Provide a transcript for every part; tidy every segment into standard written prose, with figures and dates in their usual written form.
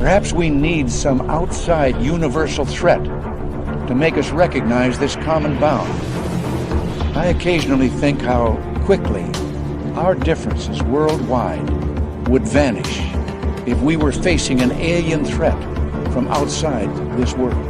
Perhaps we need some outside universal threat to make us recognize this common bound. I occasionally think how quickly our differences worldwide would vanish if we were facing an alien threat from outside this world.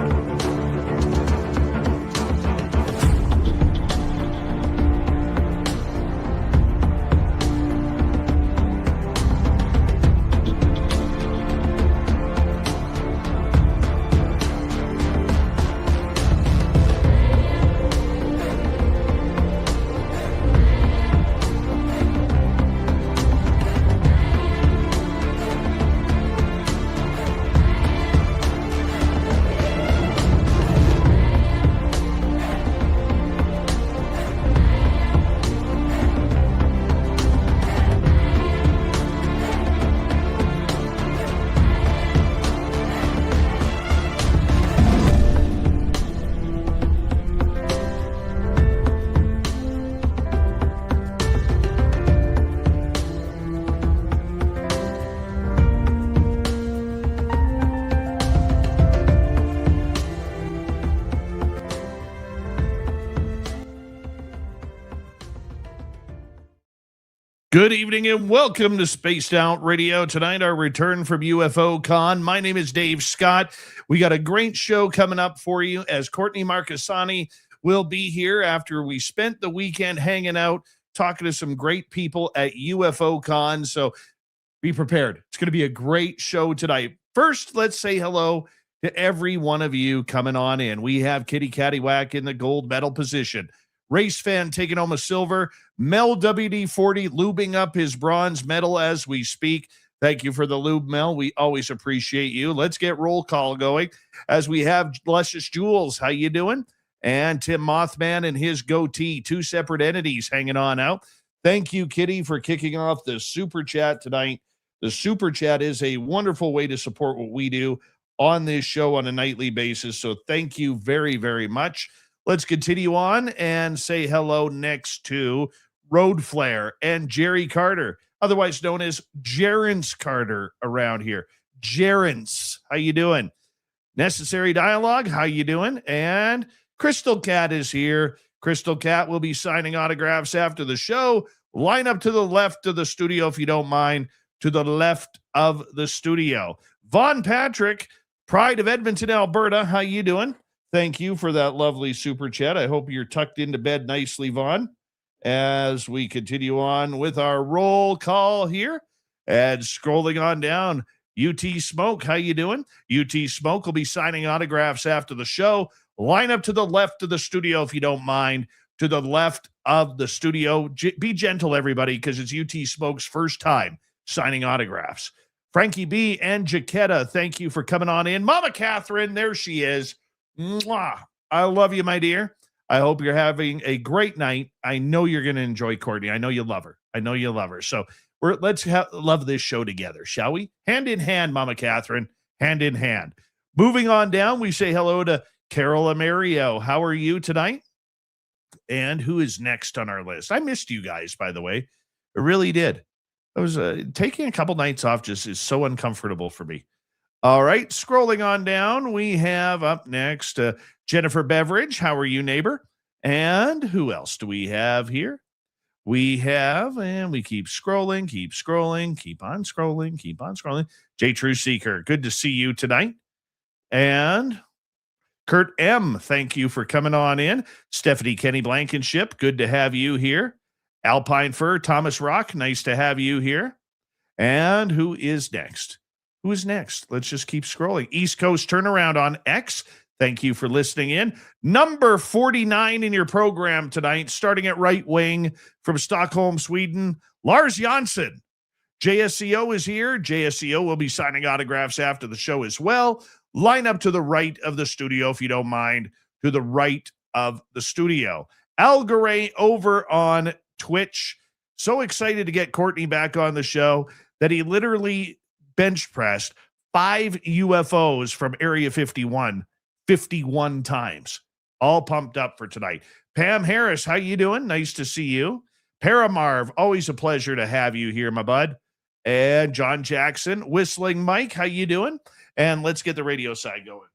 Good evening and welcome to Spaced Out Radio. Tonight, our return from UFO Con. My name is Dave Scott. We got a great show coming up for you as Courtney Marchesani will be here after we spent the weekend hanging out, talking to some great people at UFO Con. So be prepared. It's going to be a great show tonight. First, let's say hello to every one of you coming on in. We have Kitty Caddywhack in the gold medal position. Race Fan taking home a silver. Mel WD-40 lubing up his bronze medal as we speak. Thank you for the lube, Mel. We always appreciate you. Let's get roll call going as we have Luscious Jules. How you doing? And Tim Mothman and his goatee, two separate entities hanging on out. Thank you, Kitty, for kicking off the Super Chat tonight. The Super Chat is a wonderful way to support what we do on this show on a nightly basis. So thank you very, very much. Let's continue on and say hello next to Road Flare and Jerry Carter, otherwise known as Jerence Carter around here. Jerence, how you doing? Necessary Dialogue, how you doing? And Crystal Cat is here. Crystal Cat will be signing autographs after the show. Line up to the left of the studio if you don't mind, to the left of the studio. Von Patrick, Pride of Edmonton, Alberta, how you doing? Thank you for that lovely super chat. I hope you're tucked into bed nicely, Vaughn, as we continue on with our roll call here. And scrolling on down, UT Smoke, how you doing? UT Smoke will be signing autographs after the show. Line up to the left of the studio if you don't mind, to the left of the studio. Be gentle, everybody, because it's UT Smoke's first time signing autographs. Frankie B. and Jaquetta, thank you for coming on in. Mama Catherine, there she is. Mwah. I love you, my dear. I hope you're having a great night. I know you're going to enjoy Courtney. I know you love her. I know you love her. So let's love this show together, shall we? Hand in hand, Mama Catherine. Hand in hand. Moving on down, we say hello to Carol Amerio. How are you tonight? And who is next on our list? I missed you guys, by the way. I really did. I was taking a couple nights off just is so uncomfortable for me. All right, scrolling on down, we have up next Jennifer Beveridge. How are you, neighbor? And who else do we have here? We have, and we keep scrolling, keep on scrolling. J. True Seeker, good to see you tonight. And Kurt M., thank you for coming on in. Stephanie Kenny Blankenship, good to have you here. Alpine Fur, Thomas Rock, nice to have you here. And who is next? Who is next? Let's just keep scrolling. East Coast Turnaround on X. Thank you for listening in. Number 49 in your program tonight, starting at right wing from Stockholm, Sweden, Lars Jansson. JSCO is here. JSCO will be signing autographs after the show as well. Line up to the right of the studio, if you don't mind, to the right of the studio. Al Garay over on Twitch. So excited to get Courtney back on the show that he literally bench pressed 5 UFOs from Area 51 times. All pumped up for tonight. Pam Harris, how you doing? Nice to see you. Paramarv, always a pleasure to have you here, my bud. and John Jackson, Whistling Mike. How you doing? And let's get the radio side going.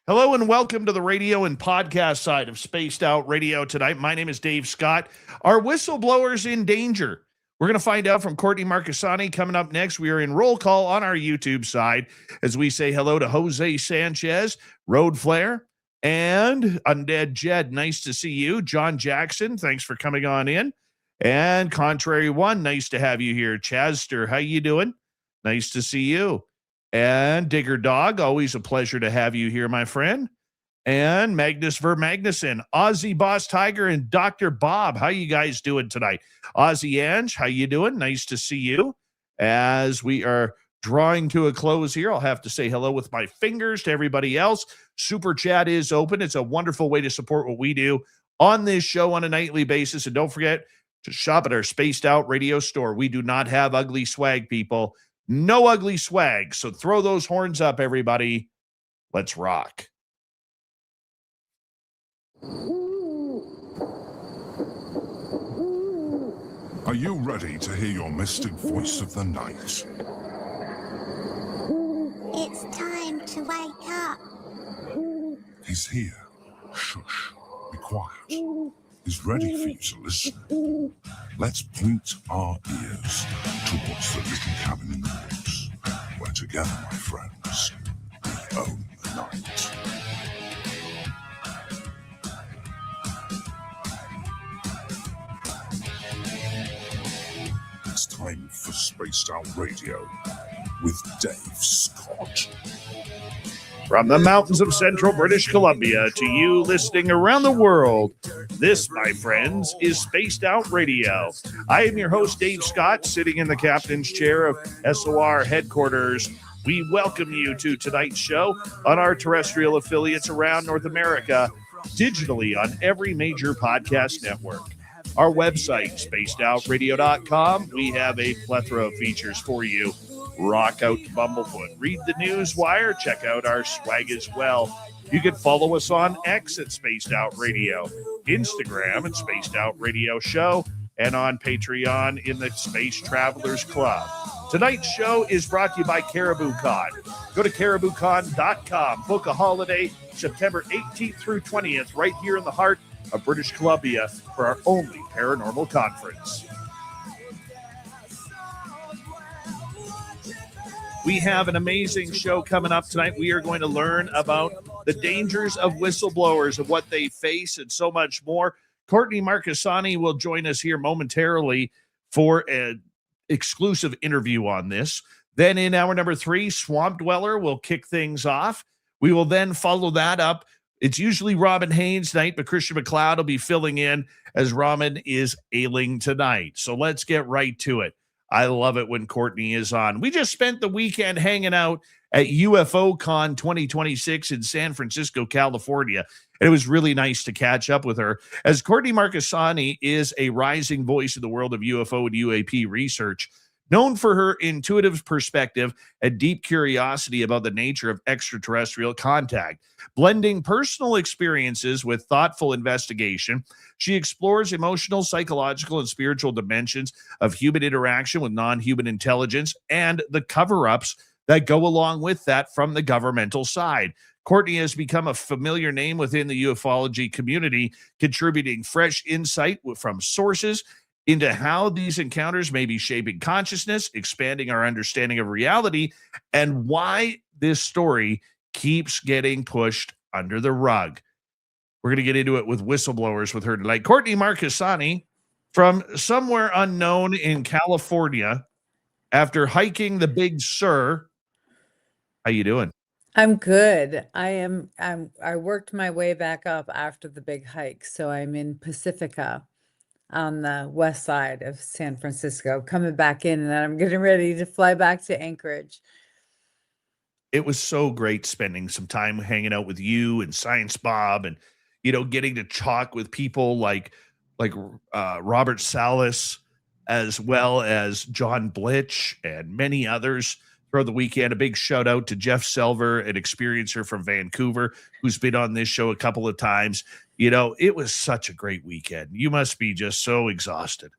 Hello and welcome to the radio and podcast side of Spaced Out Radio tonight. My name is Dave Scott. Are whistleblowers in danger? We're going to find out from Courtney Marchesani coming up next. We are in roll call on our YouTube side as we say hello to Jose Sanchez, Road Flare, and Undead Jed. Nice to see you. John Jackson, thanks for coming on in. And Contrary One, nice to have you here. Chazster, how you doing? Nice to see you. And Digger Dog, always a pleasure to have you here, my friend. And Magnus Vermagnuson, Aussie Boss Tiger, and Dr. Bob. How you guys doing tonight? Aussie Ange, how you doing? Nice to see you. As we are drawing to a close here, I'll have to say hello with my fingers to everybody else. Super Chat is open. It's a wonderful way to support what we do on this show on a nightly basis. And don't forget to shop at our Spaced Out Radio store. We do not have ugly swag, people. No ugly swag. So throw those horns up, everybody. Let's rock. Are you ready to hear your mystic voice of the night? It's time to wake up. He's here. Shush. Be quiet. He's ready for you to listen. Let's point our ears towards the little cabin in the woods, where together, my friends, we own the night. It's time for Spaced Out Radio with Dave Scott. From the mountains of central British Columbia to you listening around the world, this, my friends, is Spaced Out Radio. I am your host, Dave Scott, sitting in the captain's chair of SOR headquarters. We welcome you to tonight's show on our terrestrial affiliates around North America, digitally on every major podcast network. Our website, spacedoutradio.com. We have a plethora of features for you. Rock out Bumblefoot. Read the news wire. Check out our swag as well. You can follow us on X at Spaced Out Radio, Instagram at Spaced Out Radio Show, and on Patreon in the Space Travelers Club. Tonight's show is brought to you by Caribou Con. Go to cariboucon.com. Book a holiday September 18th through 20th right here in the heart of British Columbia for our only paranormal conference. We have an amazing show coming up tonight. We are going to learn about the dangers of whistleblowers and what they face and so much more. Courtney Marchesani will join us here momentarily for an exclusive interview on this. Then in hour number 3, Swamp Dweller will kick things off. We will then follow that up. It's usually Robin Haynes night, but Christian McLeod will be filling in as Robin is ailing tonight. So let's get right to it. I love it when Courtney is on. We just spent the weekend hanging out at UFO Con 2026 in San Francisco, California. And it was really nice to catch up with her, as Courtney Marchesani is a rising voice in the world of UFO and UAP research, known for her intuitive perspective and deep curiosity about the nature of extraterrestrial contact. Blending personal experiences with thoughtful investigation, she explores emotional, psychological, and spiritual dimensions of human interaction with non-human intelligence and the cover-ups that go along with that from the governmental side. Courtney has become a familiar name within the ufology community, contributing fresh insight from sources into how these encounters may be shaping consciousness, expanding our understanding of reality, and why this story keeps getting pushed under the rug. We're going to get into it with whistleblowers with her tonight. Courtney Marchesani, from somewhere unknown in California, after hiking the Big Sur. How you doing? I'm good. I worked my way back up after the big hike. So I'm in Pacifica on the west side of San Francisco, coming back in, and then I'm getting ready to fly back to Anchorage. It was so great spending some time hanging out with you and Science Bob, and getting to talk with people like Robert Salas, as well as John Blitch and many others throughout the weekend. A big shout out to Jeff Selver, an experiencer from Vancouver, who's been on this show a couple of times. It was such a great weekend. You must be just so exhausted.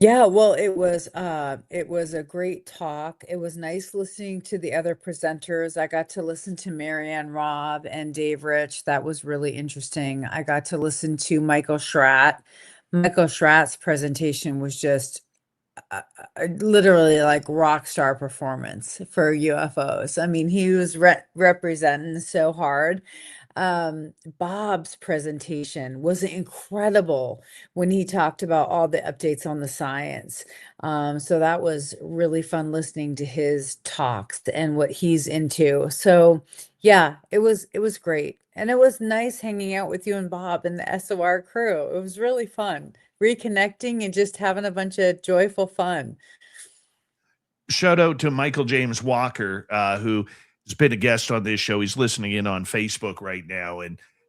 Yeah, well, it was a great talk. It was nice listening to the other presenters. I got to listen to Marianne Robb and Dave Rich. That was really interesting. I got to listen to Michael Schratt. Michael Schratt's presentation was just literally like rock star performance for UFOs. I mean, he was representing so hard. Bob's presentation was incredible when he talked about all the updates on the science. So that was really fun listening to his talks and what he's into. So yeah, it was great. And it was nice hanging out with you and Bob and the SOR crew. It was really fun reconnecting and just having a bunch of joyful fun. Shout out to Michael James Walker, who has been a guest on this show. He's listening in on Facebook right now,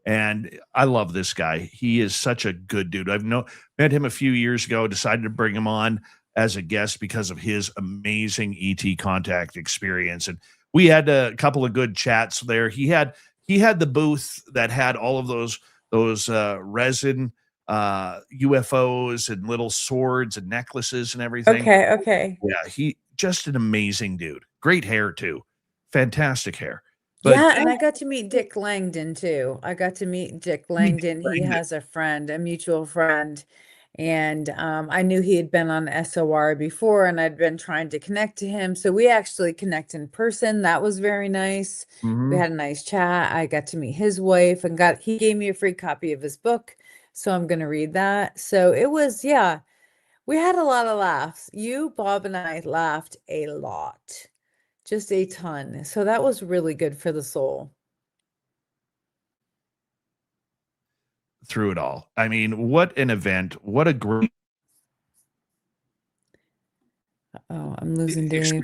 and I love this guy. He is such a good dude. Met him a few years ago. Decided to bring him on as a guest because of his amazing ET contact experience, and we had a couple of good chats there. He had the booth that had all of those resin UFOs and little swords and necklaces and everything. Okay. Yeah, he just an amazing dude. Great hair too. Fantastic hair. But Yeah, and I got to meet Dick Langdon too. I got to meet Dick Langdon. He has a friend, a mutual friend, and I knew he had been on SOR before, and I'd been trying to connect to him. So we actually connect in person. That was very nice. We had a nice chat. I got to meet his wife and he gave me a free copy of his book. So I'm going to read that. So it was, yeah, we had a lot of laughs. You, Bob, and I laughed a lot. Just a ton. So that was really good for the soul. through it all. I mean, what an event. What a great Oh, I'm losing Dave.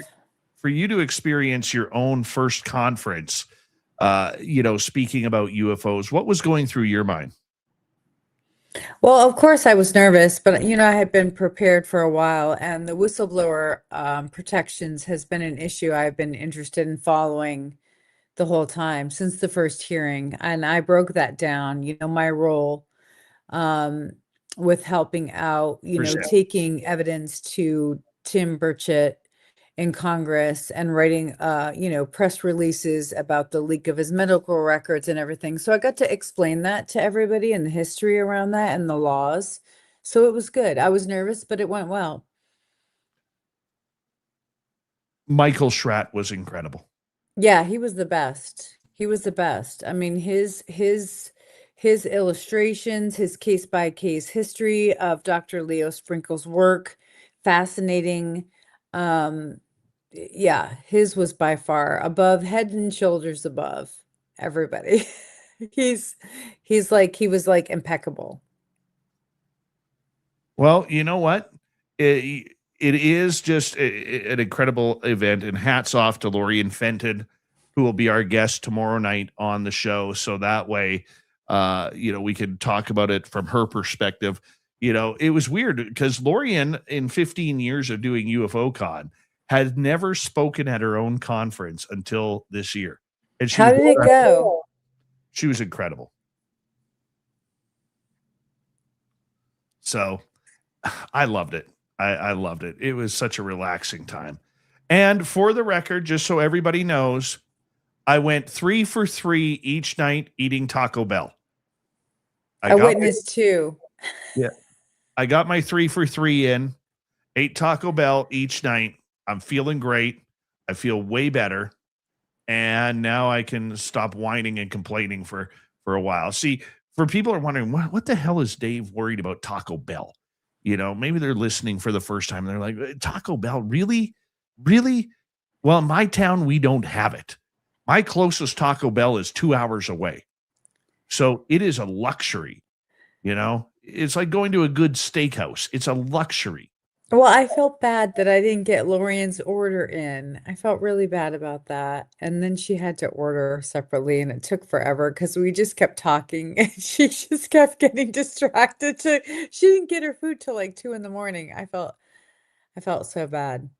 for you to experience your own first conference, speaking about UFOs. What was going through your mind? Well, of course I was nervous, but I had been prepared for a while, and the whistleblower protections has been an issue I've been interested in following the whole time since the first hearing. And I broke that down, my role with helping out, taking evidence to Tim Burchett in Congress and writing, press releases about the leak of his medical records and everything. So I got to explain that to everybody and the history around that and the laws. So it was good. I was nervous, but it went well. Michael Schratt was incredible. Yeah, he was the best. He was the best. I mean, his illustrations, his case by case history of Dr. Leo Sprinkle's work, fascinating. Yeah, his was by far above, head and shoulders above everybody. He was like impeccable. Well, you know what? It is just an incredible event, and hats off to Lorian Fenton, who will be our guest tomorrow night on the show. So that way, we can talk about it from her perspective. It was weird because Lorian, in 15 years of doing UFO Con, had never spoken at her own conference until this year. And How did it go? She was incredible. So I loved it. I loved it. It was such a relaxing time. And for the record, just so everybody knows, I went 3 for 3 each night eating Taco Bell. I witnessed too. Yeah. I got my 3 for 3 in, ate Taco Bell each night. I'm feeling great. I feel way better. And now I can stop whining and complaining for a while. See, for people who are wondering, what the hell is Dave worried about Taco Bell? Maybe they're listening for the first time. They're like, Taco Bell, really? Really? Well, in my town, we don't have it. My closest Taco Bell is 2 hours away. So it is a luxury. It's like going to a good steakhouse. It's a luxury. Well, I felt bad that I didn't get Lorian's order in. I felt really bad about that. And then she had to order separately, and it took forever because we just kept talking and she just kept getting distracted. She didn't get her food till like 2 a.m. I felt so bad.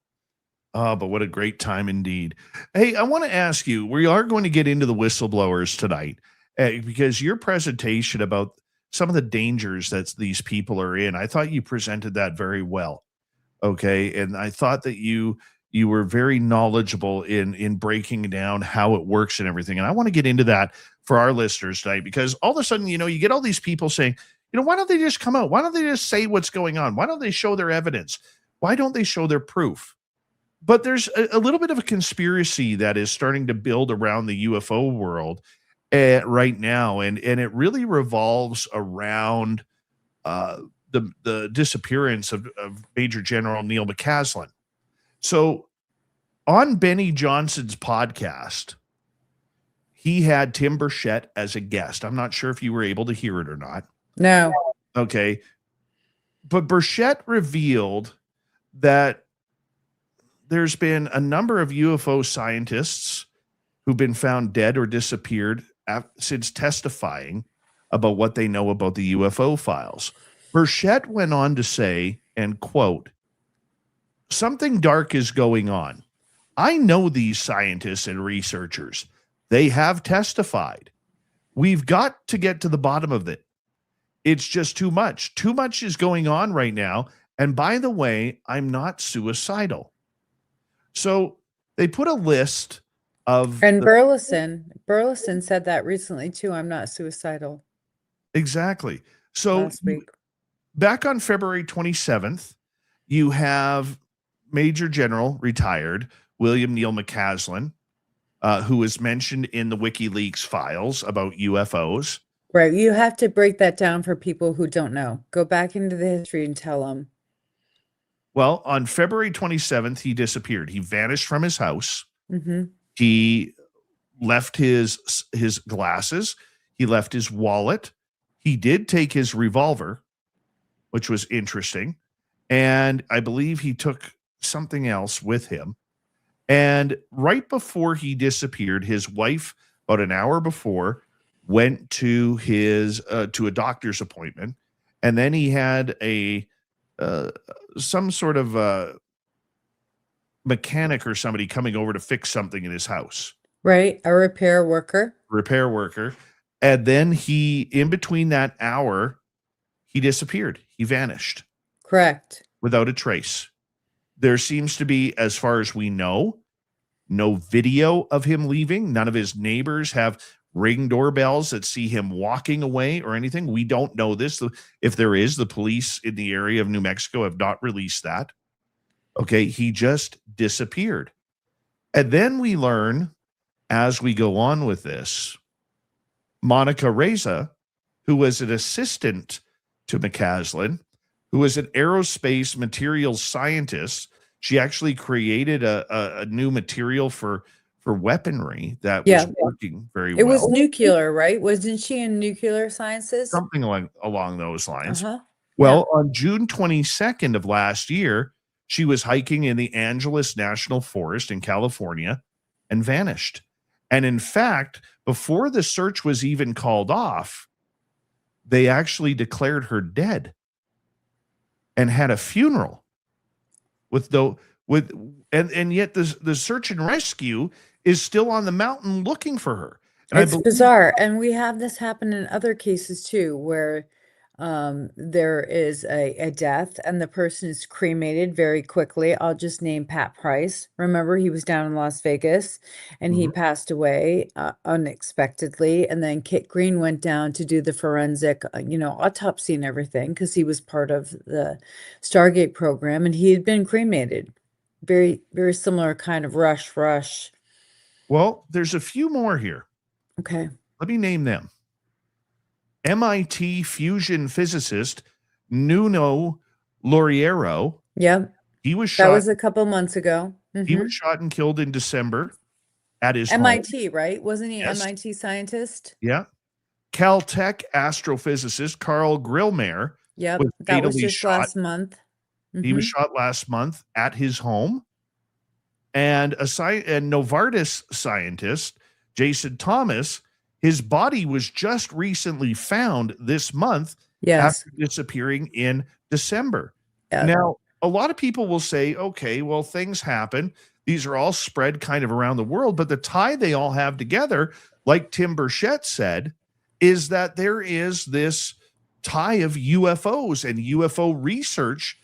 Oh, but what a great time indeed. Hey, I want to ask you, we are going to get into the whistleblowers tonight because your presentation about some of the dangers that these people are in, I thought you presented that very well. Okay. And I thought that you were very knowledgeable in breaking down how it works and everything. And I want to get into that for our listeners tonight, because all of a sudden, you get all these people saying, why don't they just come out? Why don't they just say what's going on? Why don't they show their evidence? Why don't they show their proof? But there's a little bit of a conspiracy that is starting to build around the UFO world right now. And it really revolves around the disappearance of Major General Neil Mccasland. So on Benny Johnson's podcast, he had Tim Burchett as a guest. I'm not sure if you were able to hear it or not. No. Okay. But Burchett revealed that there's been a number of UFO scientists who've been found dead or disappeared since testifying about what they know about the UFO files. Burchett went on to say, and quote, "Something dark is going on. I know these scientists and researchers. They have testified. We've got to get to the bottom of it. It's just too much. Too much is going on right now. And by the way, I'm not suicidal." So they put a list of... And Burleson said that recently too. I'm not suicidal. Exactly. So Last week. Back on February 27th, you have Major General retired William Neil Mccasland, who is mentioned in the WikiLeaks files about UFOs. Right. You have to break that down for people who don't know. Go back into the history and tell them. Well, on February 27th, he disappeared. He vanished from his house. Mm-hmm. He left his glasses. He left his wallet. He did take his revolver, which was interesting. And I believe he took something else with him. And right before he disappeared, his wife, about an hour before, went to his to a doctor's appointment. And then he had some sort of mechanic or somebody coming over to fix something in his house. Right. A repair worker. And then in between that hour, he disappeared. He vanished. Correct. Without a trace. There seems to be, as far as we know, no video of him leaving. None of his neighbors have Ring doorbells that see him walking away or anything. We don't know this. If there is, the police in the area of New Mexico have not released that. Okay, he just disappeared. And then we learn, as we go on with this, Monica Reza, who was an assistant to Mccasland, who was an aerospace materials scientist. She actually created a new material for weaponry that was working very well. It was nuclear, right? Wasn't she in nuclear sciences? Something along those lines. Uh-huh. Well, on June 22nd of last year, she was hiking in the Angeles National Forest in California and vanished. And in fact, before the search was even called off, they actually declared her dead and had a funeral and yet the search and rescue is still on the mountain looking for her. And it's bizarre. And we have this happen in other cases too, where there is a death and the person is cremated very quickly. I'll just name Pat Price. Remember, he was down in Las Vegas and he passed away unexpectedly. And then Kit Green went down to do the forensic, autopsy and everything, because he was part of the Stargate program and he had been cremated. Very, very similar kind of rush. Well, there's a few more here. Okay. Let me name them. MIT fusion physicist Nuno Laureiro. Yep. He was shot. That was a couple months ago. He was shot and killed in December at his MIT, home. right? Wasn't he Yes. MIT scientist? Yeah. Caltech astrophysicist Carl Grillmeyer. Yep. was That was fatally just shot. last month. He was shot last month at his home. And Novartis scientist Jason Thomas, his body was just recently found this month after disappearing in December. Yeah. Now, a lot of people will say, okay, well, things happen. These are all spread kind of around the world, but the tie they all have together, like Tim Burchett said, is that there is this tie of UFOs and UFO research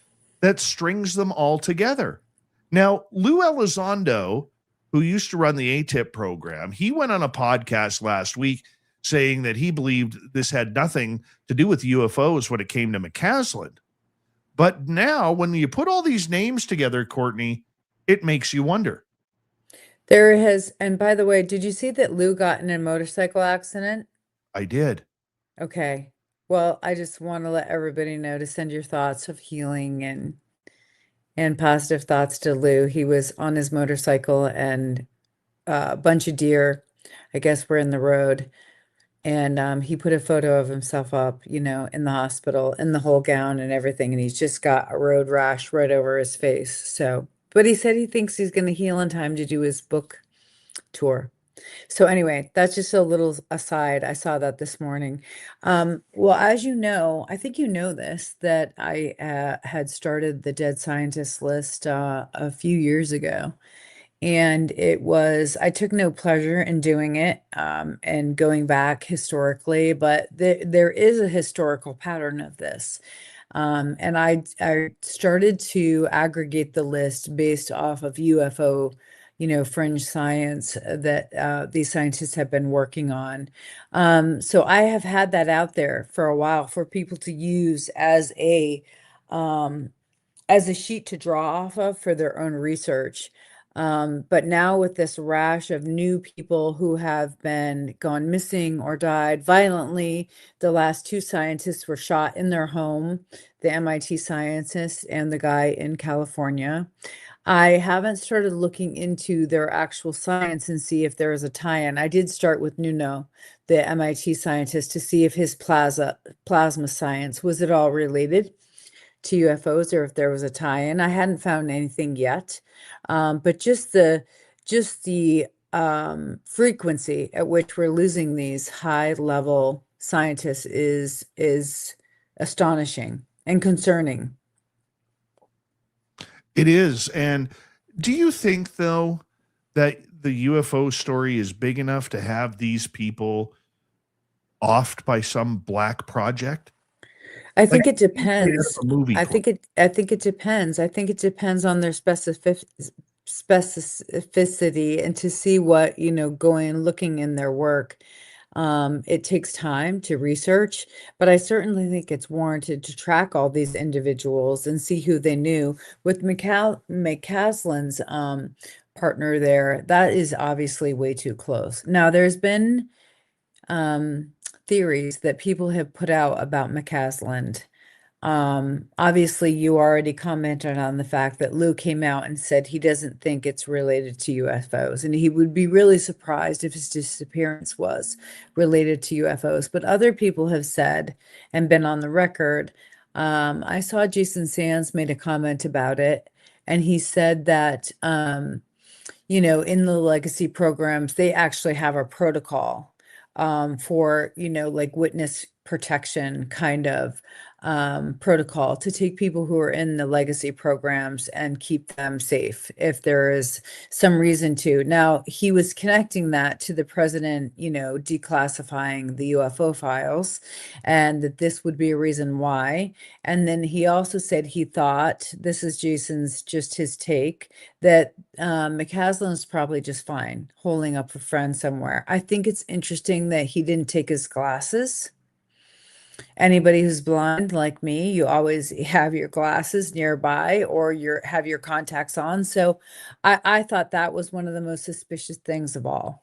that strings them all together. Now, Lou Elizondo, who used to run the ATIP program, he went on a podcast last week saying that he believed this had nothing to do with UFOs when it came to Mccasland. But now, when you put all these names together, Courtney, it makes you wonder. There has, and by the way, did you see that Lou got in a motorcycle accident? I did. Okay. Well, I just want to let everybody know to send your thoughts of healing and positive thoughts to Lou. He was on his motorcycle and a bunch of deer, I guess, were in the road. And he put a photo of himself up, you know, in the hospital, in the whole gown and everything. And he's just got a road rash right over his face. So, but he said he thinks he's going to heal in time to do his book tour. So anyway, that's just a little aside. I saw that this morning. Well, as you know, I think you know this, that I had started the Dead Scientist list a few years ago. And I took no pleasure in doing it and going back historically, but there is a historical pattern of this. And I started to aggregate the list based off of UFO, fringe science that these scientists have been working on. So I have had that out there for a while for people to use as a sheet to draw off of for their own research. But now with this rash of new people who have been gone missing or died violently, the last two scientists were shot in their home, the MIT scientist and the guy in California. I haven't started looking into their actual science and see if there is a tie-in. I did start with Nuno, the MIT scientist, to see if his plasma science was at all related to UFOs or if there was a tie-in. I hadn't found anything yet, but just the frequency at which we're losing these high-level scientists is astonishing and concerning. It is. And do you think, though, that the UFO story is big enough to have these people offed by some black project? I think it depends. I think it. it depends. I think it depends on their specificity and to see what, looking in their work. It takes time to research, but I certainly think it's warranted to track all these individuals and see who they knew. With Mccasland's partner there, that is obviously way too close. Now, there's been theories that people have put out about Mccasland. Obviously, you already commented on the fact that Lou came out and said he doesn't think it's related to UFOs, and he would be really surprised if his disappearance was related to UFOs. But other people have said and been on the record. I saw Jason Sands made a comment about it, and he said that, in the legacy programs, they actually have a protocol for, like witness protection kind of protocol to take people who are in the legacy programs and keep them safe if there is some reason to. Now, he was connecting that to the president, declassifying the UFO files, and that this would be a reason why. And then he also said he thought, this is Jason's, just his take, that Mccasland is probably just fine holding up a friend somewhere. I think it's interesting that he didn't take his glasses. Anybody who's blind like me, you always have your glasses nearby or have your contacts on. So I thought that was one of the most suspicious things of all.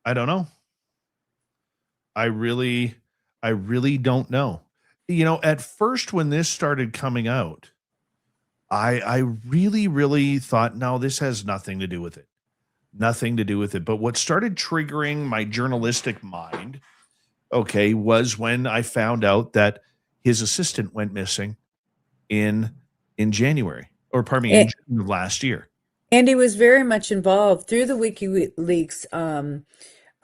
I don't know. I really don't know. At first when this started coming out, I really thought, no, this has nothing to do with it. Nothing to do with it. But what started triggering my journalistic mind, was when I found out that his assistant went missing in January, or pardon me, in June of last year. And he was very much involved through the WikiLeaks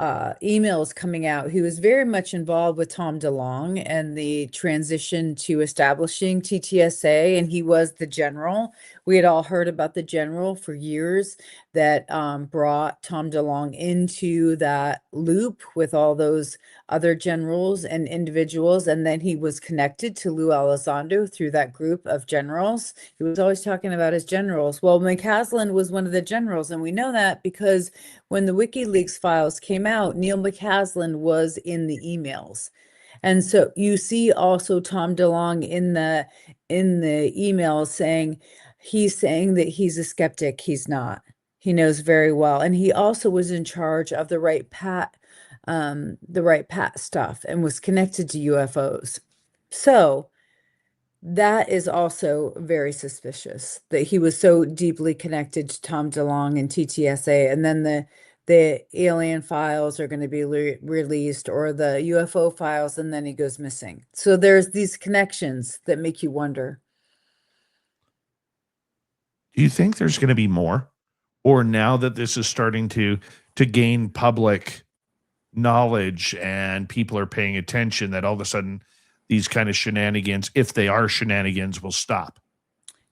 emails coming out. He was very much involved with Tom DeLonge and the transition to establishing TTSA, and he was the general. We had all heard about the general for years that brought Tom DeLonge into that loop with all those other generals and individuals, and then he was connected to Lou Elizondo through that group of generals. He was always talking about his generals. Well, McCasland was one of the generals, and we know that because when the WikiLeaks files came out, Neil McCasland was in the emails. And so you see also Tom DeLonge in the email saying, he's saying that he's a skeptic. He's not. He knows very well. And he also was in charge of the Right Pat stuff and was connected to UFOs. So that is also very suspicious that he was so deeply connected to Tom DeLonge and TTSA. And then the alien files are going to be released, or the UFO files, and then he goes missing. So there's these connections that make you wonder. Do you think there's going to be more? Or now that this is starting to gain public knowledge and people are paying attention, that all of a sudden these kind of shenanigans, if they are shenanigans, will stop?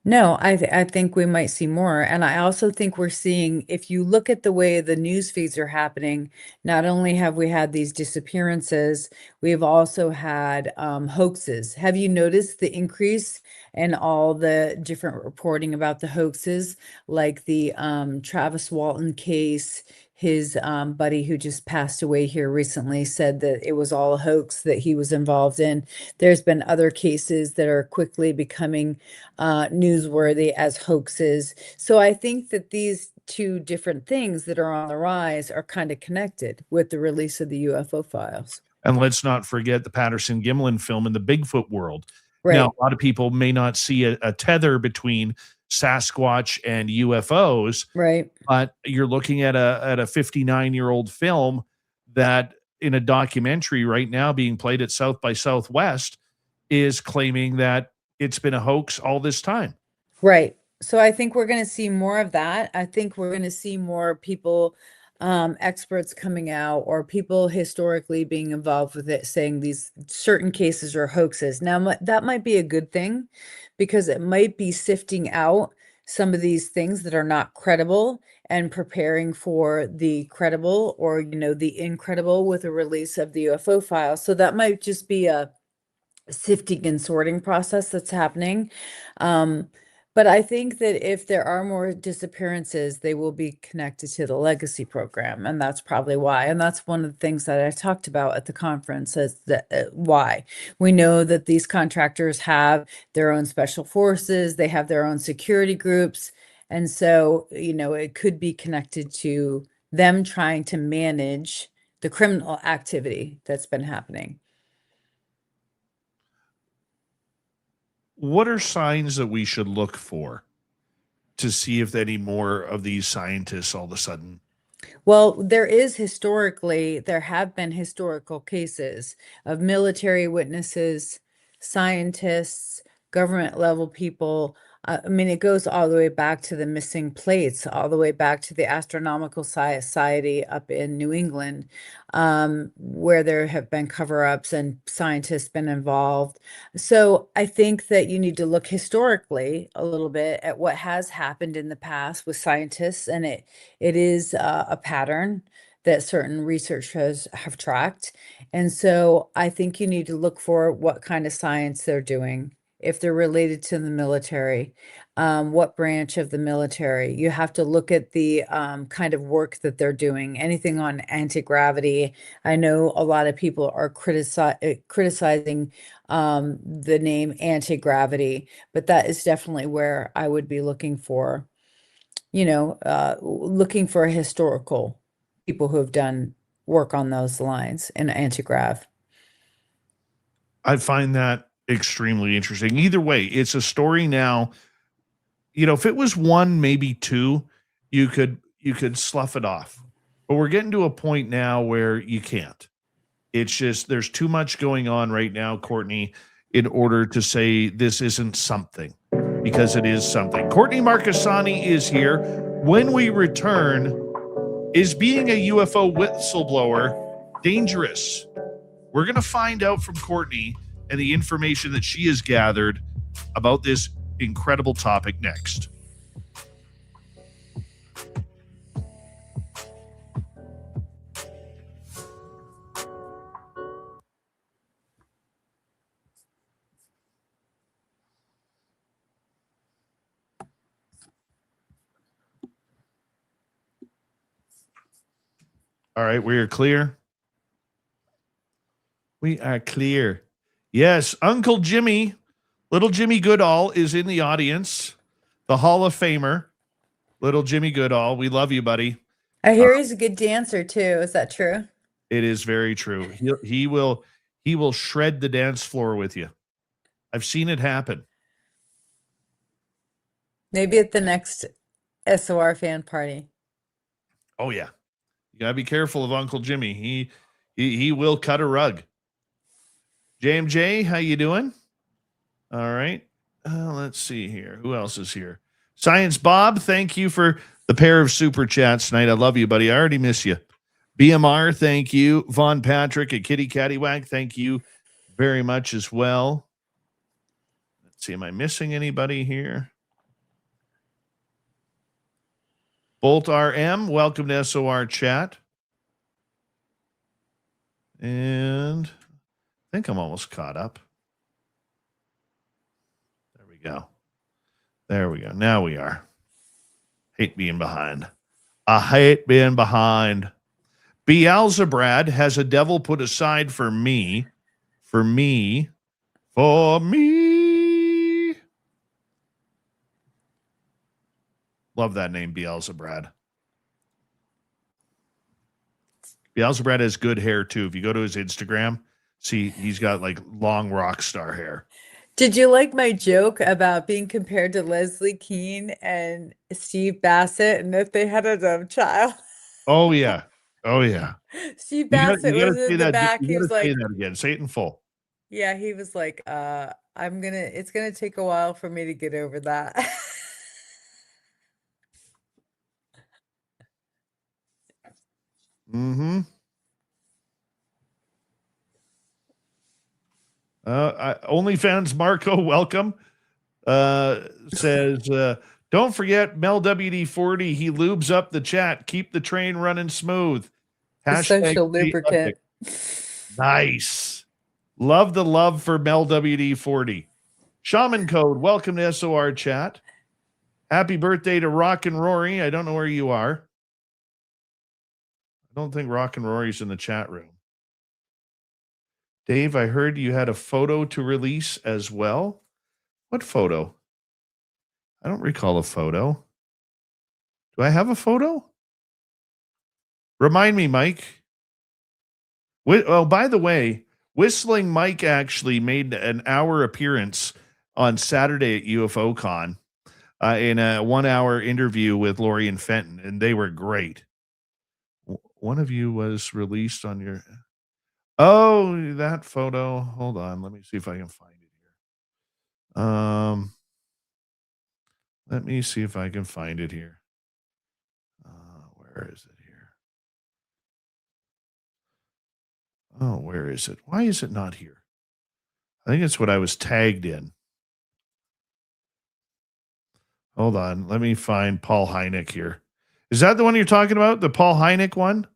No, I think we might see more. And I also think we're seeing, if you look at the way the news feeds are happening, not only have we had these disappearances, we've also had hoaxes. Have you noticed the increase in all the different reporting about the hoaxes, like the Travis Walton case? His buddy who just passed away here recently said that it was all a hoax that he was involved in. There's been other cases that are quickly becoming newsworthy as hoaxes. So I think that these two different things that are on the rise are kind of connected with the release of the UFO files. And let's not forget the Patterson Gimlin film in the Bigfoot world. Right. Now, a lot of people may not see a tether between Sasquatch and UFOs, Right. but you're looking at a 59-year-old film that, in a documentary right now being played at South by Southwest, is claiming that it's been a hoax all this time. Right. So I think we're going to see more of that. I think we're going to see more people, experts coming out, or people historically being involved with it, saying these certain cases are hoaxes. Now, that might be a good thing, because it might be sifting out some of these things that are not credible and preparing for the credible, or, the incredible with the release of the UFO files. So that might just be a sifting and sorting process that's happening. But I think that if there are more disappearances, they will be connected to the legacy program. And that's probably why. And that's one of the things that I talked about at the conference, is that why. We know that these contractors have their own special forces, they have their own security groups. And so, it could be connected to them trying to manage the criminal activity that's been happening. What are signs that we should look for to see if any more of these scientists all of a sudden? Well, there have been historical cases of military witnesses, scientists, government level people. I mean, it goes all the way back to the missing plates, all the way back to the Astronomical Society up in New England, where there have been cover-ups and scientists been involved. So I think that you need to look historically a little bit at what has happened in the past with scientists, and it is a pattern that certain researchers have tracked. And so I think you need to look for what kind of science they're doing, if they're related to the military, what branch of the military. You have to look at the kind of work that they're doing, anything on anti-gravity. I know a lot of people are criticizing the name anti-gravity, but that is definitely where I would be looking for, looking for historical people who have done work on those lines in anti-grav. I find that extremely interesting. Either way, it's a story now. If it was one, maybe two, you could slough it off. But we're getting to a point now where you can't. It's just, there's too much going on right now, Courtney, in order to say this isn't something, because it is something. Courtney Marchesani is here. When we return, Is being a UFO whistleblower dangerous? We're going to find out from Courtney and the information that she has gathered about this incredible topic next. All right, we are clear. We are clear. Yes, Uncle Jimmy, little Jimmy Goodall is in the audience. The Hall of Famer, little Jimmy Goodall. We love you, buddy. I hear he's a good dancer too. Is that true? It is very true. He will shred the dance floor with you. I've seen it happen. Maybe at the next SOR fan party. Oh yeah. You gotta be careful of Uncle Jimmy. He will cut a rug. JMJ, how you doing? All right. Let's see here. Who else is here? Science Bob, thank you for the pair of super chats tonight. I love you, buddy. I already miss you. BMR, thank you. Von Patrick at Kitty Cattywhack, thank you very much as well. Let's see. Am I missing anybody here? Bolt RM, welcome to SOR chat. And I think I'm almost caught up. There we go. There we go. Now we are. Hate being behind. I hate being behind. Beelzebrad has a devil put aside for me. For me. For me. Love that name, Beelzebrad. Beelzebrad has good hair too. If you go to his Instagram, see he's got like long rock star hair. Did you like my joke about being compared to Leslie Keane and Steve Bassett, and if they had a dumb child? Oh yeah. Oh yeah. Steve Bassett was in the back. He was like, say that again. Say it in full. yeah, he was like, it's gonna take a while for me to get over that. Mm-hmm. OnlyFans Marco, welcome. Says, don't forget Mel WD-40. He lubes up the chat. Keep the train running smooth. The social lubricant. Nice. Love the love for Mel WD-40. Shaman Code, welcome to SOR chat. Happy birthday to Rock and Rory. I don't know where you are. I don't think Rock and Rory's in the chat room. Dave, I heard you had a photo to release as well. What photo? I don't recall a photo. Do I have a photo? Remind me, Mike. Oh, by the way, Whistling Mike actually made an hour appearance on Saturday at UFO Con in a 1 hour interview with Lori and Fenton, and they were great. One of you was released on your... Oh, that photo. Hold on. Let me see if I can find it here. Let me see if I can find it here. Where is it here? Oh, where is it? Why is it not here? I think it's what I was tagged in. Hold on. Let me find Paul Hynek here. Is that the one you're talking about? The Paul Hynek one?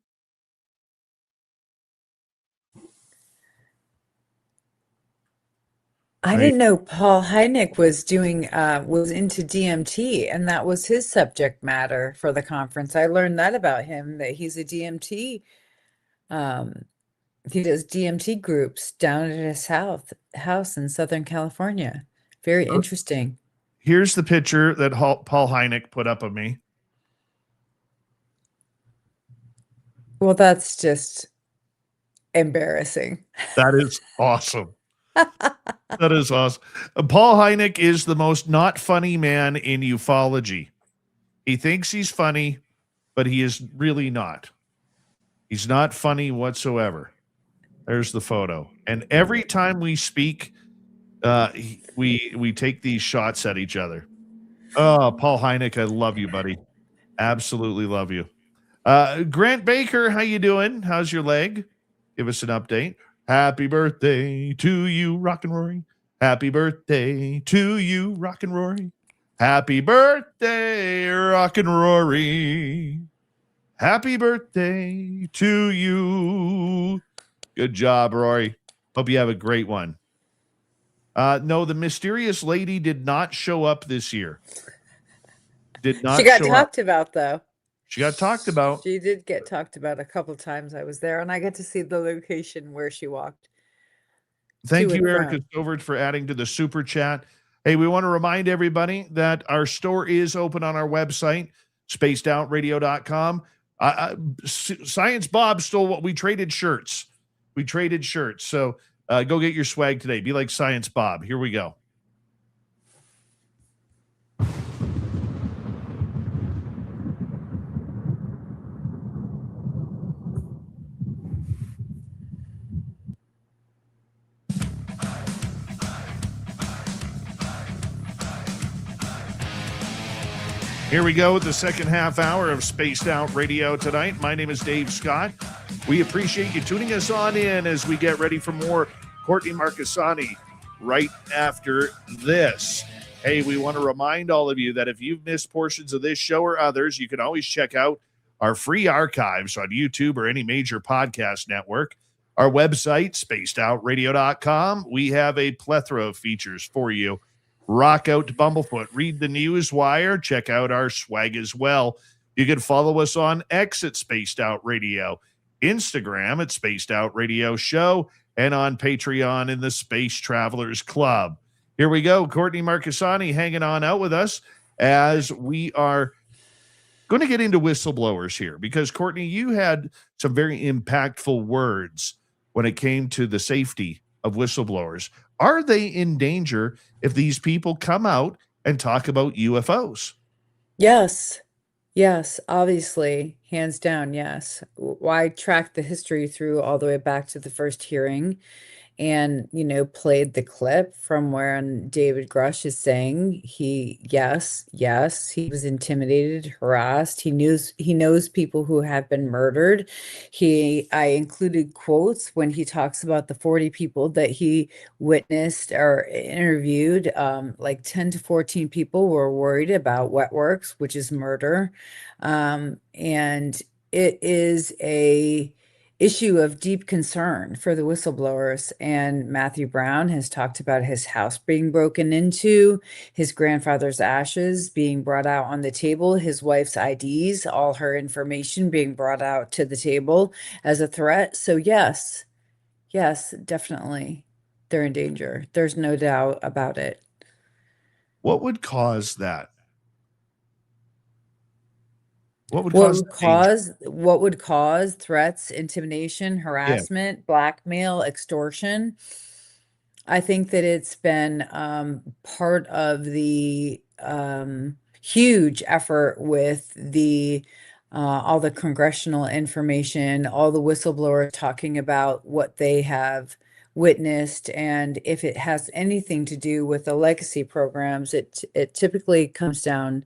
I didn't know Paul Hynek was into DMT, and that was his subject matter for the conference. I learned that about him, that he's a DMT. He does DMT groups down at his house in Southern California. Very interesting. Here's the picture that Paul Hynek put up of me. Well, that's just embarrassing. That is awesome. That is awesome. Paul Hynek is the most not funny man in ufology. He thinks he's funny, but he is really not. He's not funny whatsoever. There's the photo. And every time we speak, we take these shots at each other. Oh, Paul Hynek, I love you, buddy. Absolutely love you. Grant Baker, how you doing? How's your leg? Give us an update. Happy birthday to you, Rock and Rory. Happy birthday to you, Rock and Rory. Happy birthday, Rock and Rory. Happy birthday to you. Good job, Rory. Hope you have a great one. No, the mysterious lady did not show up this year. Did not. She got show talked up. about, though. She got talked about. She did get talked about a couple times. I was there, and I got to see the location where she walked. Thank you, Erica Stovert, for adding to the super chat. Hey, we want to remind everybody that our store is open on our website, spacedoutradio.com. Science Bob stole what we traded shirts. So go get your swag today. Be like Science Bob. Here we go. Here we go with the second half hour of Spaced Out Radio tonight. My name is Dave Scott. We appreciate you tuning us on in as we get ready for more Courtney Marchesani right after this. Hey, we want to remind all of you that if you've missed portions of this show or others, you can always check out our free archives on YouTube or any major podcast network. Our website, spacedoutradio.com. We have a plethora of features for you. Rock out to Bumblefoot, read the news wire, check out our swag as well. You can follow us on X at Spaced Out Radio, Instagram at Spaced Out Radio Show, and on Patreon in the Space Travelers Club. Here we go. Courtney Marchesani hanging on out with us as we are going to get into whistleblowers here, because Courtney, you had some very impactful words when it came to the safety of whistleblowers. Are they in danger if these people come out and talk about UFOs? Yes. Yes, obviously, hands down, yes. I tracked the history through all the way back to the first hearing and, played the clip from where David Grush is saying yes, he was intimidated, harassed. He knows people who have been murdered. I included quotes when he talks about the 40 people that he witnessed or interviewed. Like 10 to 14 people were worried about wet works, which is murder. And it is a issue of deep concern for the whistleblowers. And Matthew Brown has talked about his house being broken into, his grandfather's ashes being brought out on the table, his wife's IDs, all her information being brought out to the table as a threat. So yes, definitely they're in danger. There's no doubt about it. What would cause that? What would cause threats, intimidation, harassment, blackmail, extortion? I think that it's been part of the huge effort with the all the congressional information, all the whistleblowers talking about what they have witnessed, and if it has anything to do with the legacy programs, it typically comes down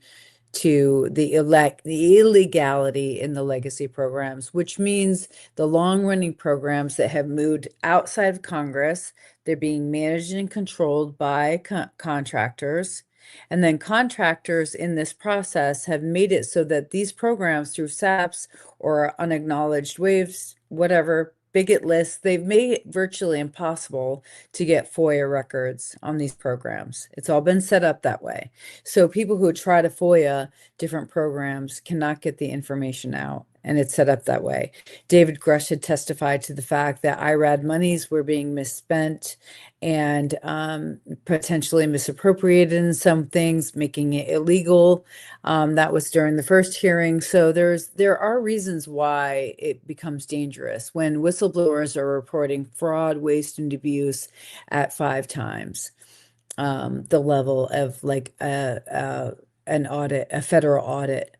to the illegality in the legacy programs, which means the long-running programs that have moved outside of Congress, they're being managed and controlled by contractors. And then contractors in this process have made it so that these programs through SAPs or unacknowledged waves, whatever, bigot lists, they've made it virtually impossible to get FOIA records on these programs. It's all been set up that way. So people who try to FOIA different programs cannot get the information out, and it's set up that way. David Grush had testified to the fact that IRAD monies were being misspent and potentially misappropriated in some things, making it illegal. That was during the first hearing. So there are reasons why it becomes dangerous when whistleblowers are reporting fraud, waste, and abuse at 5 times the level of like an audit, a federal audit.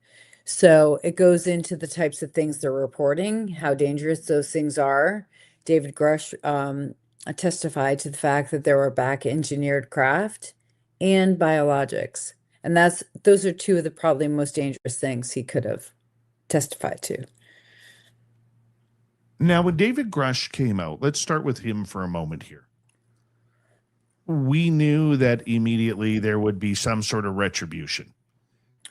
So it goes into the types of things they're reporting, how dangerous those things are. David Grush testified to the fact that there were back engineered craft and biologics. And those are 2 of the probably most dangerous things he could have testified to. Now, when David Grush came out, let's start with him for a moment here. We knew that immediately there would be some sort of retribution.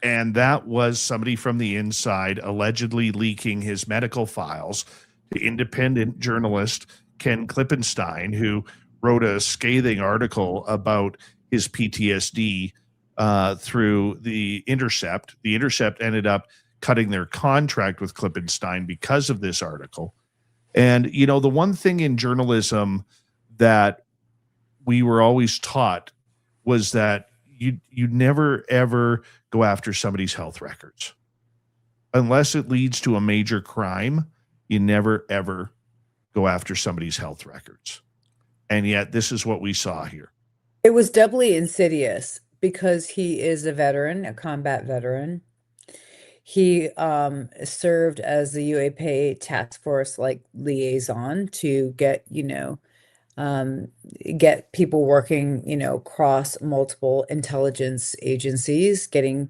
And that was somebody from the inside allegedly leaking his medical files to independent journalist Ken Klippenstein, who wrote a scathing article about his PTSD through The Intercept. The Intercept ended up cutting their contract with Klippenstein because of this article. And, you know, the one thing in journalism that we were always taught was that you never, ever go after somebody's health records. Unless it leads to a major crime, you never, ever go after somebody's health records. And yet this is what we saw here. It was doubly insidious because he is a veteran, a combat veteran. He served as the UAP task force liaison to get, get people working, across multiple intelligence agencies, getting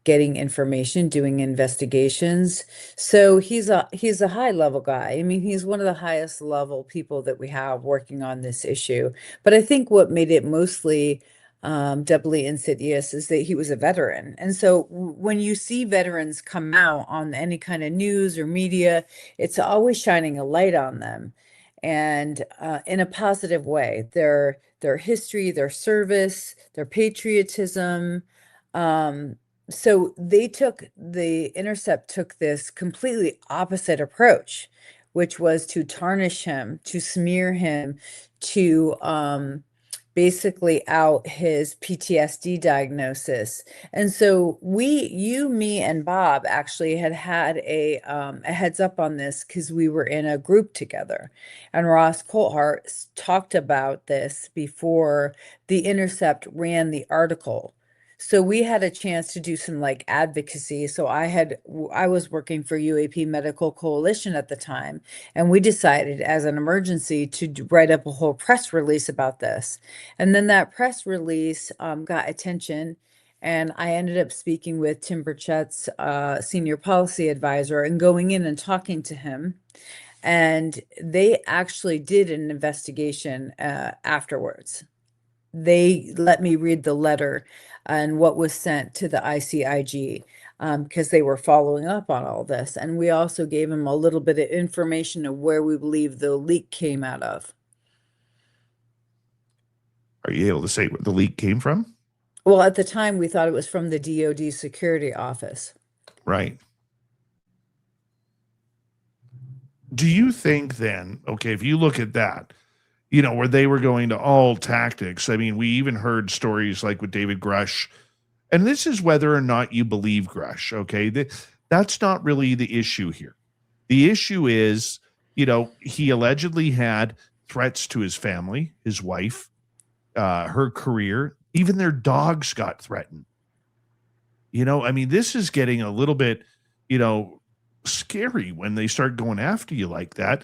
information, doing investigations. So he's a high level guy. I mean, he's one of the highest level people that we have working on this issue. But I think what made it mostly doubly insidious is that he was a veteran. And so when you see veterans come out on any kind of news or media, it's always shining a light on them, and in a positive way. Their history, their service, their patriotism. So the Intercept took this completely opposite approach, which was to tarnish him, to smear him, to basically out his PTSD diagnosis. And so you, me, and Bob actually had a heads up on this because we were in a group together. And Ross Coulthart talked about this before The Intercept ran the article. So we had a chance to do some advocacy. So I was working for UAP Medical Coalition at the time, and we decided as an emergency to write up a whole press release about this. And then that press release got attention, and I ended up speaking with Tim Burchett's senior policy advisor and going in and talking to him. And they actually did an investigation afterwards. They let me read the letter and what was sent to the ICIG because they were following up on all this. And we also gave them a little bit of information of where we believe the leak came out of. Are you able to say where the leak came from? Well, at the time, we thought it was from the DoD security office. Right. Do you think then, okay, if you look at that, where they were going to all tactics. I mean, we even heard stories like with David Grush, and this is whether or not you believe Grush, okay? That's not really the issue here. The issue is, he allegedly had threats to his family, his wife, her career, even their dogs got threatened. I mean, this is getting a little bit, scary when they start going after you like that.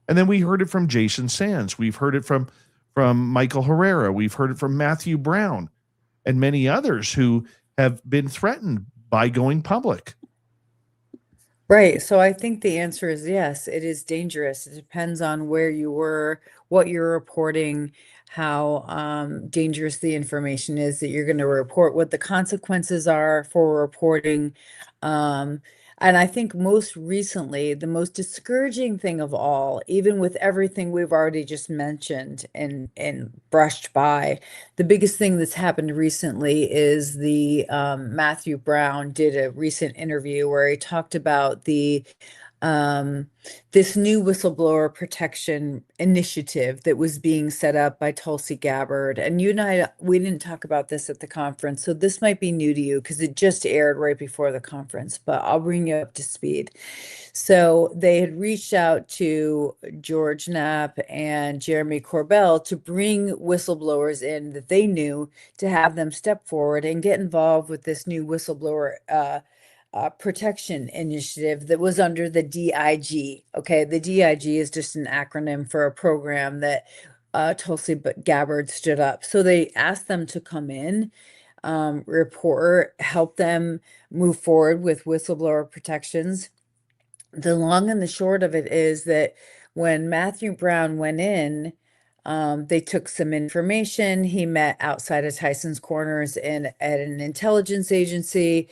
And then we heard it from Jason Sands. We've heard it from Michael Herrera. We've heard it from Matthew Brown and many others who have been threatened by going public. Right. So I think the answer is yes, it is dangerous. It depends on where you were, what you're reporting, how dangerous the information is that you're going to report, what the consequences are for reporting. And I think most recently, the most discouraging thing of all, even with everything we've already just mentioned and brushed by, the biggest thing that's happened recently is the Matthew Brown did a recent interview where he talked about the this new whistleblower protection initiative that was being set up by Tulsi Gabbard. And you and I, we didn't talk about this at the conference, so this might be new to you because it just aired right before the conference, but I'll bring you up to speed. So they had reached out to George Knapp and Jeremy Corbell to bring whistleblowers in that they knew, to have them step forward and get involved with this new whistleblower protection initiative that was under the DIG. Okay, the DIG is just an acronym for a program that Tulsi Gabbard stood up. So they asked them to come in, report, help them move forward with whistleblower protections. the long and the short of it is that when Matthew Brown went in, they took some information. He met outside of Tyson's Corners at an intelligence agency.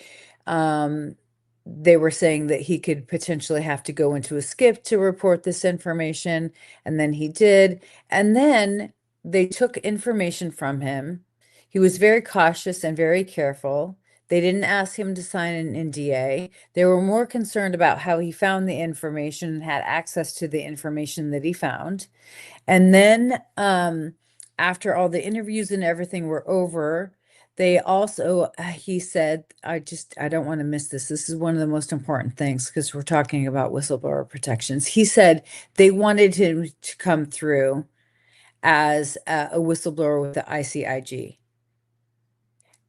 They were saying that he could potentially have to go into a skip to report this information, and then he did. And then they took information from him. He was very cautious and very careful. They didn't ask him to sign an NDA. They were more concerned about how he found the information and had access to the information that he found. And then after all the interviews and everything were over, they also, he said, I don't want to miss this. This is one of the most important things because we're talking about whistleblower protections. He said they wanted him to come through as a whistleblower with the ICIG.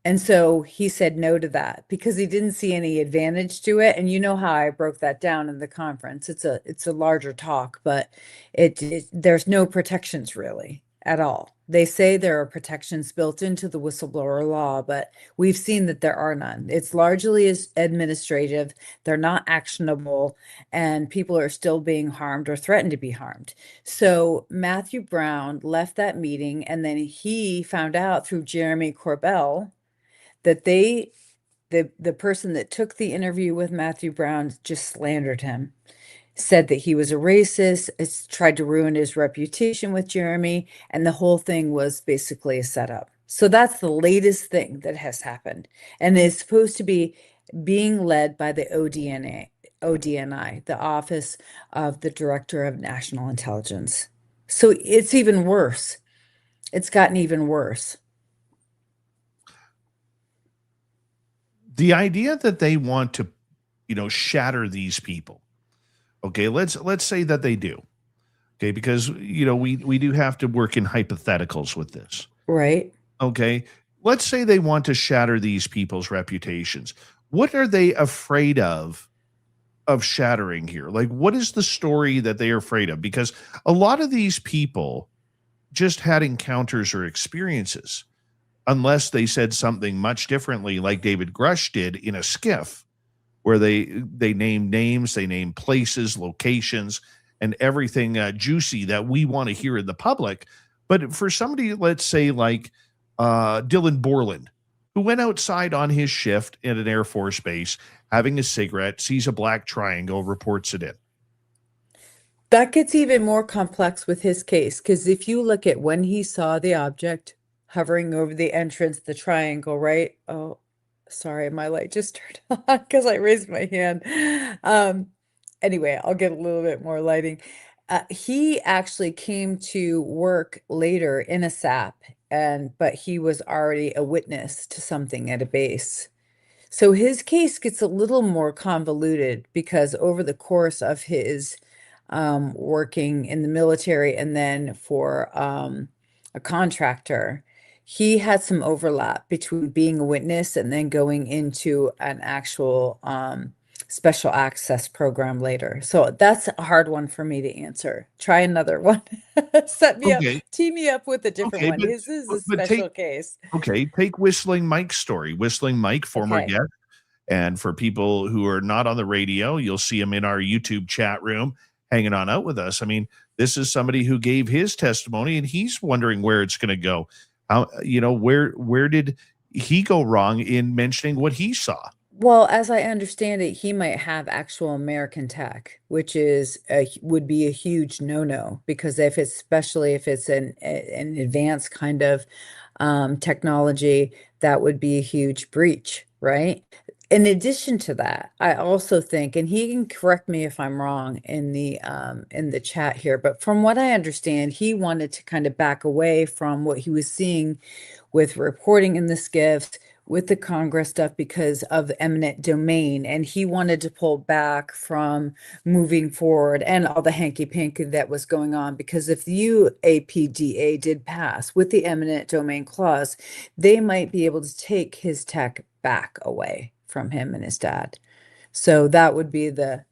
And so he said no to that because he didn't see any advantage to it. And you know how I broke that down in the conference. It's a larger talk, but there's no protections really at all. They say there are protections built into the whistleblower law, but we've seen that there are none. It's largely administrative. They're not actionable, and people are still being harmed or threatened to be harmed. So Matthew Brown left that meeting, and then he found out through Jeremy Corbell that the person that took the interview with Matthew Brown just slandered him, said that he was a racist, tried to ruin his reputation with Jeremy, and the whole thing was basically a setup. So that's the latest thing that has happened, and it's supposed to be being led by the ODNI, the Office of the Director of National Intelligence. So it's even worse. It's gotten even worse. The idea that they want to, shatter these people. Okay, let's say that they do. Okay, because we do have to work in hypotheticals with this. Right. Okay. Let's say they want to shatter these people's reputations. What are they afraid of shattering here? Like, what is the story that they are afraid of? Because a lot of these people just had encounters or experiences, unless they said something much differently, like David Grush did in a skiff, where they named names, they named places, locations, and everything juicy that we want to hear in the public. But for somebody, let's say like Dylan Borland, who went outside on his shift at an Air Force base, having a cigarette, sees a black triangle, reports it in. That gets even more complex with his case, because if you look at when he saw the object hovering over the entrance, the triangle, right? Oh, sorry, my light just turned on because I raised my hand. Anyway, I'll get a little bit more lighting. He actually came to work later in a SAP, but he was already a witness to something at a base. So his case gets a little more convoluted because over the course of his working in the military and then for a contractor, he had some overlap between being a witness and then going into an actual special access program later. So that's a hard one for me to answer. Try another one. Set me up, tee me up with a different one. His is a special case. Okay, take Whistling Mike's story. Whistling Mike, former guest. And for people who are not on the radio, you'll see him in our YouTube chat room hanging on out with us. I mean, this is somebody who gave his testimony, and he's wondering where it's going to go. How, where did he go wrong in mentioning what he saw? Well, as I understand it, he might have actual American tech, which would be a huge no-no, because especially if it's an advanced kind of technology, that would be a huge breach, right? In addition to that, I also think, and he can correct me if I'm wrong in the chat here, but from what I understand, he wanted to kind of back away from what he was seeing with reporting in the skiffs, with the Congress stuff, because of eminent domain, and he wanted to pull back from moving forward and all the hanky-panky that was going on, because if the UAPDA did pass with the eminent domain clause, they might be able to take his tech back away from him and his dad. So that would be the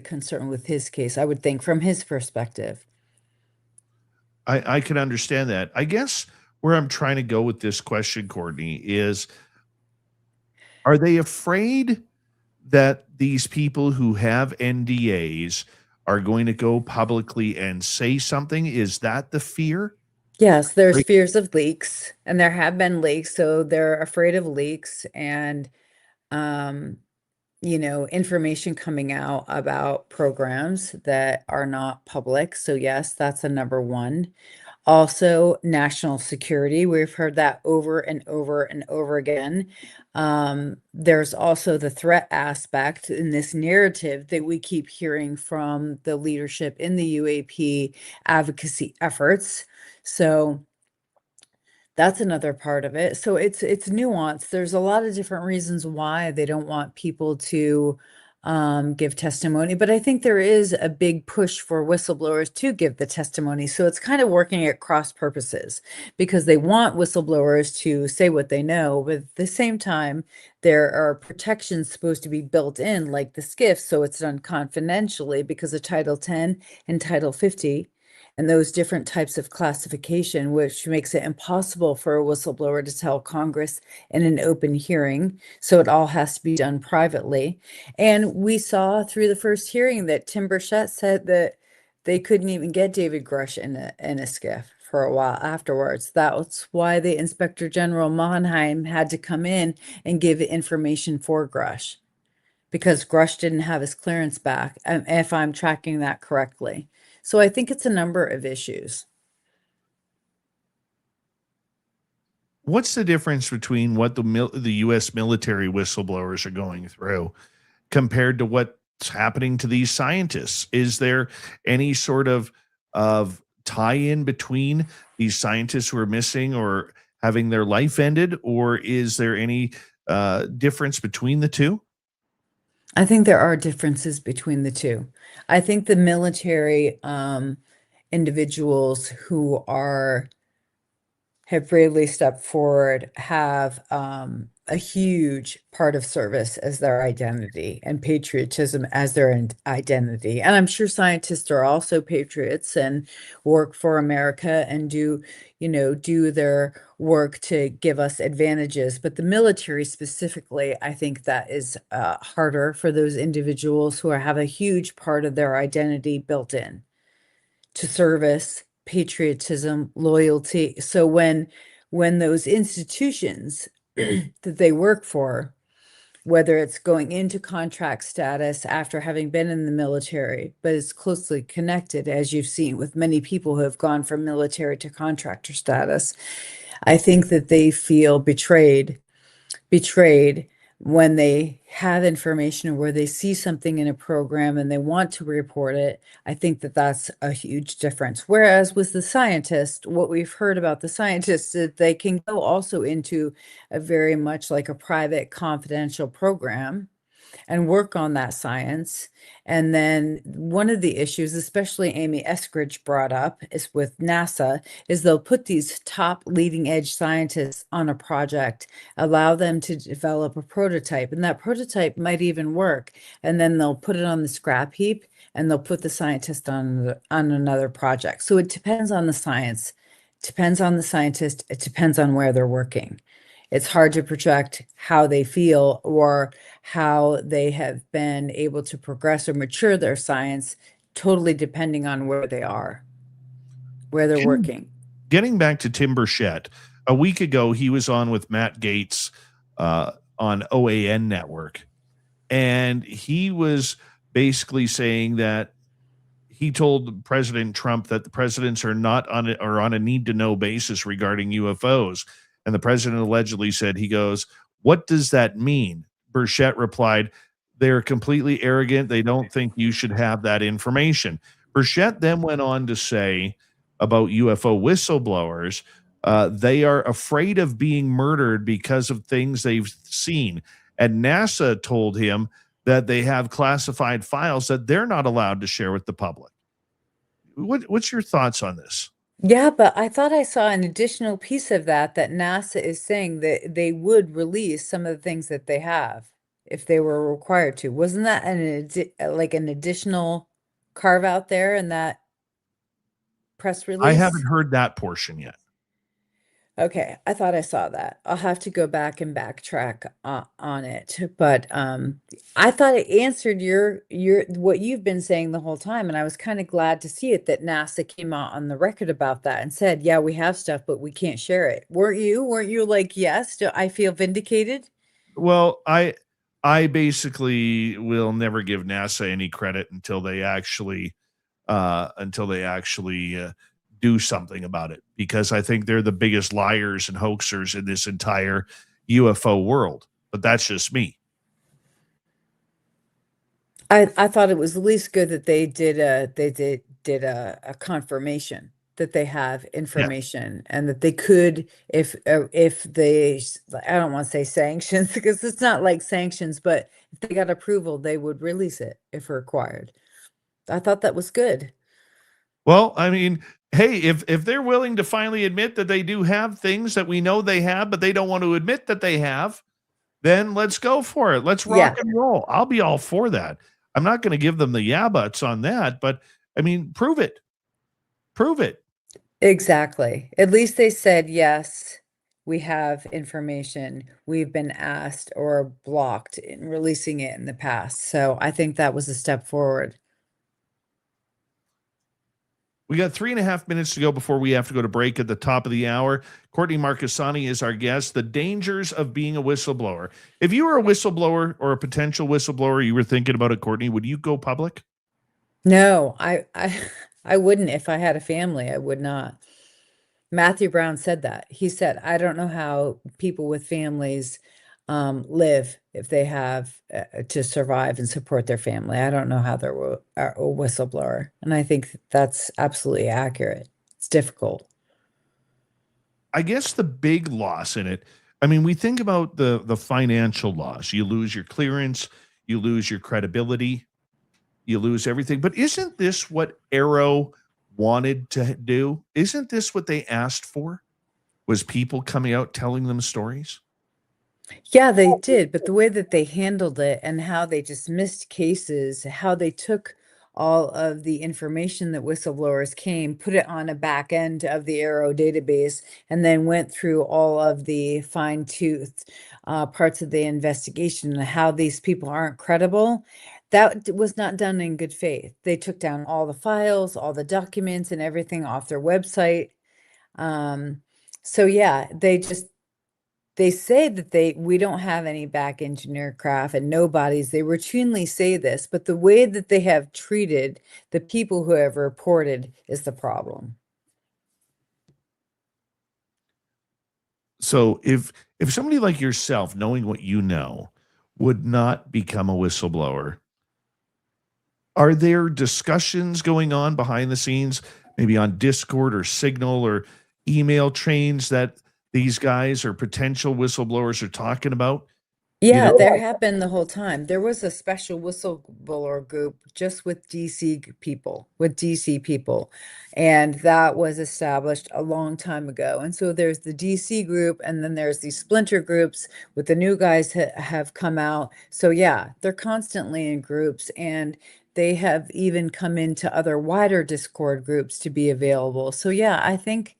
concern with his case, I would think, from his perspective. I can understand that. I guess where I'm trying to go with this question, Courtney, is, are they afraid that these people who have NDAs are going to go publicly and say something? Is that the fear? Yes, there's Right. fears of leaks, and there have been leaks, so they're afraid of leaks and, um, information coming out about programs that are not public. So yes, that's a number one. Also, national security. We've heard that over and over and over again. There's also the threat aspect in this narrative that we keep hearing from the leadership in the UAP advocacy efforts. So that's another part of it. So it's nuanced. There's a lot of different reasons why they don't want people to give testimony, but I think there is a big push for whistleblowers to give the testimony. So it's kind of working at cross purposes because they want whistleblowers to say what they know, but at the same time, there are protections supposed to be built in, like the SCIF, so it's done confidentially because of Title 10 and Title 50 and those different types of classification, which makes it impossible for a whistleblower to tell Congress in an open hearing. So it all has to be done privately. And we saw through the first hearing that Tim Burchett said that they couldn't even get David Grush in a skiff for a while afterwards. That's why the Inspector General Monheim had to come in and give information for Grush, because Grush didn't have his clearance back, if I'm tracking that correctly. So I think it's a number of issues. What's the difference between what the U.S. military whistleblowers are going through compared to what's happening to these scientists? Is there any sort of tie-in between these scientists who are missing or having their life ended, or is there any difference between the two? I think there are differences between the two. I think the military individuals who have bravely stepped forward have a huge part of service as their identity and patriotism as their identity. And I'm sure scientists are also patriots and work for America and do their work to give us advantages. But the military specifically, I think that is harder for those individuals who have a huge part of their identity built in to service, patriotism, loyalty. So when those institutions that they work for, whether it's going into contract status after having been in the military, but it's closely connected, as you've seen with many people who have gone from military to contractor status, I think that they feel betrayed when they have information or where they see something in a program and they want to report it. I think that that's a huge difference. Whereas with the scientist, what we've heard about the scientists is that they can go also into a very much like a private confidential program and work on that science. And then one of the issues, especially Amy Eskridge brought up, is with NASA, is they'll put these top leading edge scientists on a project, allow them to develop a prototype, and that prototype might even work. And then they'll put it on the scrap heap and they'll put the scientist on another project. So it depends on the science, depends on the scientist, it depends on where they're working. It's hard to project how they feel or how they have been able to progress or mature their science, totally depending on where they are, where they're working. Getting back to Tim Burchett, a week ago, he was on with Matt Gaetz on OAN Network, and he was basically saying that he told President Trump that the presidents are not on a need-to-know basis regarding UFOs. And the president allegedly said, he goes, "What does that mean?" Burchett replied, "They're completely arrogant. They don't think you should have that information." Burchett then went on to say about UFO whistleblowers, they are afraid of being murdered because of things they've seen. And NASA told him that they have classified files that they're not allowed to share with the public. What's your thoughts on this? Yeah, but I thought I saw an additional piece of that NASA is saying that they would release some of the things that they have if they were required to. Wasn't that an additional carve out there in that press I release? haven't heard that portion yet. Okay, I thought I saw that. I'll have to go back and backtrack on it. But I thought it answered your what you've been saying the whole time, and I was kind of glad to see it that NASA came out on the record about that and said, "Yeah, we have stuff, but we can't share it." Weren't you? Weren't you like, "Yes, do I feel vindicated?" Well, I basically will never give NASA any credit until they actually do something about it, because I think they're the biggest liars and hoaxers in this entire UFO world. But that's just me. I thought it was at least good that they did a confirmation that they have Yeah. information and that they could if they I don't want to say sanctions because it's not like sanctions, but if they got approval, they would release it if required. I thought that was good. Well, I mean, hey, if they're willing to finally admit that they do have things that we know they have, but they don't want to admit that they have, then let's go for it. Let's rock Yeah, and roll. I'll be all for that. I'm not going to give them the yeah buts on that, but I mean, prove it. Prove it. exactly. At least they said, yes, we have information. We've been asked or blocked in releasing it in the past. So I think that was a step forward. We got 3.5 minutes to go before we have to go to break at the top of the hour. Courtney Marchesani is our guest. The dangers of being a whistleblower. If you were a whistleblower or a potential whistleblower, you were thinking about it, Courtney, would you go public? No, I wouldn't if I had a family. I would not. Matthew Brown said that. He said, I don't know how people with families live if they have to survive and support their family. I don't know how they're a whistleblower. And I think that's absolutely accurate. It's difficult. I guess the big loss in it, I mean, we think about the financial loss. You lose your clearance, you lose your credibility, you lose everything. But isn't this what AARO wanted to do? Isn't this what they asked for? Was people coming out telling them stories? Yeah, they did, but the way that they handled it and how they dismissed cases, how they took all of the information that whistleblowers came, put it on a back end of the AARO database, and then went through all of the fine-tooth parts of the investigation and how these people aren't credible. That was not done in good faith. They took down all the files, all the documents, and everything off their website. So yeah, they say that we don't have any back engineer craft and nobodies. They routinely say this, but the way that they have treated the people who have reported is the problem. So if somebody like yourself, knowing what you know, would not become a whistleblower, are there discussions going on behind the scenes, maybe on Discord or Signal or email trains that these guys or potential whistleblowers are talking about? You Yeah, know, there have been the whole time. There was a special whistleblower group just with DC people, and that was established a long time ago. And so there's the DC group, and then there's these splinter groups with the new guys have come out. So yeah, they're constantly in groups, and they have even come into other wider Discord groups to be available. So yeah, I think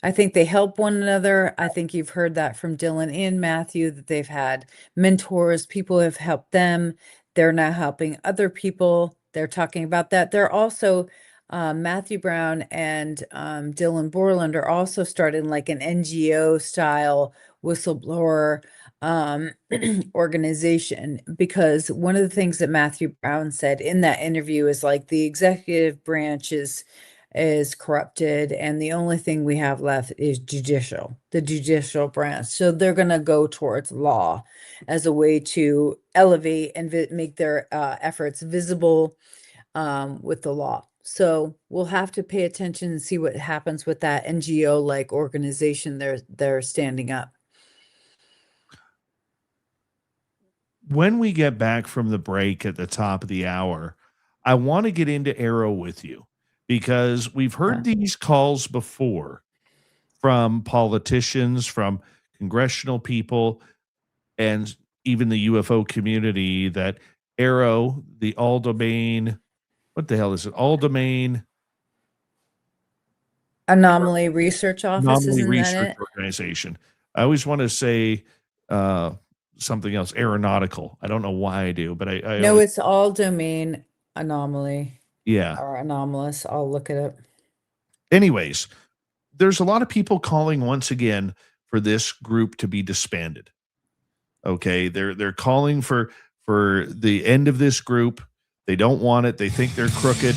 they help one another. I think you've heard that from Dylan and Matthew that they've had mentors, people have helped them. They're now helping other people. They're talking about that. They're also, Matthew Brown and Dylan Borland are also starting like an NGO style whistleblower organization, because one of the things that Matthew Brown said in that interview is like the executive branch is corrupted and the only thing we have left is the judicial branch. So they're going to go towards law as a way to elevate and make their efforts visible with the law. So we'll have to pay attention and see what happens with that NGO like organization they're standing up. when we get back from the break at the top of the hour, I want to get into AARO with you because we've heard these calls before from politicians, from congressional people, and even the UFO community that AARO, the all domain, what the hell is it? All domain Anomaly Research Office, Anomaly isn't that Research it? Organization. I always want to say something else, aeronautical. I don't know why I do, but I No, always, it's all domain anomaly yeah. or anomalous. I'll look it up. Anyways, there's a lot of people calling once again for this group to be disbanded. Okay, they're calling for the end of this group. They don't want it. They think they're crooked,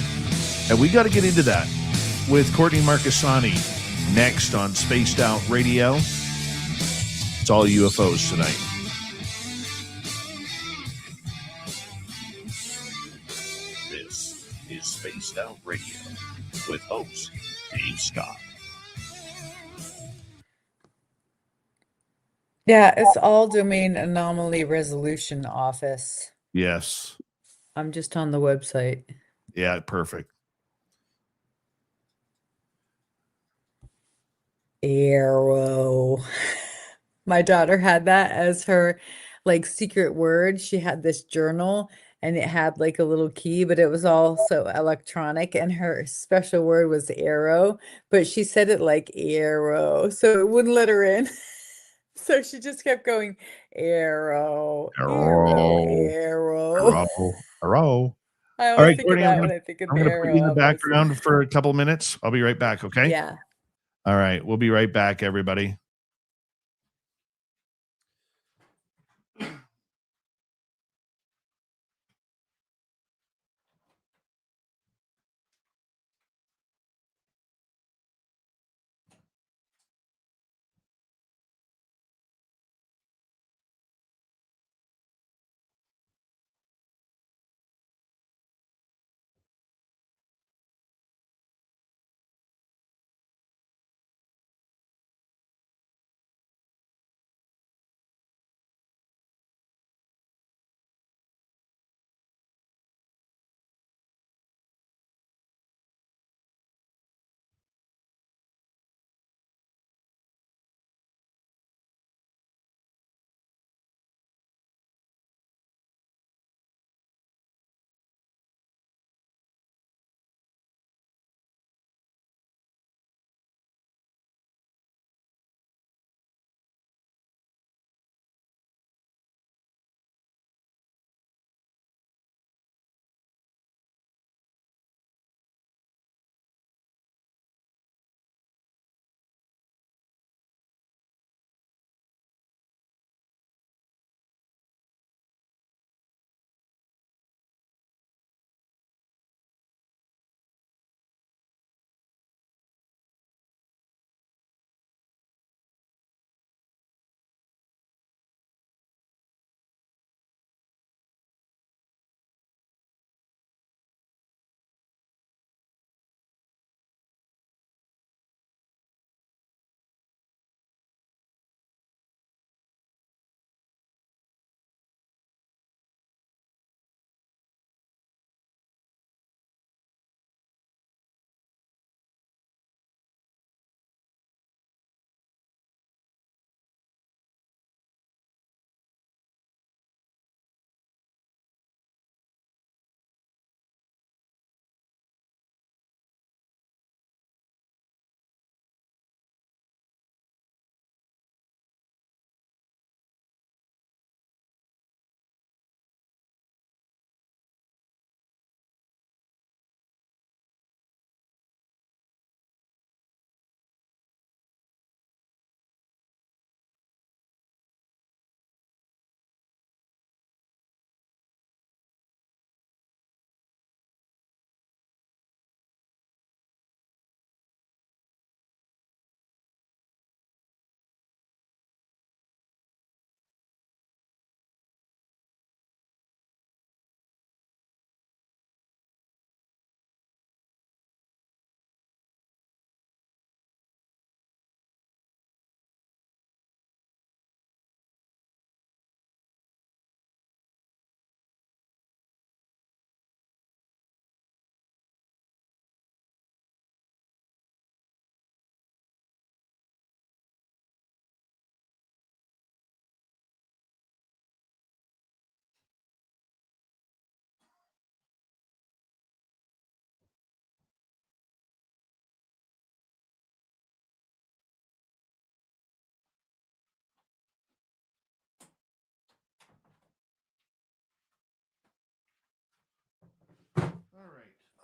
and we got to get into that with Courtney Marchesani next on Spaced Out Radio. It's all UFOs tonight. This is Spaced Out Radio with host Dave Scott. Yeah, it's all domain anomaly resolution office. Yes. I'm just on the website. Yeah, perfect. AARO. My daughter had that as her like secret word. She had this journal and it had like a little key, but it was also electronic, and her special word was arrow, but she said it like arrow, so it wouldn't let her in. So she just kept going arrow, arrow, arrow. Hello. I All always right, think of Courtney, that when I think of I'm the gonna put you arrow in the office. background for a couple minutes. I'll be right back, okay? Yeah. All right, we'll be right back, everybody.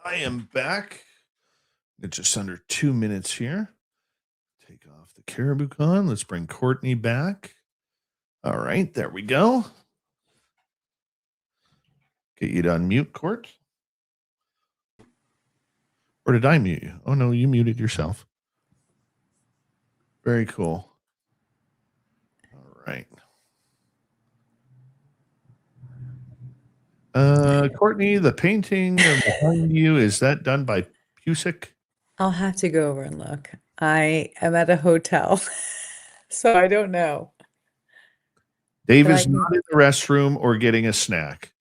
I am back. It's just under 2 minutes here. Take off the Caribou Con. Let's bring Courtney back. All right, there we go. Get you to unmute, Court. Or did I mute you? Oh, no, you muted yourself. Very cool. All right. Courtney, the painting behind you, is that done by Pusick? I'll have to go over and look. I am at a hotel, so I don't know. Dave But I is can- not in the restroom or getting a snack.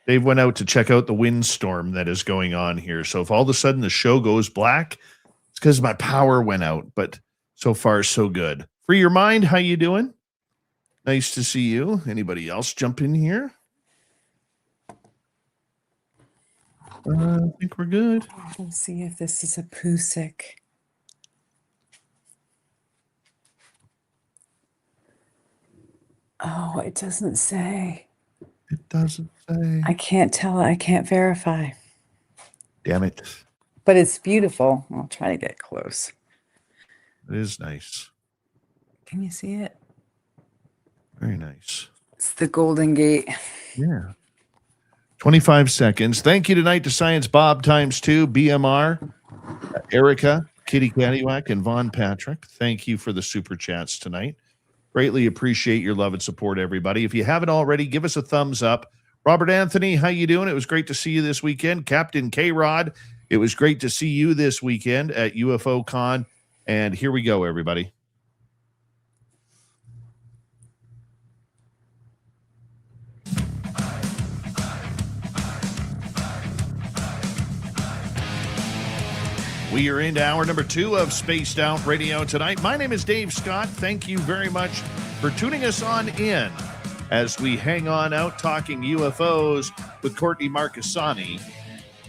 Dave went out to check out the windstorm that is going on here. So if all of a sudden the show goes black, it's because my power went out. But so far, so good. Free your mind, how you doing? Nice to see you. Anybody else jump in here? I think we're good. Let's see if this is a Pusick. Oh, it doesn't say. It doesn't say. I can't tell. I can't verify. Damn it. But it's beautiful. I'll try to get close. It is nice. Can you see it? Very nice. It's the Golden Gate. Yeah. 25 seconds. Thank you tonight to Science Bob ×2, BMR, Erica, Kitty Caddywhack, and Vaughn Patrick. Thank you for the super chats tonight. Greatly appreciate your love and support, everybody. If you haven't already, give us a thumbs up. Robert Anthony, how you doing? It was great to see you this weekend. Captain K-Rod, it was great to see you this weekend at UFO Con. And here we go, everybody. We are into hour number 2 of Spaced Out Radio tonight. My name is Dave Scott. Thank you very much for tuning us on in as we hang on out talking UFOs with Courtney Marchesani.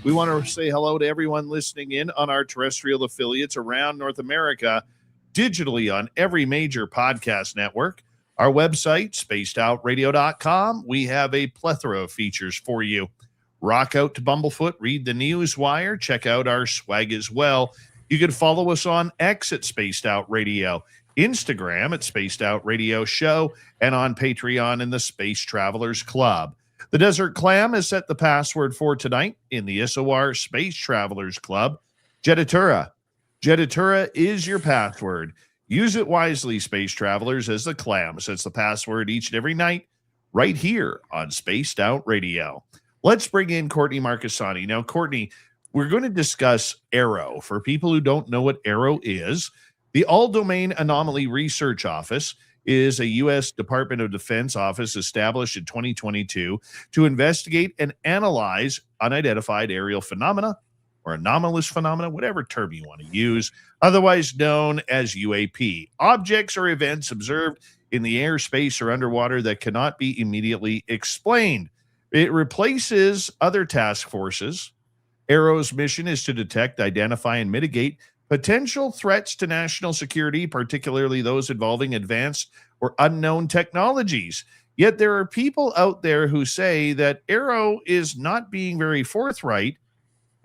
We want to say hello to everyone listening in on our terrestrial affiliates around North America, digitally on every major podcast network. Our website, spacedoutradio.com. We have a plethora of features for you. Rock out to Bumblefoot, read the news wire, check out our swag as well. You can follow us on X at Spaced Out Radio, Instagram at Spaced Out Radio Show, and on Patreon in the Space Travelers Club. The Desert Clam has set the password for tonight in the SOR Space Travelers Club. Jetatura. Jetatura is your password. Use it wisely, Space Travelers, as the Clam sets the password each and every night right here on Spaced Out Radio. Let's bring in Courtney Marchesani. Now, Courtney, we're going to discuss AARO. For people who don't know what AARO is, the All-Domain Anomaly Research Office is a U.S. Department of Defense office established in 2022 to investigate and analyze unidentified aerial phenomena or anomalous phenomena, whatever term you want to use, otherwise known as UAP, objects or events observed in the air, space, or underwater that cannot be immediately explained. It replaces other task forces. AARO's mission is to detect, identify, and mitigate potential threats to national security, particularly those involving advanced or unknown technologies. Yet there are people out there who say that AARO is not being very forthright,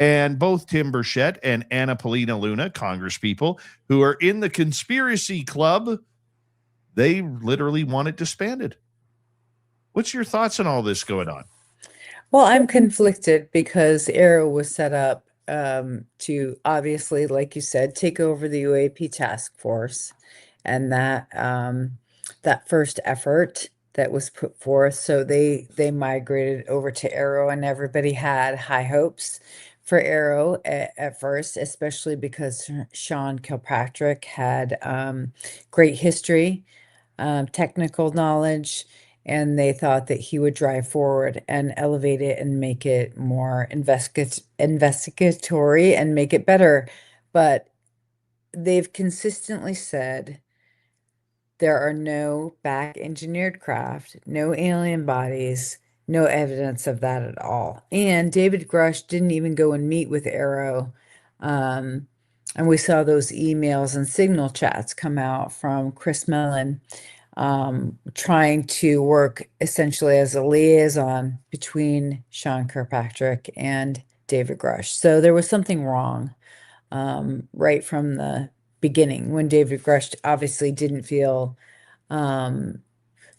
and both Tim Burchett and Anna Paulina Luna, congresspeople who are in the conspiracy club, they literally want it disbanded. What's your thoughts on all this going on? Well, I'm conflicted because AARO was set up to obviously, like you said, take over the UAP task force, and that that first effort that was put forth. So they migrated over to AARO, and everybody had high hopes for AARO at first, especially because Sean Kilpatrick had great history, technical knowledge, and they thought that he would drive forward and elevate it and make it more investigatory and make it better. But they've consistently said there are no back engineered craft, no alien bodies, no evidence of that at all. And David Grush didn't even go and meet with AARO. And we saw those emails and signal chats come out from Chris Mellon, trying to work essentially as a liaison between Sean Kirkpatrick and David Grush. So there was something wrong right from the beginning when David Grush obviously didn't feel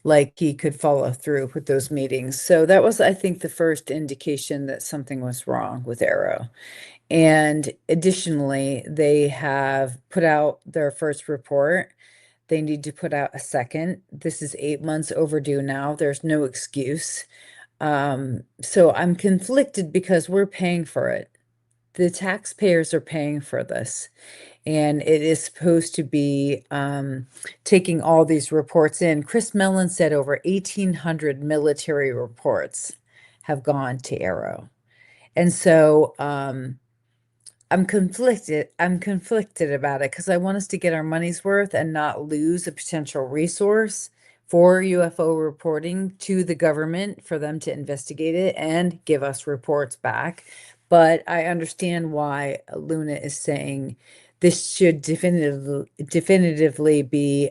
like he could follow through with those meetings. So that was, I think, the first indication that something was wrong with AARO. And additionally, they have put out their first report. They need to put out a second. This is 8 months overdue now. There's no excuse. So I'm conflicted because we're paying for it. The taxpayers are paying for this. And it is supposed to be taking all these reports in. Chris Mellon said over 1,800 military reports have gone to AARO. And so I'm conflicted about it because I want us to get our money's worth and not lose a potential resource for UFO reporting to the government for them to investigate it and give us reports back. But I understand why Luna is saying this should definitively be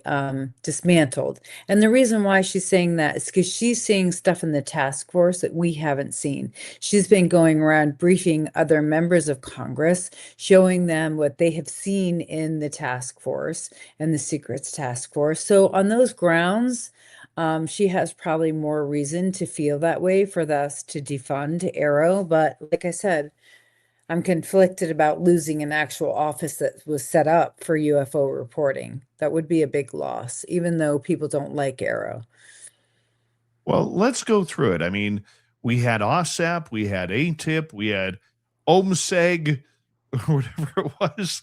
dismantled. And the reason why she's saying that is because she's seeing stuff in the task force that we haven't seen. She's been going around briefing other members of Congress, showing them what they have seen in the task force and the secrets task force. So on those grounds, she has probably more reason to feel that way for us to defund AARO. But like I said, I'm conflicted about losing an actual office that was set up for UFO reporting. That would be a big loss, even though people don't like AARO. Well, let's go through it. I mean, we had OSAP, we had ATIP, we had OMSEG, or whatever it was.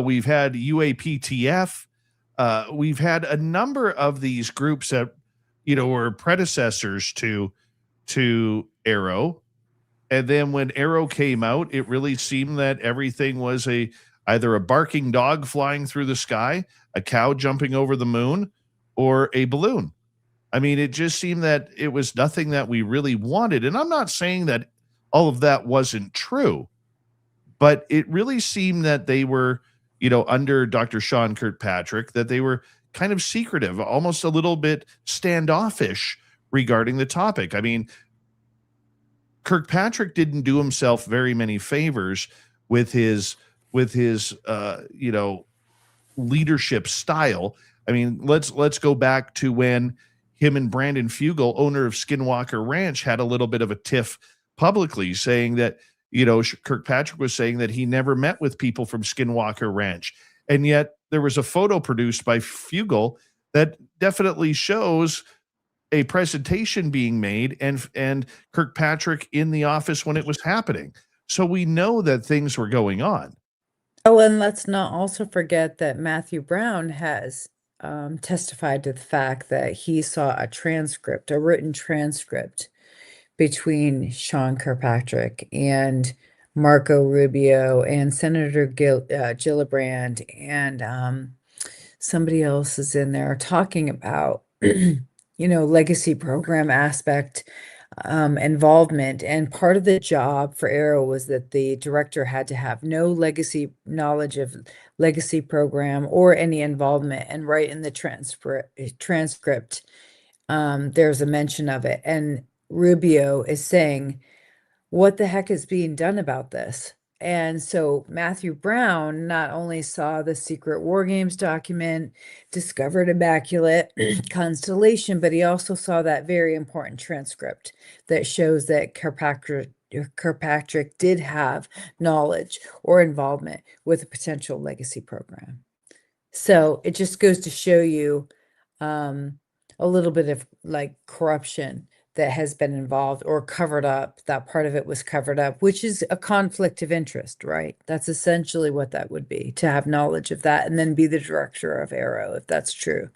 We've had UAPTF. We've had a number of these groups that, were predecessors to AARO. And then when AARO came out, it really seemed that everything was either a barking dog flying through the sky, a cow jumping over the moon, or a balloon. I mean, it just seemed that it was nothing that we really wanted. And I'm not saying that all of that wasn't true, but it really seemed that they were, under Dr. Sean Kirkpatrick, that they were kind of secretive, almost a little bit standoffish regarding the topic. I mean, Kirkpatrick didn't do himself very many favors with his leadership style. I mean, let's go back to when him and Brandon Fugel, owner of Skinwalker Ranch, had a little bit of a tiff publicly, saying that Kirkpatrick was saying that he never met with people from Skinwalker Ranch, and yet there was a photo produced by Fugel that definitely shows a presentation being made and Kirkpatrick in the office when it was happening. So we know that things were going on. Oh, and let's not also forget that Matthew Brown has testified to the fact that he saw a written transcript between Sean Kirkpatrick and Marco Rubio and Senator Gillibrand and somebody else is in there talking about legacy program aspect involvement. And part of the job for AARO was that the director had to have no legacy knowledge of legacy program or any involvement. And right in the transcript, there's a mention of it. And Rubio is saying, what the heck is being done about this? And so Matthew Brown not only saw the secret war games document, discovered Immaculate Constellation, but he also saw that very important transcript that shows that Kirkpatrick did have knowledge or involvement with a potential legacy program. So it just goes to show you a little bit of like corruption that has been involved or covered up. That part of it was covered up, which is a conflict of interest, right? That's essentially what that would be, to have knowledge of that and then be the director of AARO, if that's true.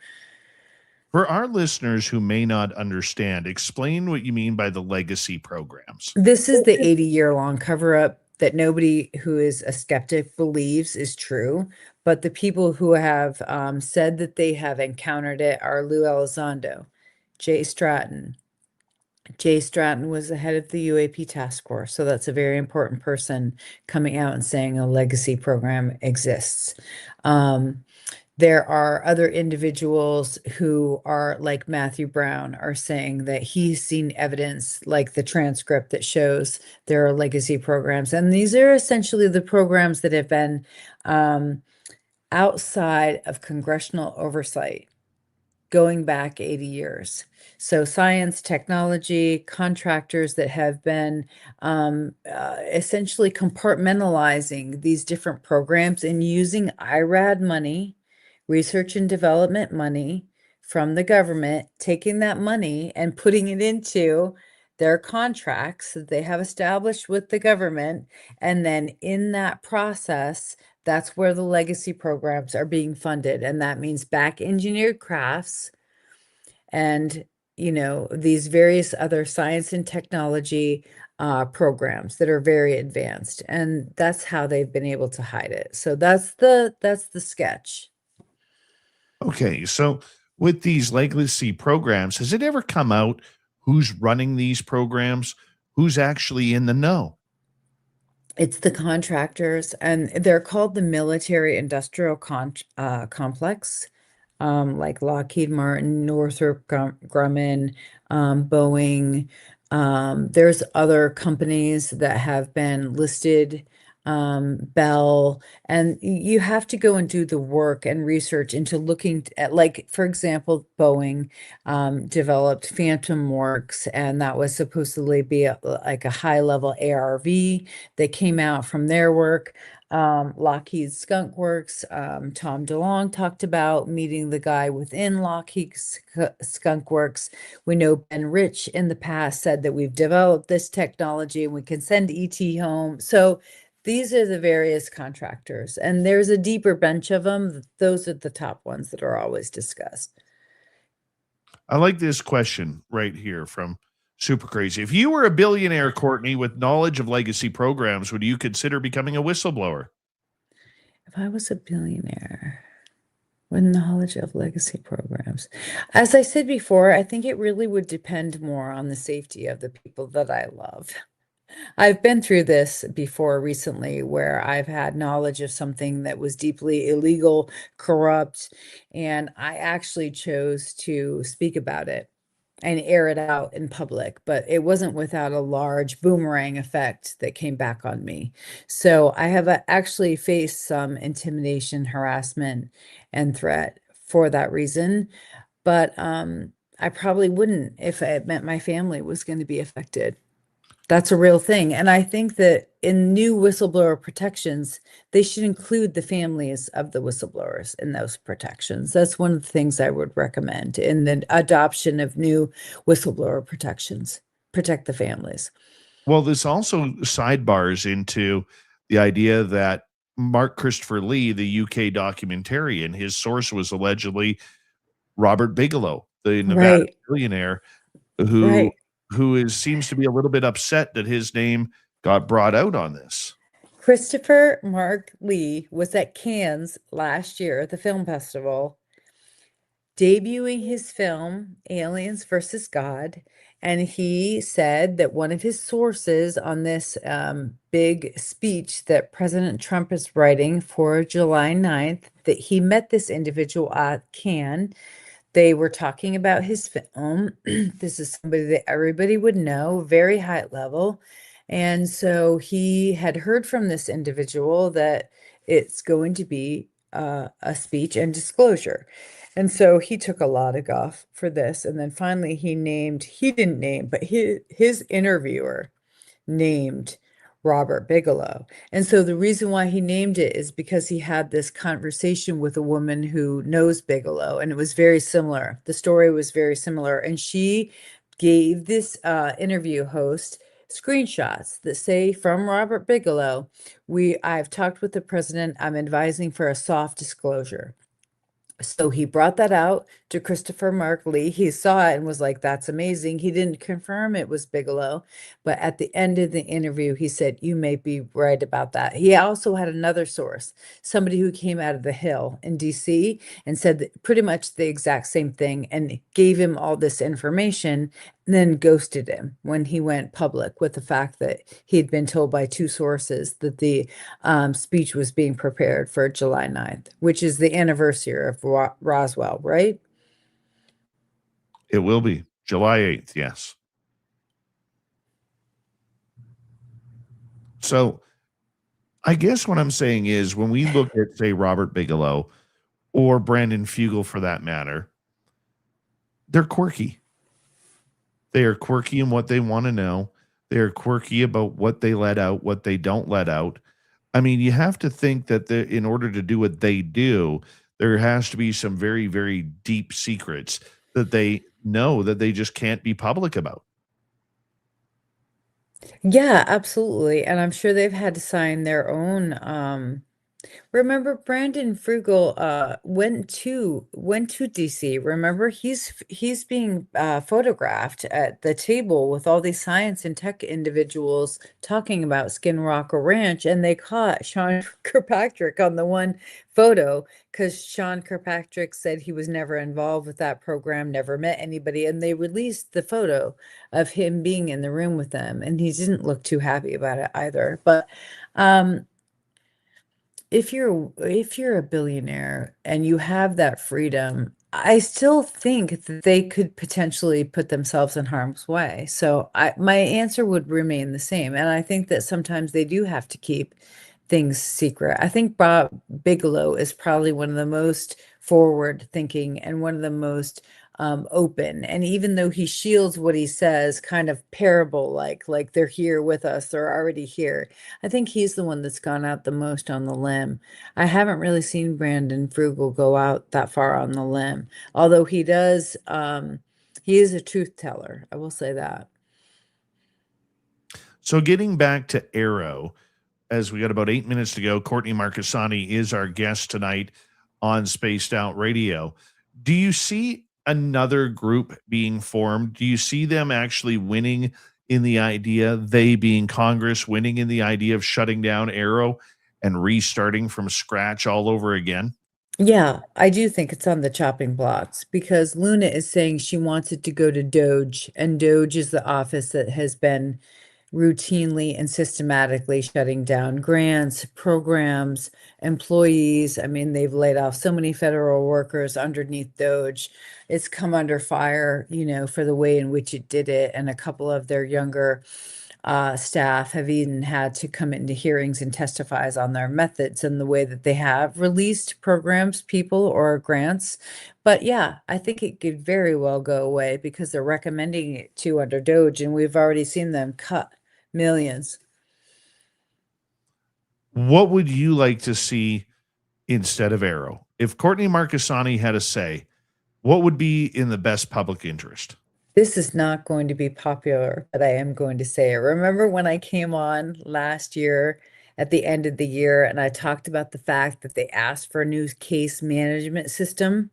For our listeners who may not understand, explain what you mean by the legacy programs. This is the 80-year-long cover-up that nobody who is a skeptic believes is true. But the people who have said that they have encountered it are Lou Elizondo, Jay Stratton. Jay Stratton was the head of the UAP task force. So that's a very important person coming out and saying a legacy program exists. there are other individuals who are like Matthew Brown are saying that he's seen evidence like the transcript that shows there are legacy programs. And these are essentially the programs that have been outside of congressional oversight going back 80 years. So science, technology, contractors that have been essentially compartmentalizing these different programs and using IRAD money, research and development money from the government, taking that money and putting it into their contracts that they have established with the government. And then in that process, that's where the legacy programs are being funded. And that means back engineered crafts and, these various other science and technology programs that are very advanced. And that's how they've been able to hide it. So that's the sketch. Okay, so with these legacy programs, has it ever come out who's running these programs? Who's actually in the know? It's the contractors, and they're called the military industrial complex, like Lockheed Martin, Northrop Grumman, Boeing. There's other companies that have been listed, Bell, and you have to go and do the work and research into looking at, like, for example, Boeing developed Phantom Works, and that was supposedly be like a high-level ARV that came out from their work. Lockheed Skunk Works, Tom DeLonge talked about meeting the guy within Lockheed Skunk Works. We know Ben Rich in the past said that we've developed this technology and we can send ET home. So these are the various contractors, and there's a deeper bench of them. Those are the top ones that are always discussed. I like this question right here from Super Crazy. If you were a billionaire, Courtney, with knowledge of legacy programs, would you consider becoming a whistleblower? If I was a billionaire with knowledge of legacy programs, as I said before, I think it really would depend more on the safety of the people that I love. I've been through this before recently where I've had knowledge of something that was deeply illegal, corrupt, and I actually chose to speak about it and air it out in public, but it wasn't without a large boomerang effect that came back on me. So I have actually faced some intimidation, harassment, and threat for that reason, but I probably wouldn't if it meant my family was going to be affected. That's a real thing. And I think that in new whistleblower protections, they should include the families of the whistleblowers in those protections. That's one of the things I would recommend in the adoption of new whistleblower protections. Protect the families. Well, this also sidebars into the idea that Mark Christopher Lee, the UK documentarian, his source was allegedly Robert Bigelow, the Nevada billionaire who seems to be a little bit upset that his name got brought out on this. Christopher Mark Lee was at Cannes last year at the film festival, debuting his film, Aliens versus God. And he said that one of his sources on this big speech that President Trump is writing for July 9th, that he met this individual at Cannes. They were talking about his film. This is somebody that everybody would know, very high level. And so he had heard from this individual that it's going to be a speech and disclosure. And so he took a lot of guff for this. And then finally he didn't name, but his interviewer named Robert Bigelow. And so the reason why he named it is because he had this conversation with a woman who knows Bigelow, and it was very similar. The story was very similar. And she gave this interview host screenshots that say from Robert Bigelow, I've talked with the president, I'm advising for a soft disclosure. So he brought that out to Christopher Mark Lee. He saw it and was like, that's amazing. He didn't confirm it was Bigelow, but at the end of the interview, he said, you may be right about that. He also had another source, somebody who came out of the Hill in DC and said that pretty much the exact same thing and gave him all this information. then ghosted him when he went public with the fact that he'd been told by two sources that the speech was being prepared for July 9th, which is the anniversary of Roswell, right? It will be July 8th. Yes. So I guess what I'm saying is when we look at, say, Robert Bigelow or Brandon Fugel for that matter, they're quirky. They are quirky in what they want to know. They are quirky about what they let out, what they don't let out. I mean, you have to think that in order to do what they do, there has to be some very, very deep secrets that they know that they just can't be public about. Yeah, absolutely. And I'm sure they've had to sign their own. Remember Brandon Frugal went to DC. Remember he's being photographed at the table with all these science and tech individuals talking about Skin Rock Ranch, and they caught Sean Kirkpatrick on the one photo because Sean Kirkpatrick said he was never involved with that program, never met anybody, and they released the photo of him being in the room with them, and he didn't look too happy about it either. But if you're a billionaire and you have that freedom, I still think that they could potentially put themselves in harm's way. So my answer would remain the same. And I think that sometimes they do have to keep things secret. I think Bob Bigelow is probably one of the most forward thinking and one of the most open. And even though he shields what he says, kind of parable like they're here with us, they're already here. I think he's the one that's gone out the most on the limb. I haven't really seen Brandon Frugal go out that far on the limb, although he does. He is a truth teller. I will say that. So getting back to AARO, as we got about 8 minutes to go, Courtney Marchesani is our guest tonight on Spaced Out Radio. Do you see another group being formed? Do you see them actually winning in the idea, they being Congress, winning in the idea of shutting down AARO and restarting from scratch all over again? Yeah, I do think it's on the chopping blocks because Luna is saying she wants it to go to DoGE, and DoGE is the office that has been routinely and systematically shutting down grants, programs, employees. I mean, they've laid off so many federal workers underneath DoGE. It's come under fire, for the way in which it did it. And a couple of their younger staff have even had to come into hearings and testifies on their methods and the way that they have released programs, people, or grants. But yeah, I think it could very well go away because they're recommending it to under DoGE, and we've already seen them cut millions. What would you like to see instead of AARO? If Courtney Marchesani had a say, what would be in the best public interest? This is not going to be popular, but I am going to say it. Remember when I came on last year at the end of the year and I talked about the fact that they asked for a new case management system?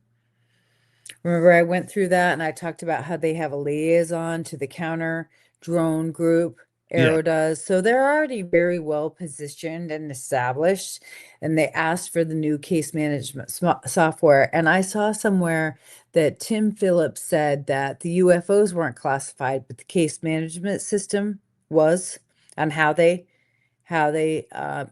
Remember I went through that and I talked about how they have a liaison to the counter drone group. AARO does. So they're already very well positioned and established, and they asked for the new case management software. And I saw somewhere that Tim Phillips said that the UFOs weren't classified, but the case management system was, and how they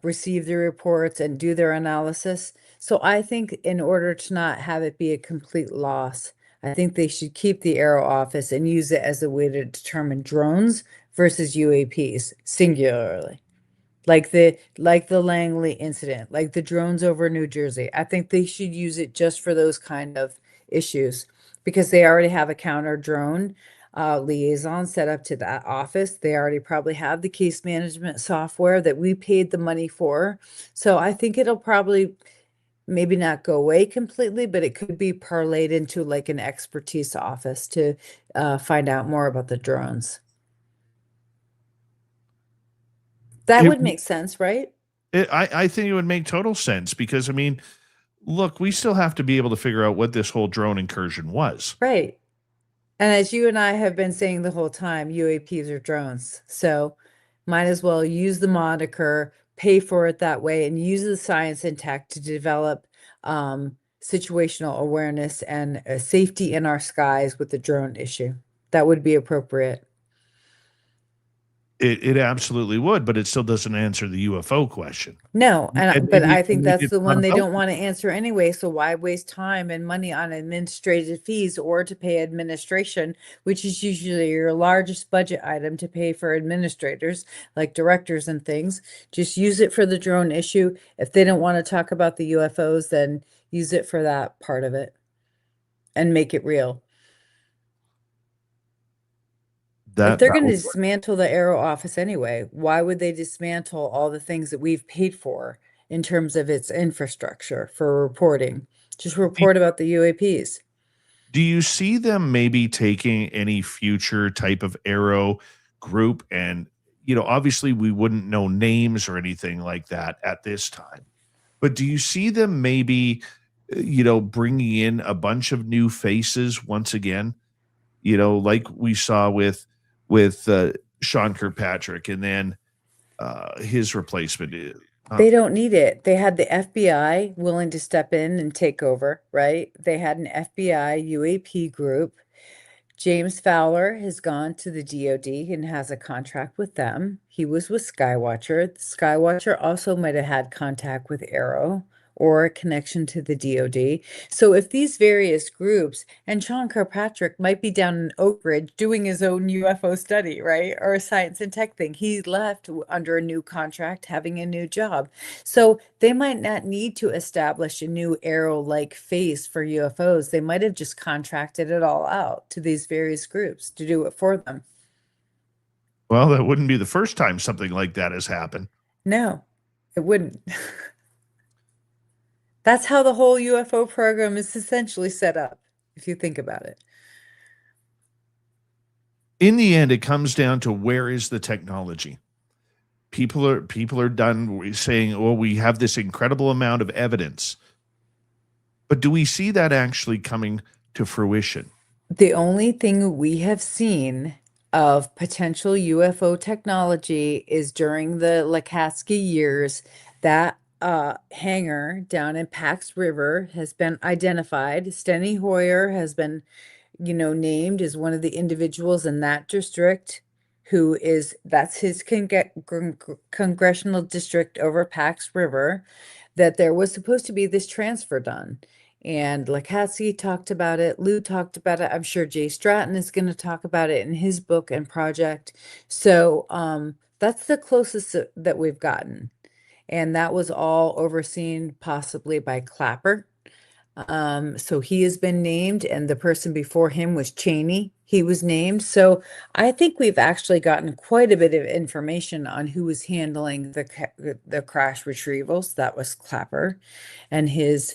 receive the reports and do their analysis. So I think in order to not have it be a complete loss, I think they should keep the AARO office and use it as a way to determine drones versus UAPs singularly. Like the Langley incident, like the drones over New Jersey. I think they should use it just for those kind of issues because they already have a counter drone liaison set up to that office. They already probably have the case management software that we paid the money for. So I think it'll probably maybe not go away completely, but it could be parlayed into like an expertise office to find out more about the drones. That would make sense, right? I think it would make total sense because, I mean, look, we still have to be able to figure out what this whole drone incursion was. Right. And as you and I have been saying the whole time, UAPs are drones. So might as well use the moniker, pay for it that way, and use the science and tech to develop situational awareness and safety in our skies with the drone issue. That would be appropriate. It absolutely would, but it still doesn't answer the UFO question. No, but I think that's It's the not one they about don't want to answer anyway. So why waste time and money on administrative fees or to pay administration, which is usually your largest budget item to pay for administrators like directors and things. Just use it for the drone issue. If they don't want to talk about the UFOs, then use it for that part of it and make it real. If they're that going to would work. dismantle the AARO office anyway, why would they dismantle all the things that we've paid for in terms of its infrastructure for reporting? Just report about the UAPs. Do you see them maybe taking any future type of AARO group? And, obviously we wouldn't know names or anything like that at this time. But do you see them maybe, bringing in a bunch of new faces once again? Like we saw with Sean Kirkpatrick, and then his replacement. They don't need it. They had the FBI willing to step in and take over, right? They had an FBI UAP group. James Fowler has gone to the DoD and has a contract with them. He was with Skywatcher. Skywatcher also might have had contact with AARO or a connection to the DoD. So if these various groups, and Sean Kirkpatrick might be down in Oak Ridge doing his own UFO study, right? Or a science and tech thing. He left under a new contract, having a new job. So they might not need to establish a new AARO-like face for UFOs. They might have just contracted it all out to these various groups to do it for them. Well, that wouldn't be the first time something like that has happened. No, it wouldn't. That's how the whole UFO program is essentially set up, if you think about it. In the end, it comes down to where is the technology? People are done saying, "Oh, we have this incredible amount of evidence," but do we see that actually coming to fruition? The only thing we have seen of potential UFO technology is during the Lakatsky years. That hangar down in Pax River has been identified. Steny Hoyer has been, named as one of the individuals in that district that's his congressional district over Pax River, that there was supposed to be this transfer done. And Lakatsky talked about it. Lou talked about it. I'm sure Jay Stratton is going to talk about it in his book and project. So that's the closest that we've gotten. And that was all overseen possibly by Clapper. So he has been named, and the person before him was Cheney. He was named. So I think we've actually gotten quite a bit of information on who was handling the crash retrievals. That was Clapper and his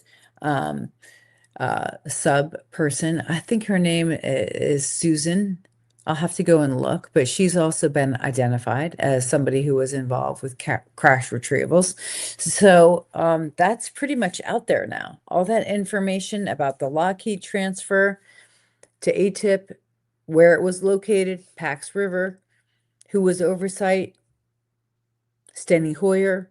sub person. I think her name is Susan. I'll have to go and look, but she's also been identified as somebody who was involved with crash retrievals. So that's pretty much out there now. All that information about the Lockheed transfer to ATIP, where it was located, Pax River, who was oversight, Steny Hoyer,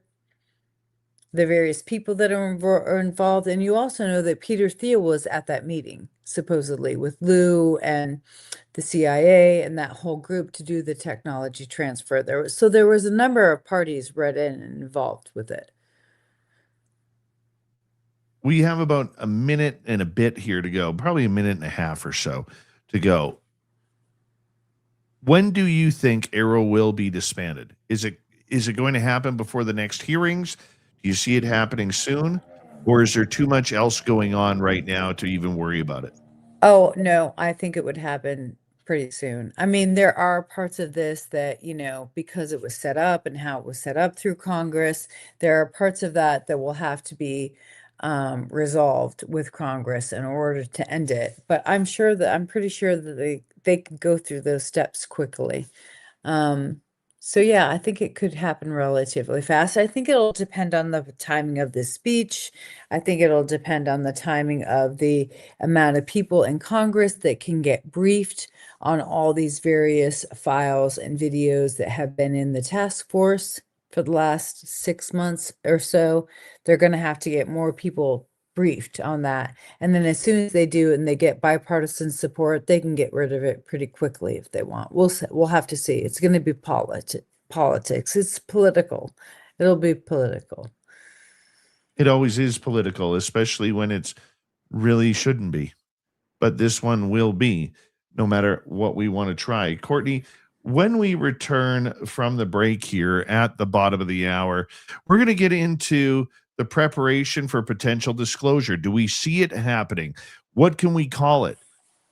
the various people that are involved. And you also know that Peter Thiel was at that meeting, supposedly, with Lou and the CIA and that whole group to do the technology transfer. There was a number of parties read in and involved with it. We have about a minute and a bit here to go, probably a minute and a half or so to go. When do you think AARO will be disbanded? Is it going to happen before the next hearings? Do you see it happening soon? Or is there too much else going on right now to even worry about it? Oh, no, I think it would happen pretty soon. I mean, there are parts of this that, because it was set up and how it was set up through Congress, there are parts of that will have to be resolved with Congress in order to end it. But I'm pretty sure that they can go through those steps quickly. So yeah, I think it could happen relatively fast. I think it'll depend on the timing of the speech. I think it'll depend on the timing of the amount of people in Congress that can get briefed on all these various files and videos that have been in the task force for the last 6 months or so. They're going to have to get more people briefed on that. And then as soon as they do and they get bipartisan support, they can get rid of it pretty quickly if they want. We'll have to see. It's going to be politics. It's political. It'll be political. It always is political, especially when it's really shouldn't be. But this one will be, no matter what we want to try. Courtney, when we return from the break here at the bottom of the hour, we're going to get into the preparation for potential disclosure. Do we see it happening? What can we call it?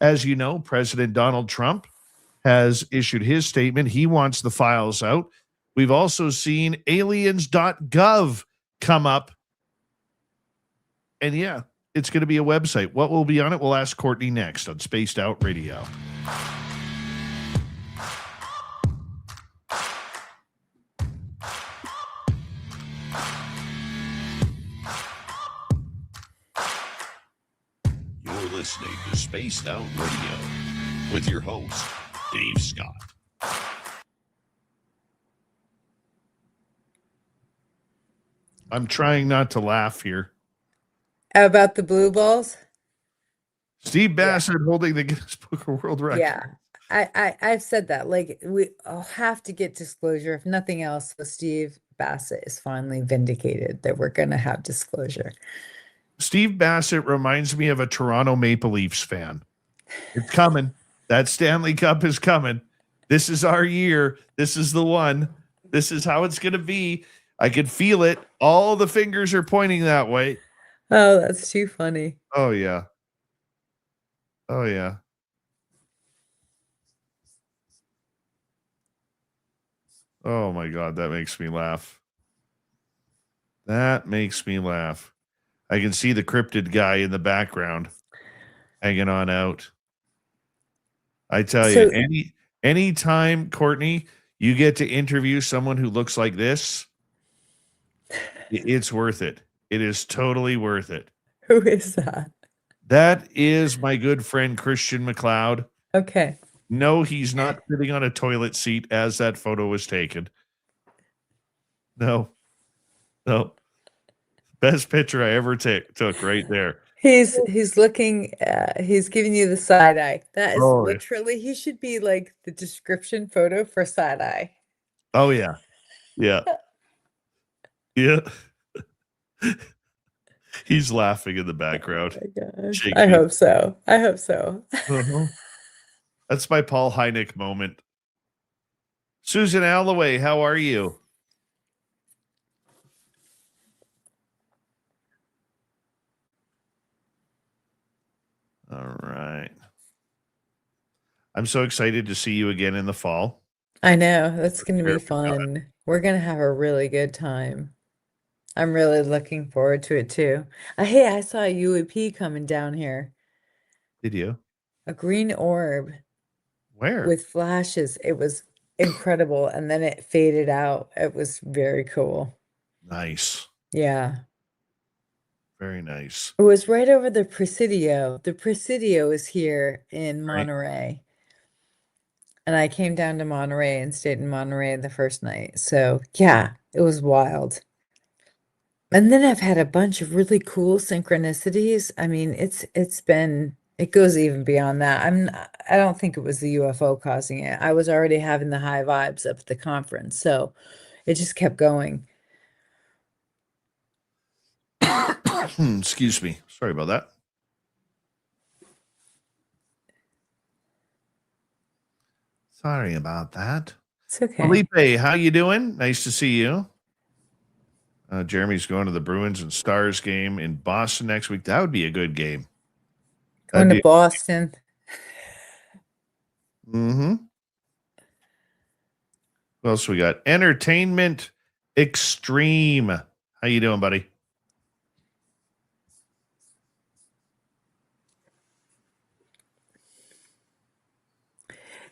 As you know, President Donald Trump has issued his statement. He wants the files out. We've also seen aliens.gov come up. And yeah, it's going to be a website. What will be on it? We'll ask Courtney next on Spaced Out Radio. You're listening to Spaced Out Radio with your host, Dave Scott. I'm trying not to laugh here. About the blue balls? Steve Bassett holding the Guinness Book of World Records. Yeah. I've said that. Like, I'll have to get disclosure. If nothing else, so Steve Bassett is finally vindicated that we're going to have disclosure. Steve Bassett reminds me of a Toronto Maple Leafs fan. It's coming. That Stanley Cup is coming. This is our year. This is the one. This is how it's going to be. I can feel it. All the fingers are pointing that way. Oh, that's too funny. Oh, yeah. Oh, yeah. Oh, my God. That makes me laugh. That makes me laugh. I can see the cryptid guy in the background hanging on out. I tell you, any time, Courtney, you get to interview someone who looks like this, it's worth it. It is totally worth it. Who is that? That is my good friend Christian McLeod. Okay. No, he's not sitting on a toilet seat as that photo was taken. No. Best picture I ever took right there. He's looking, he's giving you the side eye. That is Oh, literally, he should be like the description photo for side eye. Oh, yeah. Yeah. Yeah. He's laughing in the background. Oh my gosh. Shaking I his- hope so. I hope so. Uh-huh. That's my Paul Hynek moment. Susan Alloway, how are you? All right. I'm so excited to see you again in the fall. I know. That's going to be Prepare for that. fun. We're going to have a really good time. I'm really looking forward to it too. Hey, I saw a UAP coming down here. Did you? A green orb Where? with flashes. It was incredible. And then it faded out. It was very cool. Nice. Yeah. Very nice. It was right over the Presidio. The Presidio is here in Right. Monterey. And I came down to Monterey and stayed in Monterey the first night. So yeah, it was wild. And then I've had a bunch of really cool synchronicities. I mean, it goes even beyond that. I don't think it was the UFO causing it. I was already having the high vibes up at the conference. So it just kept going. Excuse me. Sorry about that. Sorry about that. It's okay. Felipe, how you doing? Nice to see you. Jeremy's going to the Bruins and Stars game in Boston next week. That would be a good game. Going to Boston. Mm-hmm. What else we got? Entertainment Extreme. How you doing, buddy?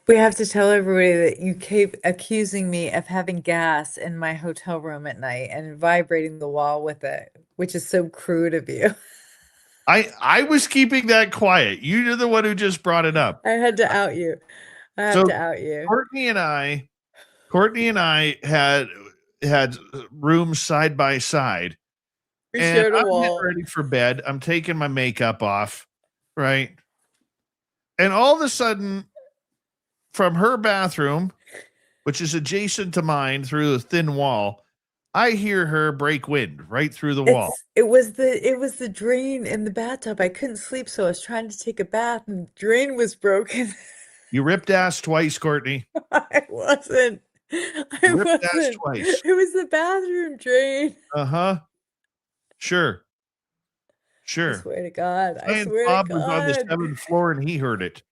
We have to tell everybody that you keep accusing me of having gas in my hotel room at night and vibrating the wall with it, which is so crude of you. I was keeping that quiet. You're the one who just brought it up. I had to out you. I have to out you. Courtney and I had rooms side by side, We and shared a I'm getting wall. ready for bed. I'm taking my makeup off, right? And all of a sudden, from her bathroom, which is adjacent to mine through a thin wall, I hear her break wind right through the wall. It was the drain in the bathtub. I couldn't sleep, so I was trying to take a bath, and the drain was broken. You ripped ass twice, Courtney. I wasn't. I Ripped ass wasn't. twice. It was the bathroom drain. Uh-huh. Sure. I Sure. swear to God. I And swear Bob to was on the God. 7th floor and he heard it.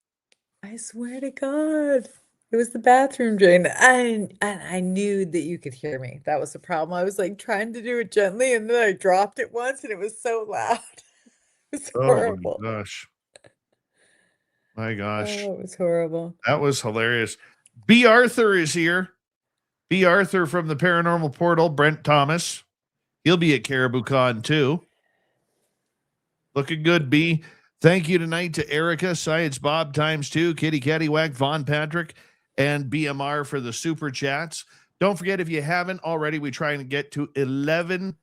I swear to God. It was the bathroom drain. I knew that you could hear me. That was the problem. I was like trying to do it gently, and then I dropped it once, and it was so loud. It was Oh horrible. my gosh. My gosh. Oh, it was horrible. That was hilarious. B. Arthur is here. B. Arthur from the Paranormal Portal, Brent Thomas. He'll be at Caribou Con too. Looking good, B. Thank you tonight to Erica, Science Bob ×2, Kitty Cattywhack, Von Patrick, and BMR for the super chats. Don't forget, if you haven't already, we try and get to 11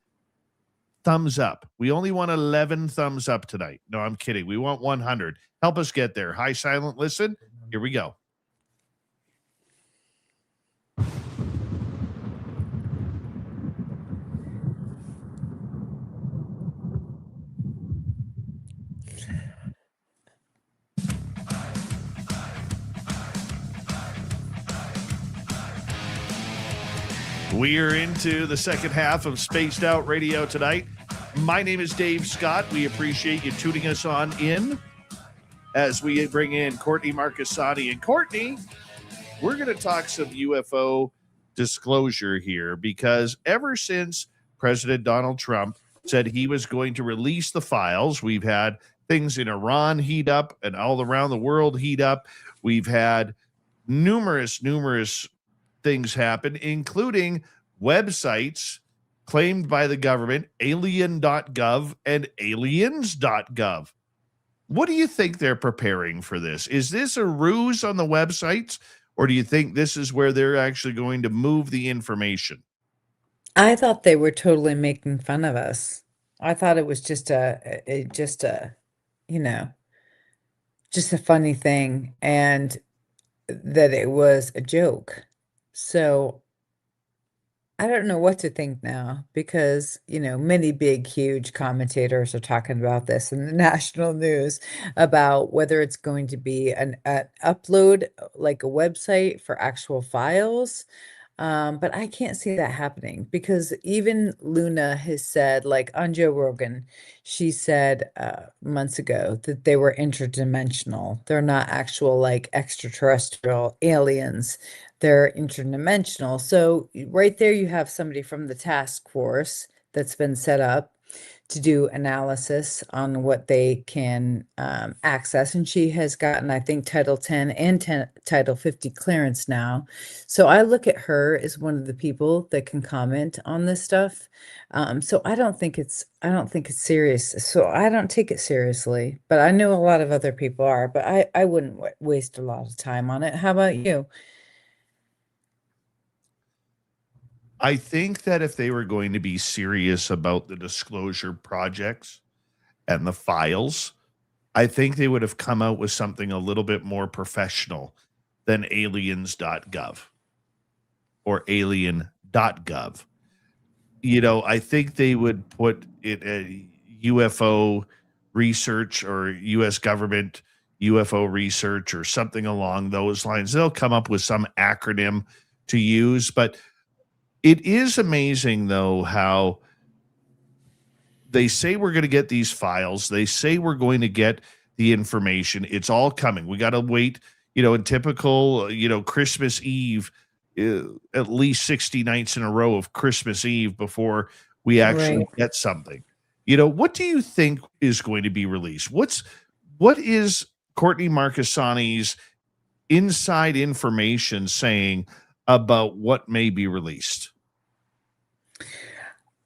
thumbs up. We only want 11 thumbs up tonight. No, I'm kidding. We want 100. Help us get there. Hi, Silent Listen. Here we go. We are into the second half of Spaced Out Radio tonight. My name is Dave Scott. We appreciate you tuning us on in as we bring in Courtney Marchesani. And Courtney, we're going to talk some UFO disclosure here, because ever since President Donald Trump said he was going to release the files, we've had things in Iran heat up and all around the world heat up. We've had numerous things happen, including websites claimed by the government, alien.gov and aliens.gov. What do you think they're preparing for this? Is this a ruse on the websites, or do you think this is where they're actually going to move the information? I thought they were totally making fun of us. I thought it was just a funny thing, and that it was a joke. So I don't know what to think now, because, many big, huge commentators are talking about this in the national news about whether it's going to be an upload, like a website for actual files. But I can't see that happening, because even Luna has said, like on Joe Rogan, she said months ago that they were interdimensional. They're not actual like extraterrestrial aliens. They're interdimensional. So right there you have somebody from the task force that's been set up to do analysis on what they can access. And she has gotten, I think, Title 10 and Title 50 clearance now. So I look at her as one of the people that can comment on this stuff. So I don't think it's serious. So I don't take it seriously, but I know a lot of other people are, but I wouldn't waste a lot of time on it. How about you? I think that if they were going to be serious about the disclosure projects and the files, I think they would have come out with something a little bit more professional than aliens.gov or alien.gov. I think they would put it a UFO research or U.S. government UFO research or something along those lines. They'll come up with some acronym to use, but it is amazing, though, how they say we're going to get these files. They say we're going to get the information. It's all coming. We got to wait, in typical, Christmas Eve, at least 60 nights in a row of Christmas Eve before we actually get something. What do you think is going to be released? What is Courtney Marchesani's inside information saying about what may be released?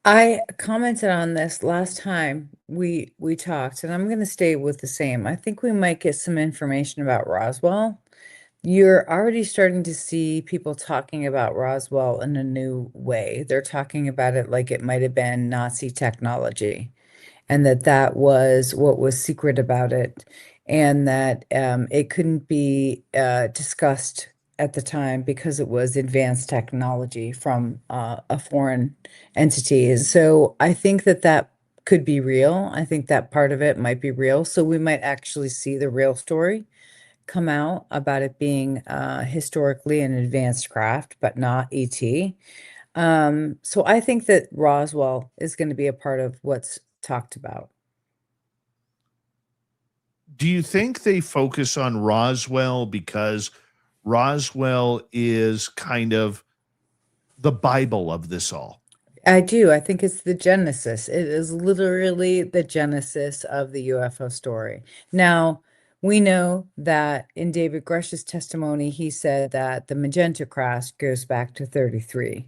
I commented on this last time we talked, and I'm going to stay with the same. I think we might get some information about Roswell. You're already starting to see people talking about Roswell in a new way. They're talking about it like it might have been Nazi technology, and that was what was secret about it, and that it couldn't be discussed at the time because it was advanced technology from a foreign entity. And so I think that could be real. I think that part of it might be real. So we might actually see the real story come out about it being historically an advanced craft, but not ET. So I think that Roswell is going to be a part of what's talked about. Do you think they focus on Roswell because Roswell is kind of the Bible of this all? I do. I think it's the genesis. It is literally the genesis of the UFO story. Now, we know that in David Grush's testimony, he said that the Magenta crash goes back to 33,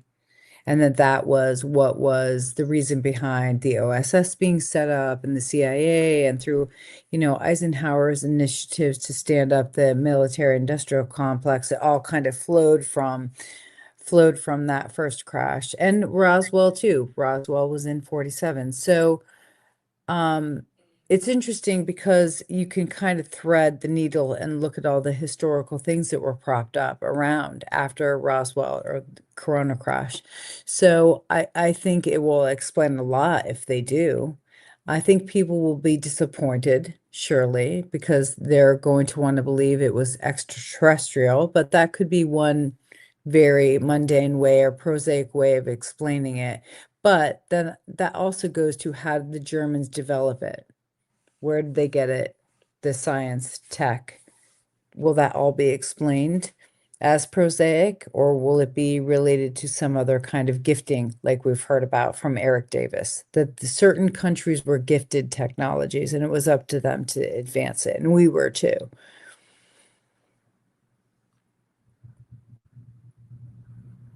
and that was what was the reason behind the OSS being set up and the CIA, and through, Eisenhower's initiatives to stand up the military-industrial complex. It all kind of flowed from that first crash. And Roswell too. Roswell was in 47. So it's interesting because you can kind of thread the needle and look at all the historical things that were propped up around after Roswell or the Corona crash. So I think it will explain a lot if they do. I think people will be disappointed, surely, because they're going to want to believe it was extraterrestrial, but that could be one very mundane way or prosaic way of explaining it. But then that also goes to, how did the Germans develop it? Where did they get it? The science, tech. Will that all be explained as prosaic, or will it be related to some other kind of gifting, like we've heard about from Eric Davis, that the certain countries were gifted technologies and it was up to them to advance it, and we were too.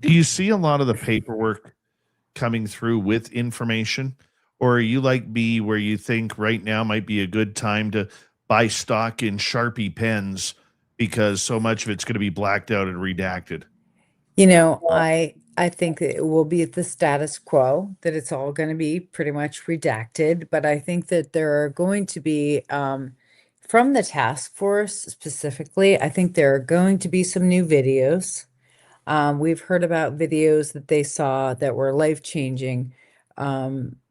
Do you see a lot of the paperwork coming through with information? Or are you like me, where you think right now might be a good time to buy stock in Sharpie pens because so much of it's going to be blacked out and redacted? I think that it will be at the status quo, that it's all going to be pretty much redacted. But I think that there are going to be, from the task force specifically, I think there are going to be some new videos. We've heard about videos that they saw that were life-changing.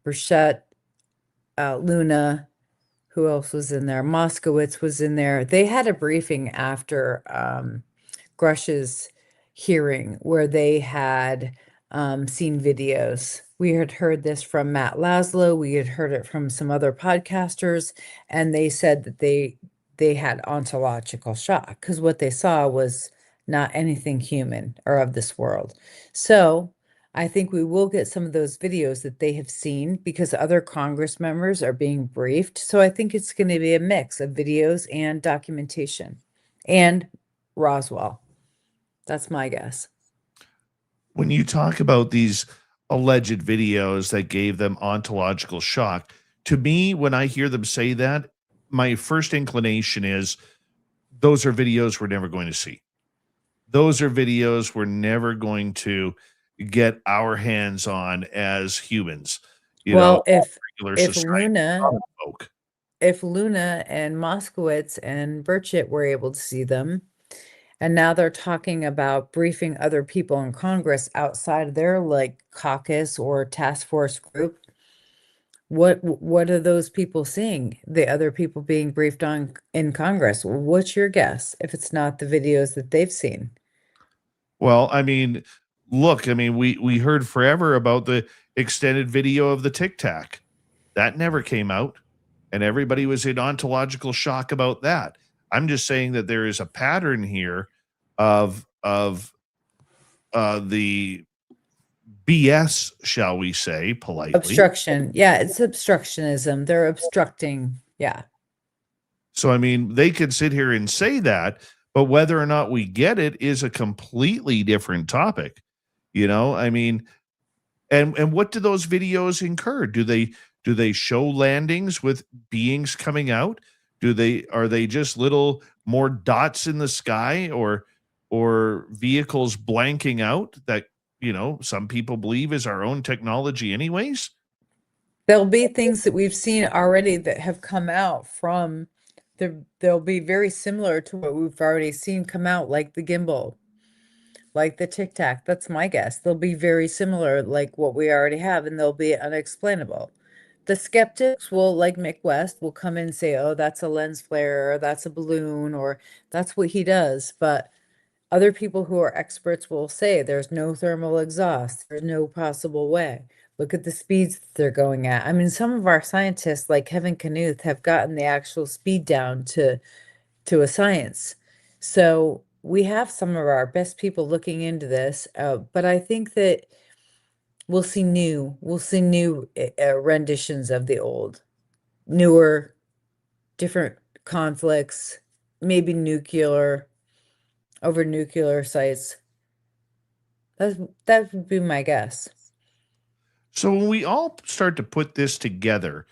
Burchett, Luna, who else was in there? Moskowitz was in there. They had a briefing after Grush's hearing where they had seen videos. We had heard this from Matt Laszlo. We had heard it from some other podcasters, and they said that they had ontological shock because what they saw was not anything human or of this world. So I think we will get some of those videos that they have seen because other Congress members are being briefed. So I think it's going to be a mix of videos and documentation and Roswell. That's my guess. When you talk about these alleged videos that gave them ontological shock, to me, when I hear them say that, my first inclination is those are videos we're never going to see. Those are videos we're never going to get our hands on as humans. If if Luna and Moskowitz and Burchett were able to see them, and now they're talking about briefing other people in Congress outside of their caucus or task force group, what are those people seeing? The other people being briefed on in Congress? What's your guess if it's not the videos that they've seen? Well, I mean, look, we heard forever about the extended video of the Tic Tac. That never came out, and everybody was in ontological shock about that. I'm just saying that there is a pattern here of the BS, shall we say, politely. Obstruction. Yeah, it's obstructionism. They're obstructing. Yeah. So, they could sit here and say that, but whether or not we get it is a completely different topic. And what do those videos incur? Do they show landings with beings coming out? Are they just little more dots in the sky, or vehicles blanking out that, some people believe is our own technology anyways? There'll be things that we've seen already that have come out from they'll be very similar to what we've already seen come out, like the gimbal, like the Tic Tac. That's my guess. They'll be very similar, like what we already have, and they'll be unexplainable. The skeptics will, like Mick West, will come in and say, oh, that's a lens flare, or that's a balloon, or that's what he does. But other people who are experts will say there's no thermal exhaust, there's no possible way. Look at the speeds that they're going at. I mean, some of our scientists, like Kevin Knuth, have gotten the actual speed down to a science. So we have some of our best people looking into this, but I think that we'll see new renditions of the old, newer, different conflicts, maybe nuclear sites. That would be my guess. So when we all start to put this together,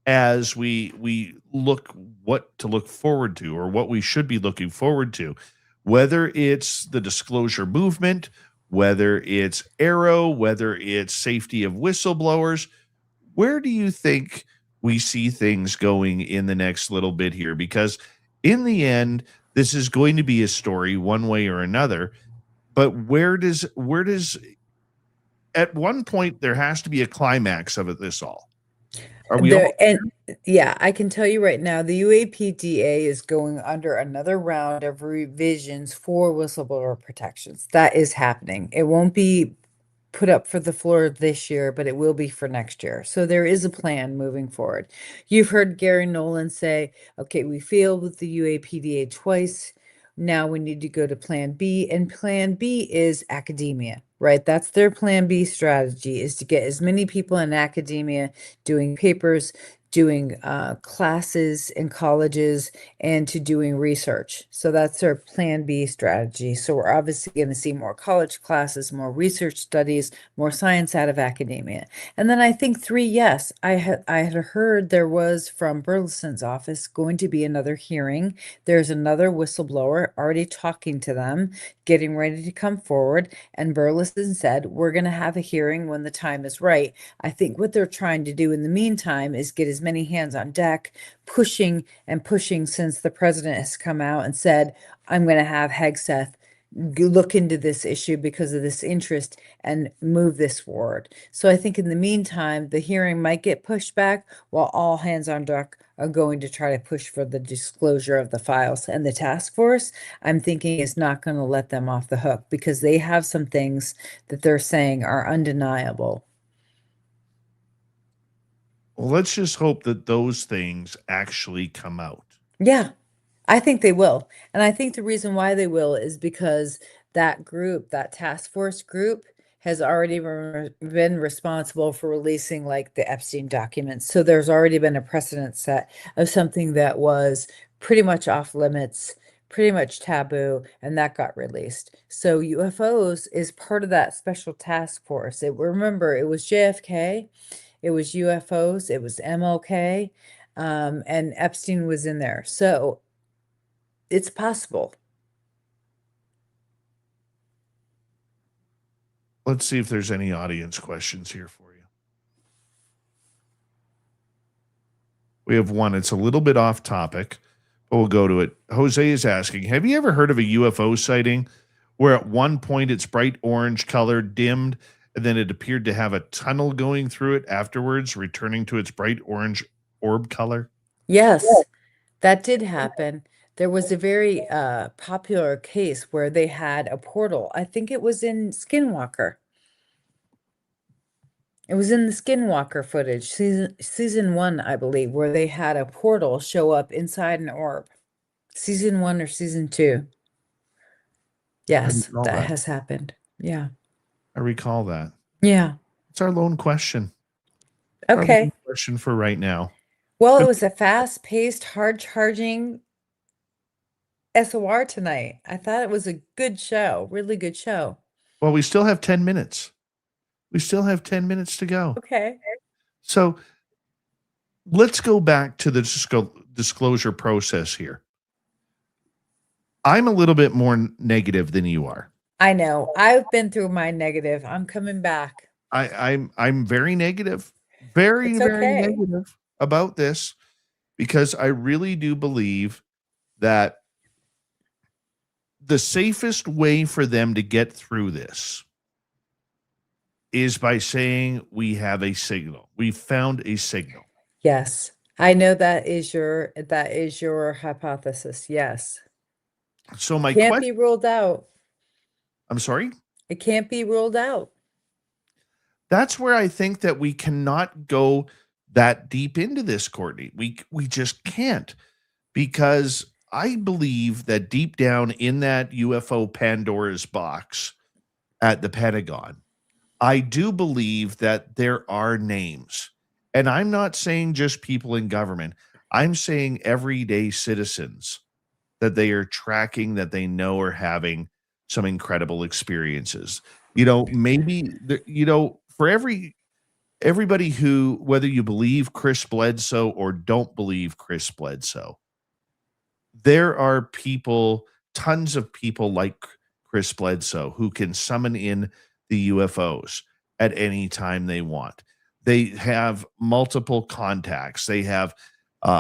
as we look what to look forward to, or what we should be looking forward to, whether it's the disclosure movement, whether it's AARO, whether it's safety of whistleblowers, where do you think we see things going in the next little bit here? Because in the end, this is going to be a story one way or another. But where does at one point there has to be a climax of this all? Are we all? And yeah, I can tell you right now, the UAPDA is going under another round of revisions for whistleblower protections. That is happening. It won't be put up for the floor this year, but it will be for next year. So there is a plan moving forward. You've heard Gary Nolan say, okay, we failed with the UAPDA twice. Now we need to go to plan B, and plan B is academia, right? That's their plan B strategy, is to get as many people in academia doing papers, doing classes in colleges, and to doing research. So that's their plan B strategy. So we're obviously going to see more college classes, more research studies, more science out of academia. And then I think 3, yes, I had heard there was from Burleson's office going to be another hearing. There's another whistleblower already talking to them, getting ready to come forward. And Burleson said, we're going to have a hearing when the time is right. I think what they're trying to do in the meantime is get as many hands on deck, pushing since the president has come out and said, I'm going to have Hegseth look into this issue because of this interest and move this forward. So I think in the meantime, the hearing might get pushed back while all hands on deck are going to try to push for the disclosure of the files. And the task force, I'm thinking, is not going to let them off the hook, because they have some things that they're saying are undeniable. Well, let's just hope that those things actually come out. Yeah, I think they will. And I think the reason why they will is because that group, that task force group, has already been responsible for releasing like the Epstein documents. So there's already been a precedent set of something that was pretty much off limits, pretty much taboo, and that got released. So UFOs is part of that special task force. Remember, it was JFK, it was UFOs, it was MLK, and Epstein was in there. So it's possible. Let's see if there's any audience questions here for you. We have one. It's a little bit off topic, but we'll go to it. Jose is asking, have you ever heard of a UFO sighting where at one point it's bright orange color dimmed, and then it appeared to have a tunnel going through it afterwards, returning to its bright orange orb color? Yes, that did happen. There was a very popular case where they had a portal. I think it was in Skinwalker. It was in the Skinwalker footage, season 1, I believe, where they had a portal show up inside an orb. Season 1 or season 2. Yes, that has happened. Yeah. I recall that. Yeah. It's our lone question. Okay. Our lone question for right now. Well, it was a fast-paced, hard-charging SOR tonight. I thought it was a good show, really good show. Well, we still have 10 minutes. We still have 10 minutes to go. Okay. So let's go back to the disclosure process here. I'm a little bit more negative than you are. I know. I've been through my negative. I'm coming back. I'm very negative, very, It's very okay. negative about this, because I really do believe that the safest way for them to get through this is by saying we have a signal. We found a signal. Yes. I know that is your hypothesis. Yes. So my Can't question, be ruled out. I'm sorry. It can't be ruled out. That's where I think that we cannot go that deep into this, Courtney. We just can't, because I believe that deep down in that UFO Pandora's box at the Pentagon, I do believe that there are names. And I'm not saying just people in government. I'm saying everyday citizens that they are tracking, that they know are having some incredible experiences. Maybe for everybody who, whether you believe Chris Bledsoe or don't believe Chris Bledsoe, there are people, tons of people like Chris Bledsoe, who can summon in the UFOs at any time they want. They have multiple contacts. They have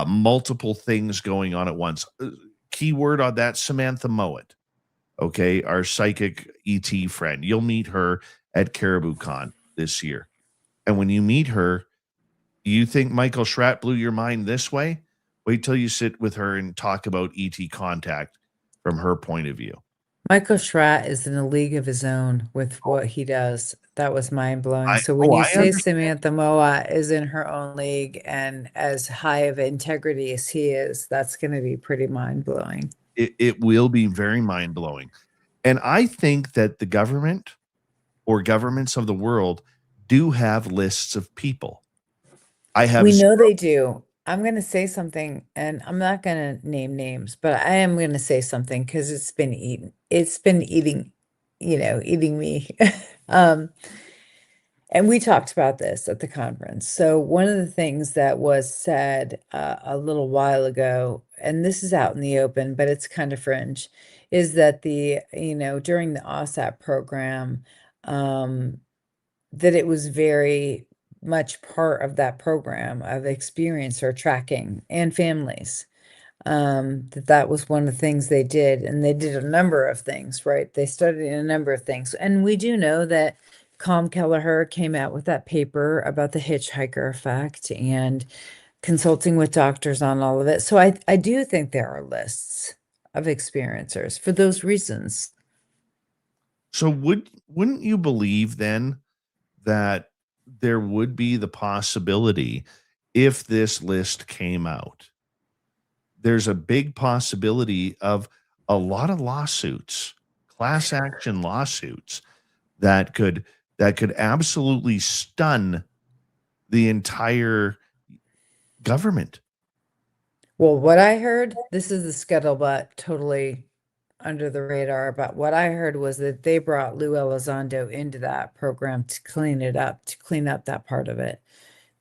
multiple things going on at once. Keyword on that, Samantha Mowat. Okay, our psychic ET friend. You'll meet her at Caribou Con this year. And when you meet her, you think Michael Schratt blew your mind this way? Wait till you sit with her and talk about ET contact from her point of view. Michael Schratt is in a league of his own with what he does. That was mind blowing. I So when you I say understand. Samantha Moa is in her own league and as high of integrity as he is, that's going to be pretty mind blowing. It will be very mind-blowing. And I think that the government or governments of the world do have lists of people. We know they do. I'm going to say something, and I'm not going to name names, but I am going to say something because it's been eating, eating me. And we talked about this at the conference. So one of the things that was said a little while ago, and this is out in the open, but it's kind of fringe, is that during the OSAP program, that it was very much part of that program of experiencer tracking and families. That was one of the things they did, and they did a number of things, right? They studied a number of things. And we do know that Com Kelleher came out with that paper about the hitchhiker effect and consulting with doctors on all of it. So I do think there are lists of experiencers for those reasons. So wouldn't you believe then that there would be the possibility, if this list came out, there's a big possibility of a lot of lawsuits, class action lawsuits that could absolutely stun the entire government? Well, what I heard, this is the scuttlebutt, totally under the radar, but what I heard was that they brought Lou Elizondo into that program to clean up that part of it.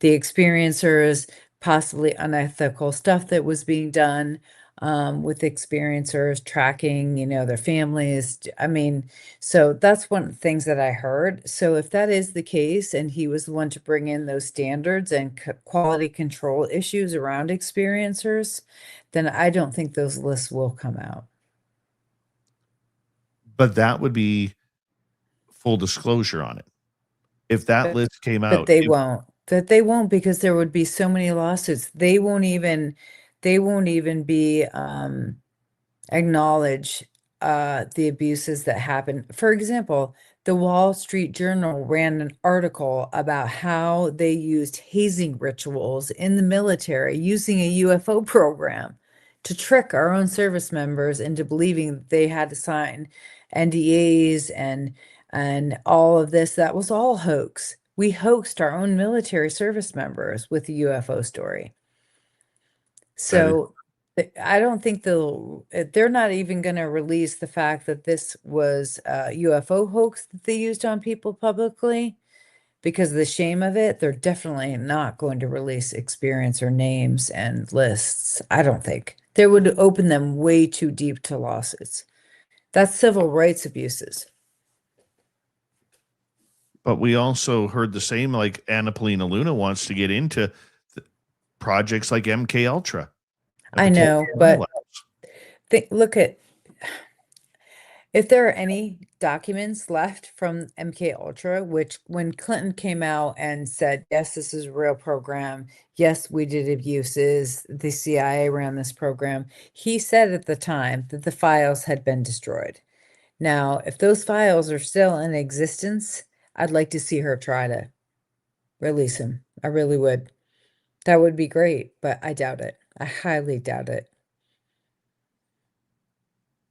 The experiencers, possibly unethical stuff that was being done with experiencers, tracking, their families. I mean, so that's one of the things that I heard. So if that is the case, and he was the one to bring in those standards and quality control issues around experiencers, then I don't think those lists will come out. But that would be full disclosure on it. If that list came out. But they won't. That they won't, because there would be so many lawsuits. They won't even be acknowledge the abuses that happen. For example, the Wall Street Journal ran an article about how they used hazing rituals in the military using a UFO program to trick our own service members into believing that they had to sign NDAs and all of this. That was all hoax. We hoaxed our own military service members with the UFO story. So I don't think they're not even going to release the fact that this was a UFO hoax that they used on people publicly, because of the shame of it, they're definitely not going to release experience or names and lists. I don't think. They would open them way too deep to lawsuits. That's civil rights abuses. But we also heard the same, like Anna Polina Luna wants to get into projects like MK Ultra. I know, but look at, if there are any documents left from MK Ultra, which when Clinton came out and said, yes, this is a real program, yes, we did abuses, the CIA ran this program, he said at the time that the files had been destroyed. Now, if those files are still in existence, I'd like to see her try to release him. I really would. That would be great, but I doubt it. I highly doubt it.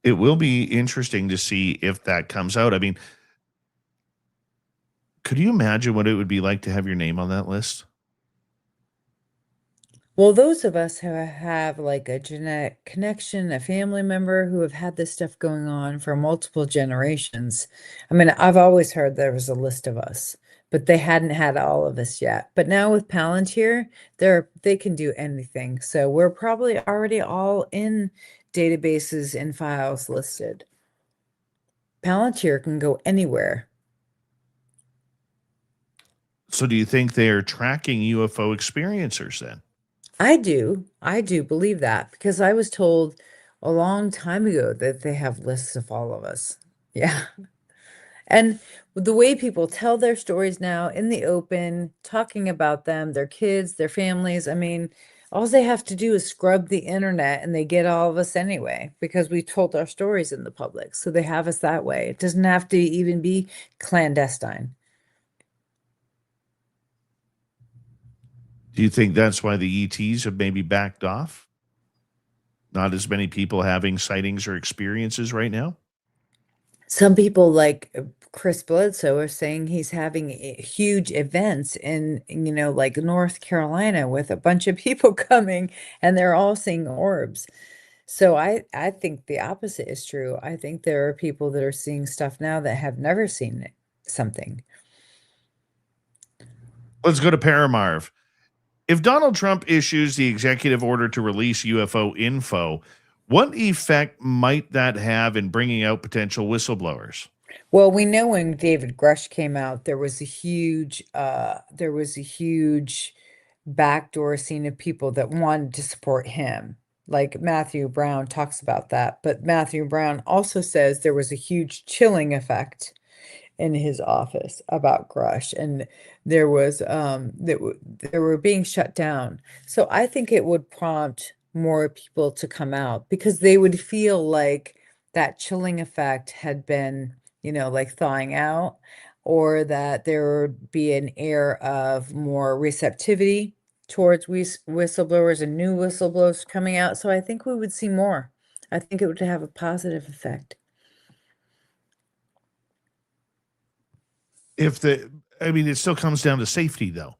It will be interesting to see if that comes out. I mean, could you imagine what it would be like to have your name on that list? Well, those of us who have like a genetic connection, a family member who have had this stuff going on for multiple generations. I mean, I've always heard there was a list of us, but they hadn't had all of us yet. But now with Palantir, they can do anything. So we're probably already all in databases and files listed. Palantir can go anywhere. So do you think they're tracking UFO experiencers then? I do believe that, because I was told a long time ago that they have lists of all of us. Yeah. And the way people tell their stories now in the open, talking about them, their kids, their families, I mean, all they have to do is scrub the internet and they get all of us anyway, because we told our stories in the public. So they have us that way. It doesn't have to even be clandestine. Do you think that's why the ETs have maybe backed off? Not as many people having sightings or experiences right now? Some people like Chris Bledsoe are saying he's having huge events in, like North Carolina with a bunch of people coming and they're all seeing orbs. So I think the opposite is true. I think there are people that are seeing stuff now that have never seen something. Let's go to Paramarv. If Donald Trump issues the executive order to release UFO info, what effect might that have in bringing out potential whistleblowers? Well, we know when David Grush came out, there was a huge backdoor scene of people that wanted to support him. Like Matthew Brown talks about that, but Matthew Brown also says there was a huge chilling effect in his office about Grush, and there was they were being shut down. So I think it would prompt more people to come out, because they would feel like that chilling effect had been, like thawing out, or that there would be an air of more receptivity towards whistleblowers and new whistleblowers coming out. So I think we would see more. I think it would have a positive effect. It still comes down to safety, though.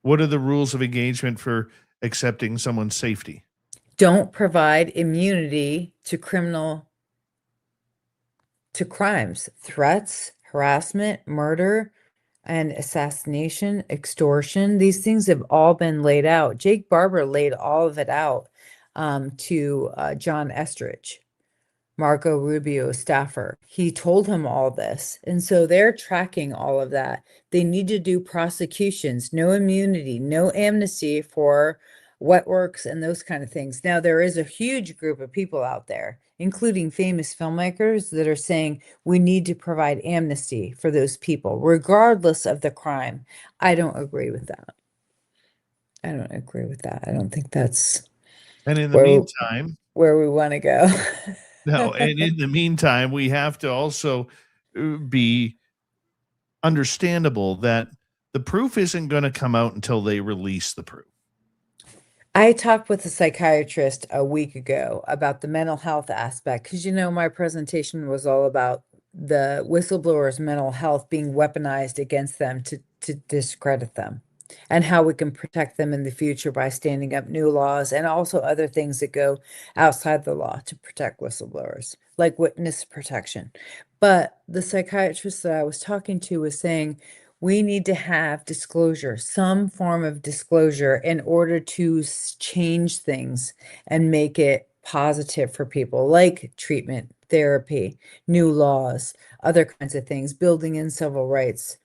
What are the rules of engagement for accepting someone's safety? Don't provide immunity to crimes, threats, harassment, murder, and assassination, extortion. These things have all been laid out. Jake Barber laid all of it out to John Estridge, Marco Rubio staffer. He told him all this. And so they're tracking all of that. They need to do prosecutions, no immunity, no amnesty for wet works and those kind of things. Now, there is a huge group of people out there, including famous filmmakers, that are saying we need to provide amnesty for those people, regardless of the crime. I don't agree with that. I don't think that's And in the meantime, where we want to go. no, and in the meantime, we have to also be understandable that the proof isn't going to come out until they release the proof. I talked with a psychiatrist a week ago about the mental health aspect, because my presentation was all about the whistleblowers' mental health being weaponized against them to discredit them, and how we can protect them in the future by standing up new laws and also other things that go outside the law to protect whistleblowers, like witness protection. But the psychiatrist that I was talking to was saying, We need to have disclosure, some form of disclosure in order to change things and make it positive for people, like treatment, therapy, new laws, other kinds of things, building in civil rights.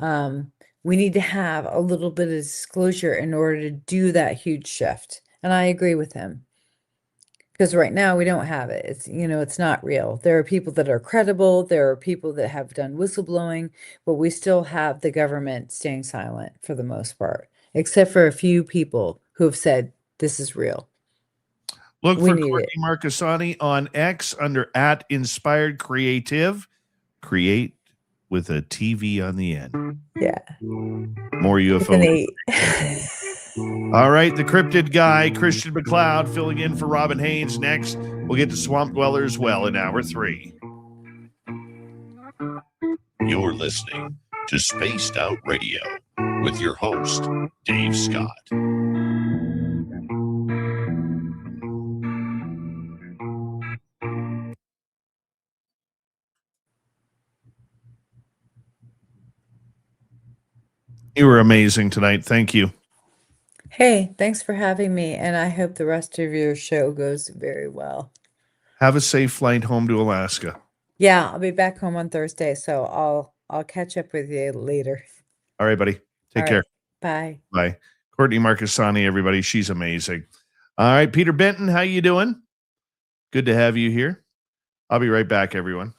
We need to have a little bit of disclosure in order to do that huge shift. And I agree with him. Because right now we don't have it. It's, it's not real. There are people that are credible. There are people that have done whistleblowing, but we still have the government staying silent for the most part, except for a few people who have said this is real. Look We for need Courtney it. Marchesani on X under @Inspired Creative. Create with a TV on the end. Yeah. More With an UFO. 8. All right, the Crypted guy, Christian McLeod, filling in for Robin Haynes. Next, we'll get to Swamp Dwellers well in hour 3. You're listening to Spaced Out Radio with your host, Dave Scott. You were amazing tonight. Thank you. Hey, thanks for having me, and I hope the rest of your show goes very well. Have a safe flight home to Alaska. Yeah, I'll be back home on Thursday, so I'll catch up with you later. All right, buddy. Take All care. right, bye. Bye. Courtney Marchesani, everybody. She's amazing. All right, Peter Benton, how you doing? Good to have you here. I'll be right back, everyone.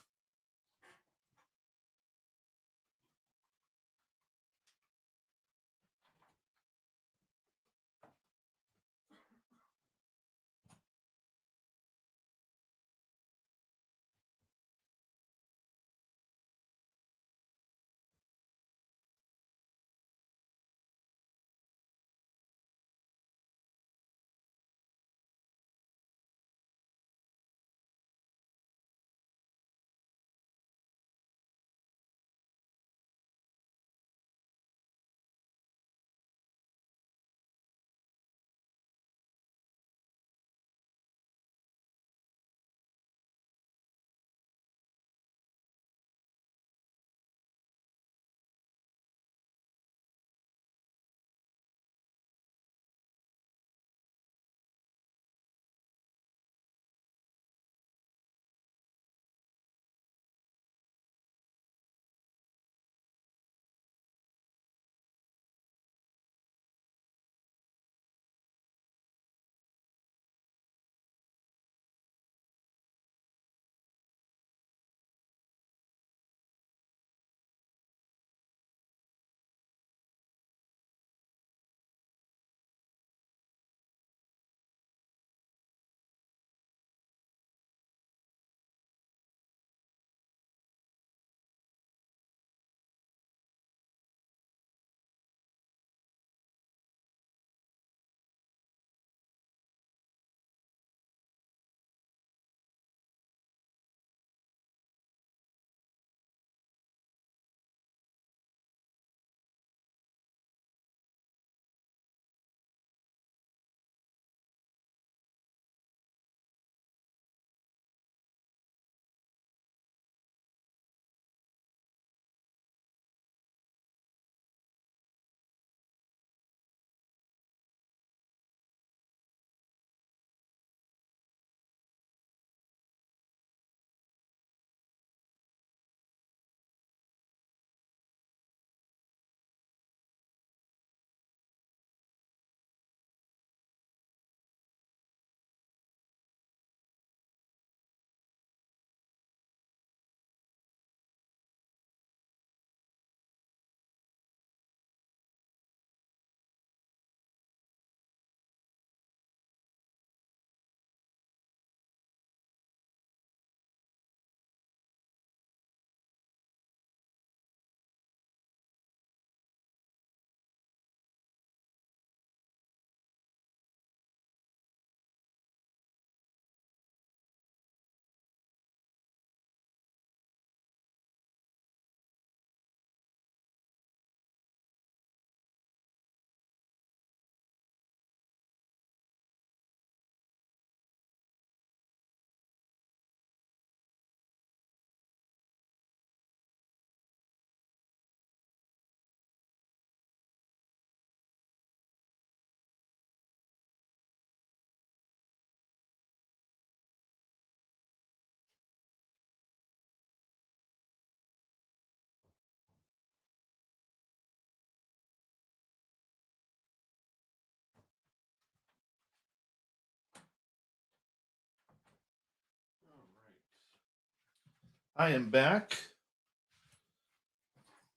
I am back.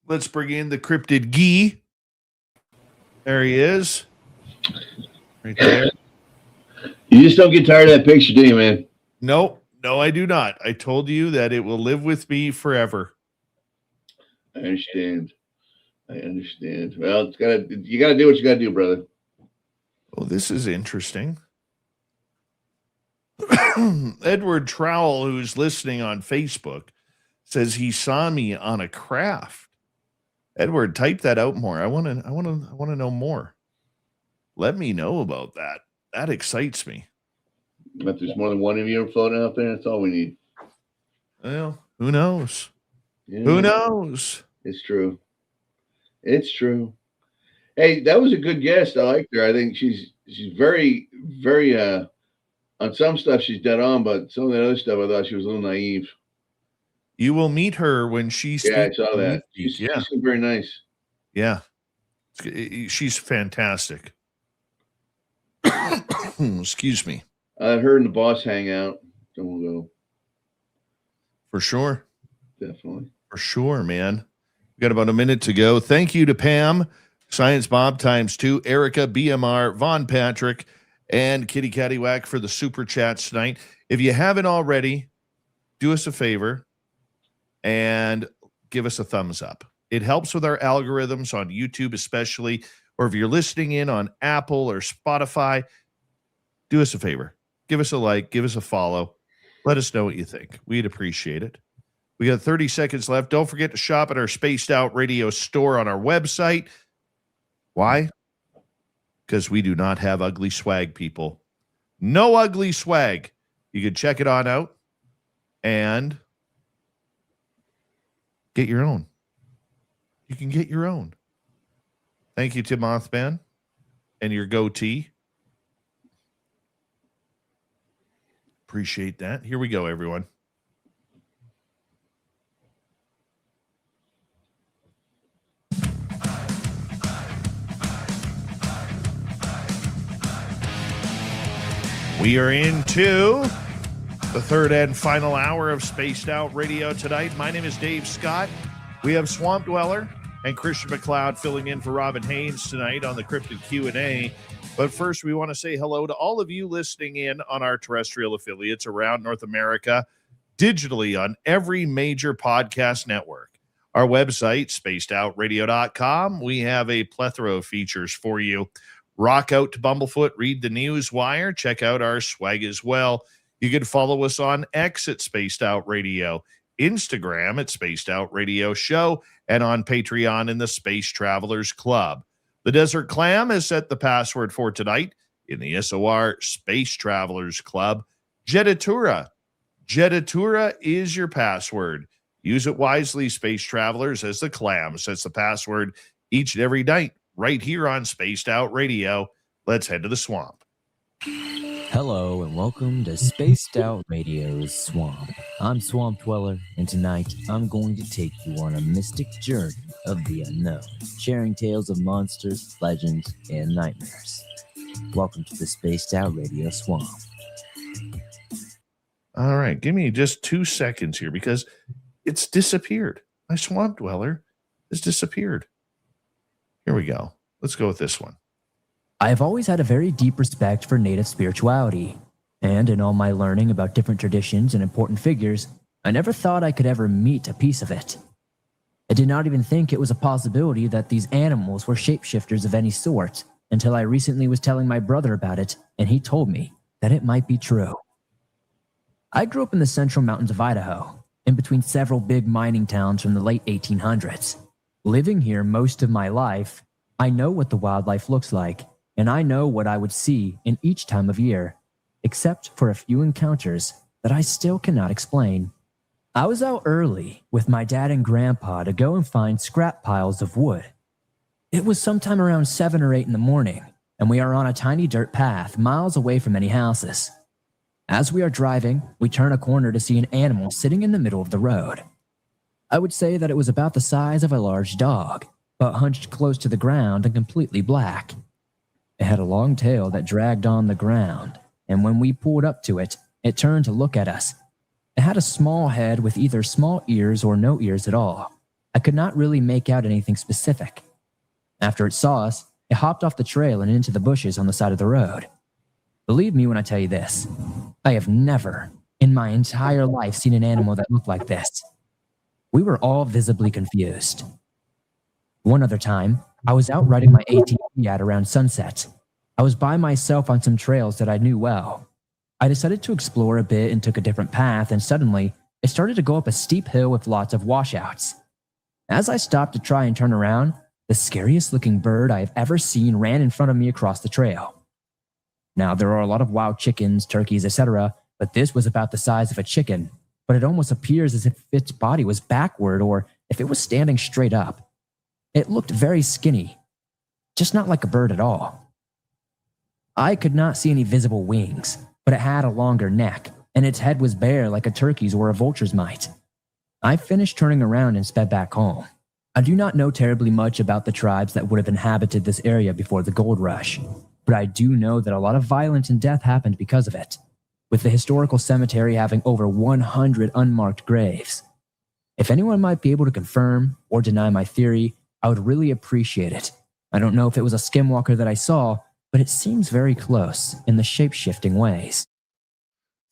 Let's bring in the Crypted Gee. There he is. Right there. You just don't get tired of that picture, do you, man? No, I do not. I told you that it will live with me forever. I understand. Well, you gotta do what you gotta do, brother. Oh, this is interesting. Edward Trowell, who's listening on Facebook, says he saw me on a craft. Edward, type that out more. I want to know more. Let me know about that. That excites me. If there's more than one of you floating out there, that's all we need. Well, who knows? Yeah, Who knows? It's true. Hey, that was a good guest. I liked her. I think she's very, very on some stuff she's dead on, but some of the other stuff I thought she was a little naive. You will meet her when she speaks. Yeah, I saw that. She's very nice. Yeah. She's fantastic. Excuse me. Her and the boss hang out. So we'll go. For sure. Definitely. For sure, man. We got about a minute to go. Thank you to Pam, Science Bob ×2, Erica, BMR, Von Patrick, and Kitty Cattywhack for the super chats tonight. If you haven't already, do us a favor and give us a thumbs up. It helps with our algorithms on YouTube especially, or if you're listening in on Apple or Spotify, do us a favor. Give us a like, give us a follow. Let us know what you think. We'd appreciate it. We got 30 seconds left. Don't forget to shop at our Spaced Out Radio store on our website. Why? Because we do not have ugly swag, people. No ugly swag. You can check it on out and get your own. You can get your own. Thank you to Mothman and your goatee. Appreciate that. Here we go, everyone. We are into the third and final hour of Spaced Out Radio tonight. My name is Dave Scott. We have Swamp Dweller and Christian McLeod filling in for Robin Haynes tonight on the Crypted Q&A. But first, we want to say hello to all of you listening in on our terrestrial affiliates around North America, digitally on every major podcast network. Our website, spacedoutradio.com, we have a plethora of features for you. Rock out to Bumblefoot, read the news wire, check out our swag as well. You can follow us on X at Spaced Out Radio, Instagram at Spaced Out Radio Show, and on Patreon in the Space Travelers Club. The Desert Clam has set the password for tonight in the SOR Space Travelers Club. Jetatura. Jetatura is your password. Use it wisely, Space Travelers, as the Clam sets the password each and every night right here on Spaced Out Radio. Let's head to the swamp. Hello and welcome to Spaced Out Radio's Swamp. I'm Swamp Dweller, and tonight I'm going to take you on a mystic journey of the unknown, sharing tales of monsters, legends, and nightmares. Welcome to the Spaced Out Radio Swamp. All right, give me just 2 seconds here because it's disappeared. My Swamp Dweller has disappeared. Here we go. Let's go with this one. I have always had a very deep respect for native spirituality, and in all my learning about different traditions and important figures, I never thought I could ever meet a piece of it. I did not even think it was a possibility that these animals were shapeshifters of any sort until I recently was telling my brother about it, and he told me that it might be true. I grew up in the central mountains of Idaho, in between several big mining towns from the late 1800s. Living here most of my life, I know what the wildlife looks like, and I know what I would see in each time of year, except for a few encounters that I still cannot explain. I was out early with my dad and grandpa to go and find scrap piles of wood. It was sometime around 7 or 8 in the morning, and we are on a tiny dirt path miles away from any houses. As we are driving, we turn a corner to see an animal sitting in the middle of the road. I would say that it was about the size of a large dog, but hunched close to the ground and completely black. It had a long tail that dragged on the ground, and when we pulled up to it, it turned to look at us. It had a small head with either small ears or no ears at all. I could not really make out anything specific. After it saw us, it hopped off the trail and into the bushes on the side of the road. Believe me when I tell you this, I have never in my entire life seen an animal that looked like this. We were all visibly confused. One other time, I was out riding my ATV at around sunset. I was by myself on some trails that I knew well. I decided to explore a bit and took a different path, and suddenly, it started to go up a steep hill with lots of washouts. As I stopped to try and turn around, the scariest looking bird I have ever seen ran in front of me across the trail. Now, there are a lot of wild chickens, turkeys, etc., but this was about the size of a chicken, but it almost appears as if its body was backward or if it was standing straight up. It looked very skinny, just not like a bird at all. I could not see any visible wings, but it had a longer neck, and its head was bare like a turkey's or a vulture's might. I finished turning around and sped back home. I do not know terribly much about the tribes that would have inhabited this area before the gold rush, but I do know that a lot of violence and death happened because of it, with the historical cemetery having over 100 unmarked graves. If anyone might be able to confirm or deny my theory, I would really appreciate it. I don't know if it was a skinwalker that I saw, but it seems very close in the shape-shifting ways.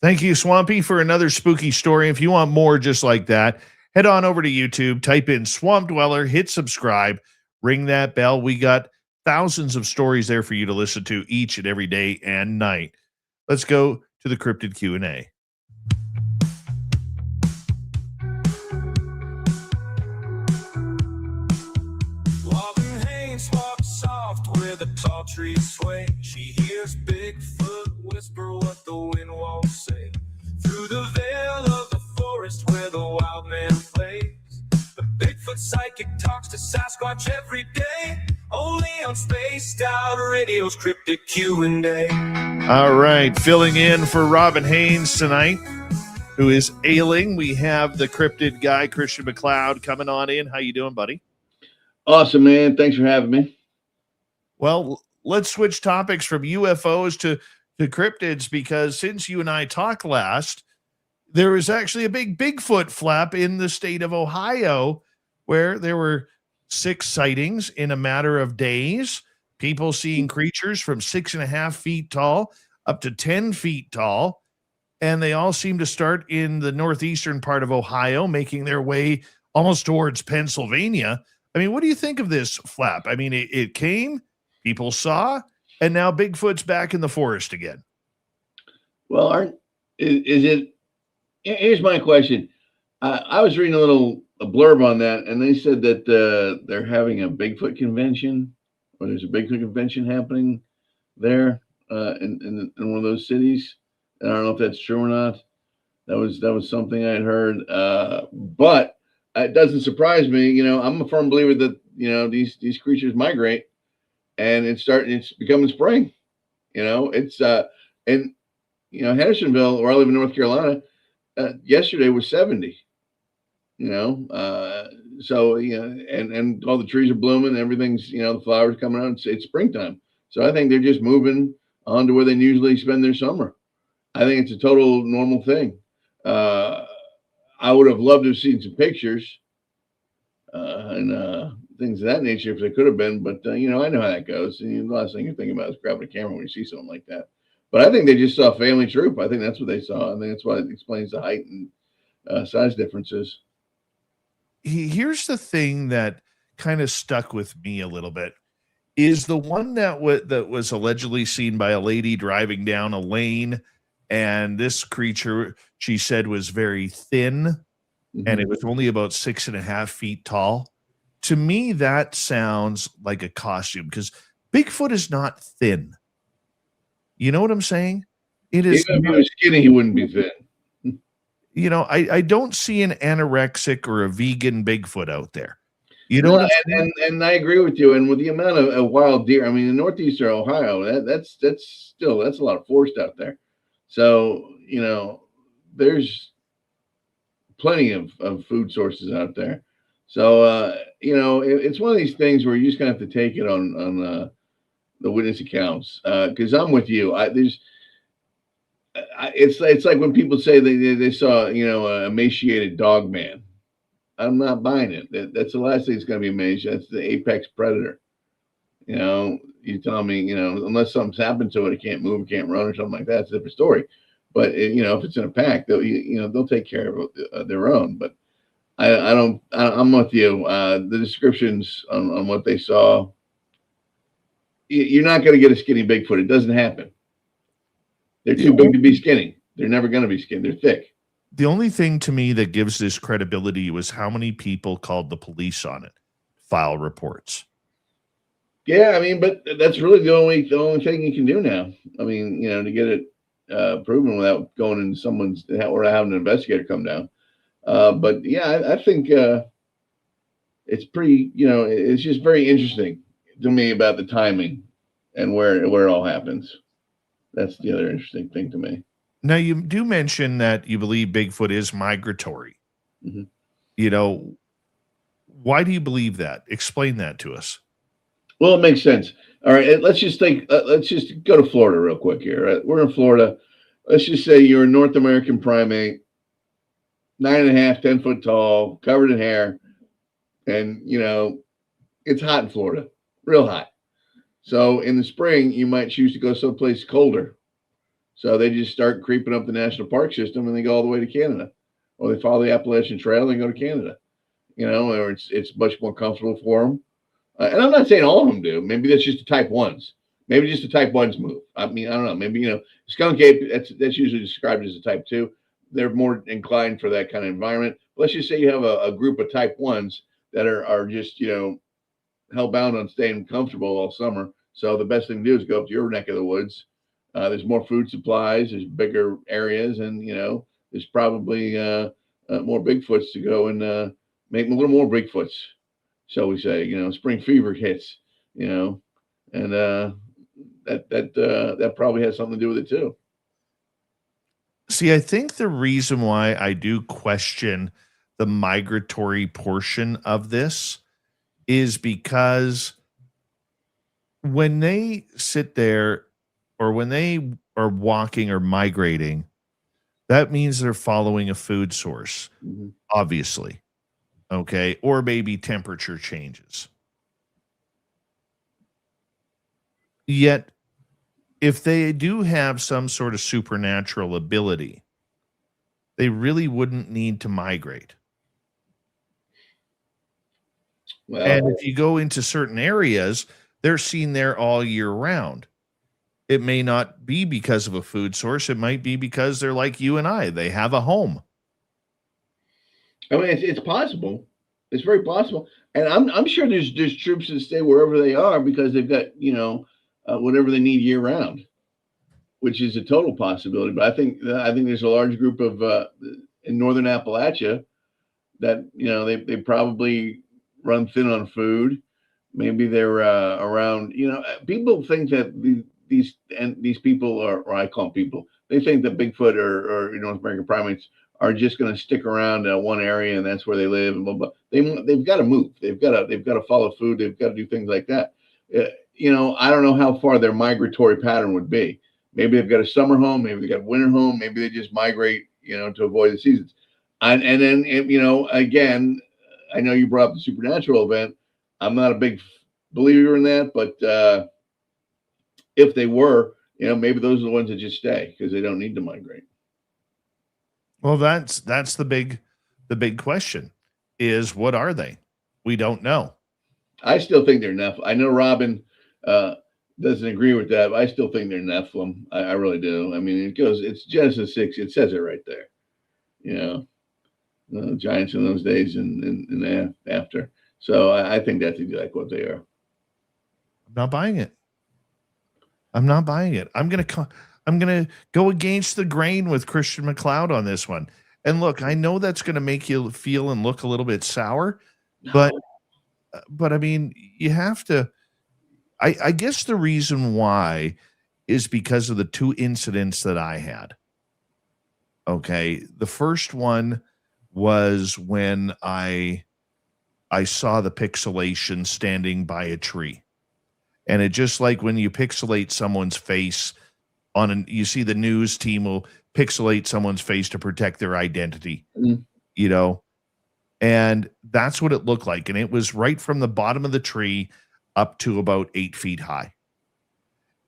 Thank you, Swampy, for another spooky story. If you want more just like that, head on over to YouTube, type in Swamp Dweller, hit subscribe, ring that bell. We got thousands of stories there for you to listen to each and every day and night. Let's go to the Cryptid Q&A. The tall trees sway. She hears Bigfoot whisper what the wind won't say. Through the veil of the forest where the wild man plays, the Bigfoot psychic talks to Sasquatch every day. Only on Spaced Out Radio's Cryptid Q&A. All right, filling in for Robin Haynes tonight, who is ailing. We have the cryptid guy, Christian McLeod, coming on in. How you doing, buddy? Awesome, man. Thanks for having me. Well, let's switch topics from UFOs to cryptids, because since you and I talked last, there was actually a big Bigfoot flap in the state of Ohio where there were 6 sightings in a matter of days. People seeing creatures from 6.5 feet tall up to 10 feet tall. And they all seem to start in the northeastern part of Ohio, making their way almost towards Pennsylvania. I mean, what do you think of this flap? I mean, it came, people saw, and now Bigfoot's back in the forest again. Well, here's my question. I was reading a blurb on that, and they said that they're having a Bigfoot convention, or there's a Bigfoot convention happening there in one of those cities. And I don't know if that's true or not. That was something I had heard. But it doesn't surprise me. You know, I'm a firm believer that, you know, these creatures migrate, and it's becoming spring. You know, and you know, Hendersonville, where I live in North Carolina, yesterday was 70. You know, so you know, and all the trees are blooming, and everything's, you know, the flowers coming out. It's springtime. So I think they're just moving on to where they usually spend their summer. I think it's a total normal thing. I would have loved to have seen some pictures and things of that nature if they could have been, but you know, I know how that goes. And the last thing you're thinking about is grabbing a camera when you see something like that. But I think they just saw a family troop. I think that's what they saw. I think that's why it explains the height and size differences. Here's the thing that kind of stuck with me a little bit is the one that was allegedly seen by a lady driving down a lane. And this creature, she said, was very thin, and it was only about 6.5 feet tall. To me, that sounds like a costume, because Bigfoot is not thin. You know what I'm saying? It is. Even if he was skinny, he wouldn't be thin. You know, I don't see an anorexic or a vegan Bigfoot out there. You know, and I agree with you. And with the amount of wild deer, I mean, in northeastern Ohio, that's a lot of forest out there. So, you know, there's plenty of food sources out there. So, you know, it's one of these things where you just gonna have to take it on the witness accounts. Because I'm with you. It's like when people say they saw, a emaciated dog man. I'm not buying it. That's the last thing that's going to be emaciated. That's the apex predator. You tell me, unless something's happened to it, it can't move, it can't run, or something like that. It's a different story. But if it's in a pack, they'll take care of their own. But I'm with you. The descriptions on what they saw, you're not going to get a skinny Bigfoot. It doesn't happen. They're too big to be skinny. They're never going to be skinny. They're thick. The only thing to me that gives this credibility was how many people called the police on it, file reports. Yeah, I mean, but that's really the only thing you can do now. I mean, to get it proven without going into someone's or having an investigator come down. But yeah, I think it's pretty. It's just very interesting to me about the timing and where it all happens. That's the other interesting thing to me. Now, you do mention that you believe Bigfoot is migratory. Mm-hmm. Why do you believe that? Explain that to us. Well, it makes sense. All right, let's just go to Florida real quick here. Right? We're in Florida. Let's just say you're a North American primate, 9.5, 10 foot tall, covered in hair, and it's hot in Florida, real hot. So in the spring, you might choose to go someplace colder. So they just start creeping up the national park system, and they go all the way to Canada, or they follow the Appalachian Trail and go to Canada. Or it's much more comfortable for them. And I'm not saying all of them do. Maybe that's just the type ones. Maybe just the type ones move. I mean, I don't know. Maybe skunk ape. That's usually described as a type 2. They're more inclined for that kind of environment. But let's just say you have a group of type 1s that are just hell-bound on staying comfortable all summer. So the best thing to do is go up to your neck of the woods. There's more food supplies. There's bigger areas, and there's probably more Bigfoots to go and make a little more Bigfoots, shall we say? Spring fever hits. And that probably has something to do with it too. See, I think the reason why I do question the migratory portion of this is because when they sit there, or when they are walking or migrating, that means they're following a food source, obviously. Okay. Or maybe temperature changes. Yet, if they do have some sort of supernatural ability, they really wouldn't need to migrate. Well, and if you go into certain areas, they're seen there all year round. It may not be because of a food source. It might be because they're like you and I. They have a home. I mean, it's possible. It's very possible. And I'm sure there's troops that stay wherever they are because they've got, whatever they need year round, which is a total possibility. But I think there's a large group of in northern Appalachia that they probably run thin on food. Maybe they're around. People think that these people are, or I call them people, they think that Bigfoot or North American primates are just going to stick around one area and that's where they live and blah blah. They've got to move. They've got to follow food. They've got to do things like that. I don't know how far their migratory pattern would be. Maybe they've got a summer home. Maybe they got a winter home. Maybe they just migrate, to avoid the seasons. And then, again, I know you brought up the supernatural event. I'm not a big believer in that, but if they were, maybe those are the ones that just stay because they don't need to migrate. Well, that's the big question is, what are they? We don't know. I still think they're Nephilim. I know Robin doesn't agree with that, but I still think they're Nephilim. I really do. I mean, it's Genesis 6. It says it right there. The giants in those days and after. So I think that's exactly what they are. I'm not buying it. I'm gonna go against the grain with Christian McLeod on this one. And look, I know that's gonna make you feel and look a little bit sour, but I mean, you have to. I guess the reason why is because of the two incidents that I had. Okay, the first one was when I saw the pixelation standing by a tree. And it just like when you pixelate someone's face you see the news team will pixelate someone's face to protect their identity, Mhm. you know, and that's what it looked like. And it was right from the bottom of the tree up to about 8 feet high.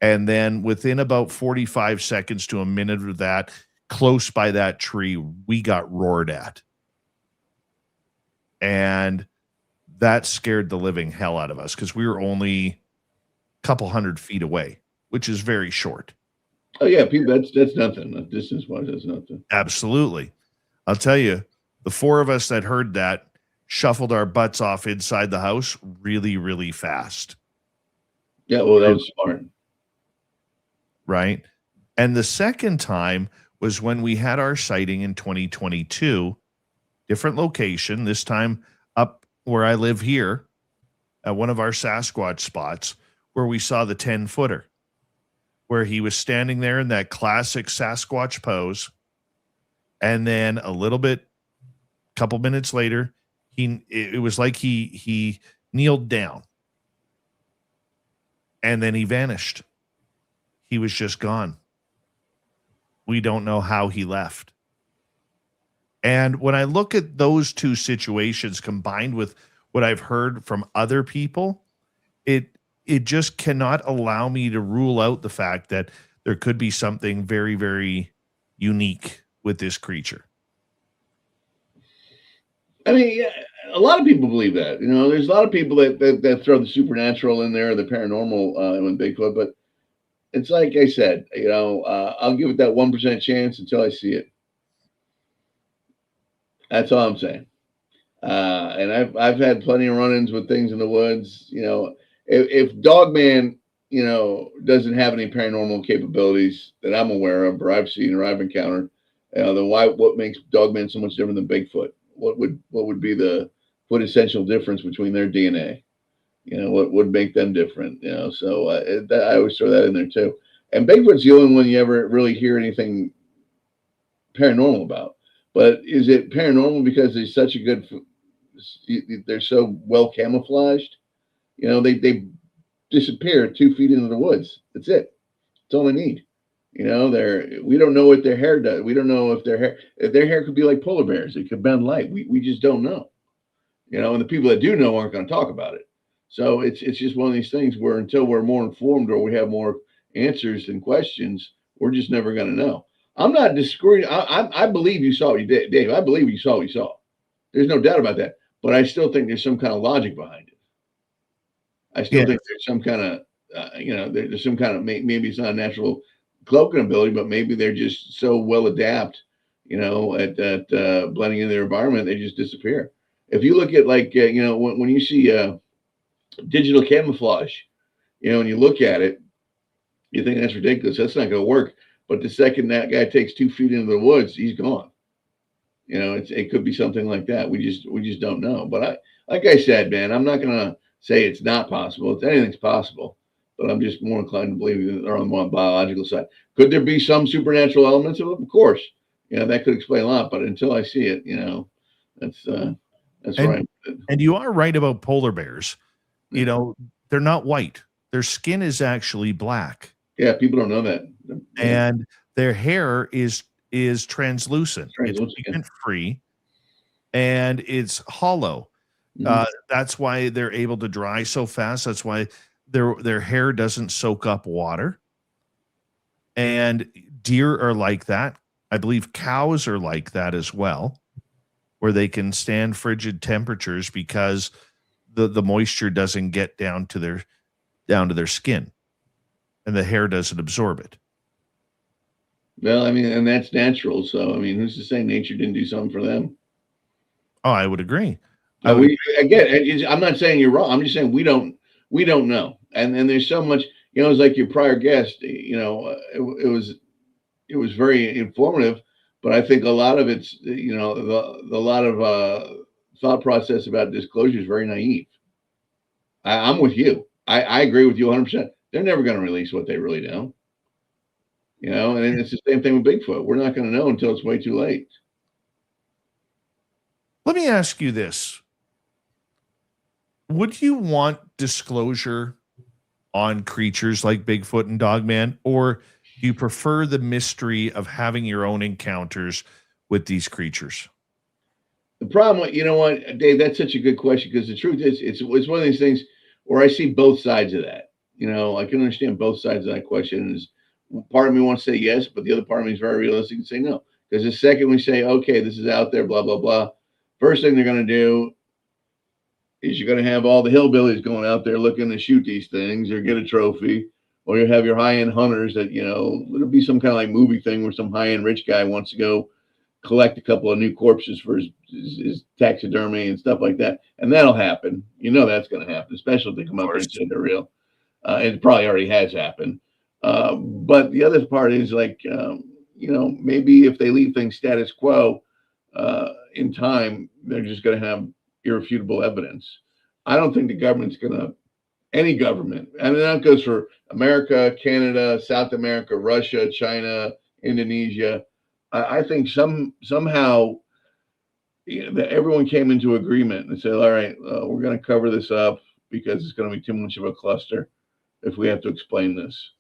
And then within about 45 seconds to a minute of that, close by that tree, we got roared at. And that scared the living hell out of us because we were only a couple hundred feet away, which is very short. Oh yeah, people. That's nothing. Distance wise, that's nothing. Absolutely. I'll tell you, the four of us that heard that shuffled our butts off inside the house really, really fast. Yeah, well, that was smart. Right. And the second time was when we had our sighting in 2022, different location, this time up where I live here at one of our Sasquatch spots where we saw the 10-footer, where he was standing there in that classic Sasquatch pose. And then a little bit, couple minutes later, it was like he kneeled down and then he vanished. He was just gone. We don't know how he left. And when I look at those two situations combined with what I've heard from other people, it just cannot allow me to rule out the fact that there could be something very, very unique with this creature. I mean, yeah, a lot of people believe that. You know, there's a lot of people that throw the supernatural in there, the paranormal in Bigfoot, but it's like I said, you know, I'll give it that 1% chance until I see it. That's all I'm saying. And I've had plenty of run-ins with things in the woods. You know, if Dogman, you know, doesn't have any paranormal capabilities that I'm aware of, or I've seen, or I've encountered, you know, then what makes Dogman so much different than Bigfoot? What would be the quintessential difference between their DNA? You know, what would make them different? You know, so I always throw that in there too. And Bigfoot's the only one you ever really hear anything paranormal about. But is it paranormal because they're such a good? They're so well camouflaged. You know, they disappear 2 feet into the woods. That's it. That's all they need. You know, we don't know what their hair does. We don't know if their hair could be like polar bears. It could bend light. We just don't know. You know, and the people that do know aren't going to talk about it. So it's just one of these things where until we're more informed or we have more answers and questions, we're just never going to know. I'm not disagreeing. I believe you saw what you did, Dave. I believe you saw what you saw. There's no doubt about that. But I still think there's some kind of logic behind it. I still think there's some kind of, you know, there's some kind of, maybe it's not a natural cloaking ability, but maybe they're just so well adapted, you know, at blending in their environment, they just disappear. If you look at like, you know, when you see digital camouflage, you know, and you look at it, you think that's ridiculous. That's not going to work. But the second that guy takes 2 feet into the woods, he's gone. You know, it could be something like that. We just don't know. But like I said, man, I'm not going to say it's not possible. It's anything's possible. But I'm just more inclined to believe they're on the more biological side. Could there be some supernatural elements of it? Of course. You know, that could explain a lot. But until I see it, you know, that's right. And you are right about polar bears. You know, they're not white. Their skin is actually black. Yeah, people don't know that. And their hair is translucent. It's pigment free and it's hollow. That's why they're able to dry so fast. That's why their hair doesn't soak up water. And deer are like that. I believe cows are like that as well, where they can stand frigid temperatures because the moisture doesn't get down to their skin and the hair doesn't absorb it. Well, I mean, and that's natural. So, I mean, who's to say nature didn't do something for them? Oh, I would agree. Again, I'm not saying you're wrong. I'm just saying we don't know. And there's so much, you know, it's like your prior guest, you know, it was very informative, but I think a lot of it's, you know, the lot of thought process about disclosure is very naive. I'm with you. I agree with you 100%. They're never going to release what they really know. You know, and it's the same thing with Bigfoot. We're not going to know until it's way too late. Let me ask you this. Would you want disclosure on creatures like Bigfoot and Dogman, or Do you prefer the mystery of having your own encounters with these creatures? The problem, you know what, Dave, that's such a good question, because the truth is, it's one of these things where I see both sides of that. You know, I can understand both sides of that question. Is part of me wants to say yes, but the other part of me is very realistic and say no. Because the second we say, okay, this is out there, blah, blah, blah, first thing they're going to do is you're going to have all the hillbillies going out there looking to shoot these things or get a trophy, or you have your high-end hunters that, you know, it'll be some kind of like movie thing where some high-end rich guy wants to go collect a couple of new corpses for his taxidermy and stuff like that. And that'll happen. You know, that's going to happen, especially if they come up and say they're real. It probably already has happened. But the other part is like, you know, maybe if they leave things status quo in time, they're just going to have irrefutable evidence. I don't think the government's going to, any government, and that goes for America, Canada, South America, Russia, China, Indonesia. I think somehow, you know, everyone came into agreement and said, all right, we're going to cover this up because it's going to be too much of a cluster if we have to explain this.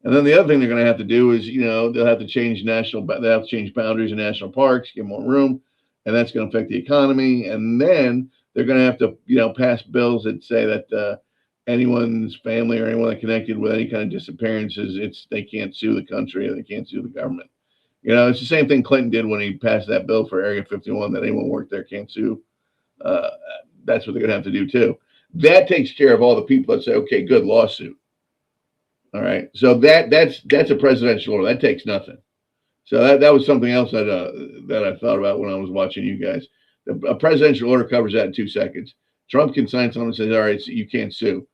And then the other thing they're going to have to do is, you know, they'll have to change boundaries in national parks, get more room, and that's going to affect the economy. And then they're going to have to, you know, pass bills that say that anyone's family or anyone connected with any kind of disappearances, they can't sue the country or they can't sue the government. You know, it's the same thing Clinton did when he passed that bill for Area 51 that anyone worked there can't sue. That's what they're going to have to do too. That takes care of all the people that say, okay, good, lawsuit. All right. So that's a presidential order. That takes nothing. So that was something else that I thought about when I was watching you guys. A presidential order covers that in 2 seconds. Trump can sign something and says, all right, so you can't sue.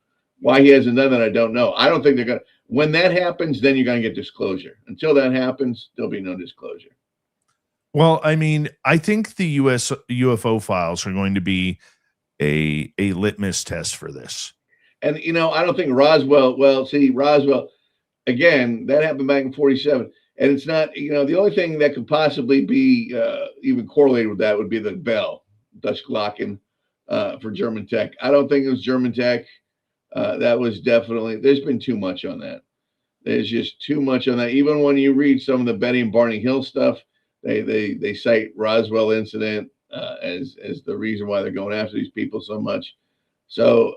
Why he hasn't done that, I don't know. I don't think they're going to. When that happens, then you're going to get disclosure. Until that happens, there'll be no disclosure. Well, I mean, I think the U.S. UFO files are going to be a litmus test for this. And, you know, I don't think Roswell, Roswell, again, that happened back in 47. And it's not, you know, the only thing that could possibly be even correlated with that would be the bell, Dutch Glocken for German tech. I don't think it was German tech. That was definitely, there's been too much on that. There's just too much on that. Even when you read some of the Betty and Barney Hill stuff, they cite Roswell incident as the reason why they're going after these people so much. So,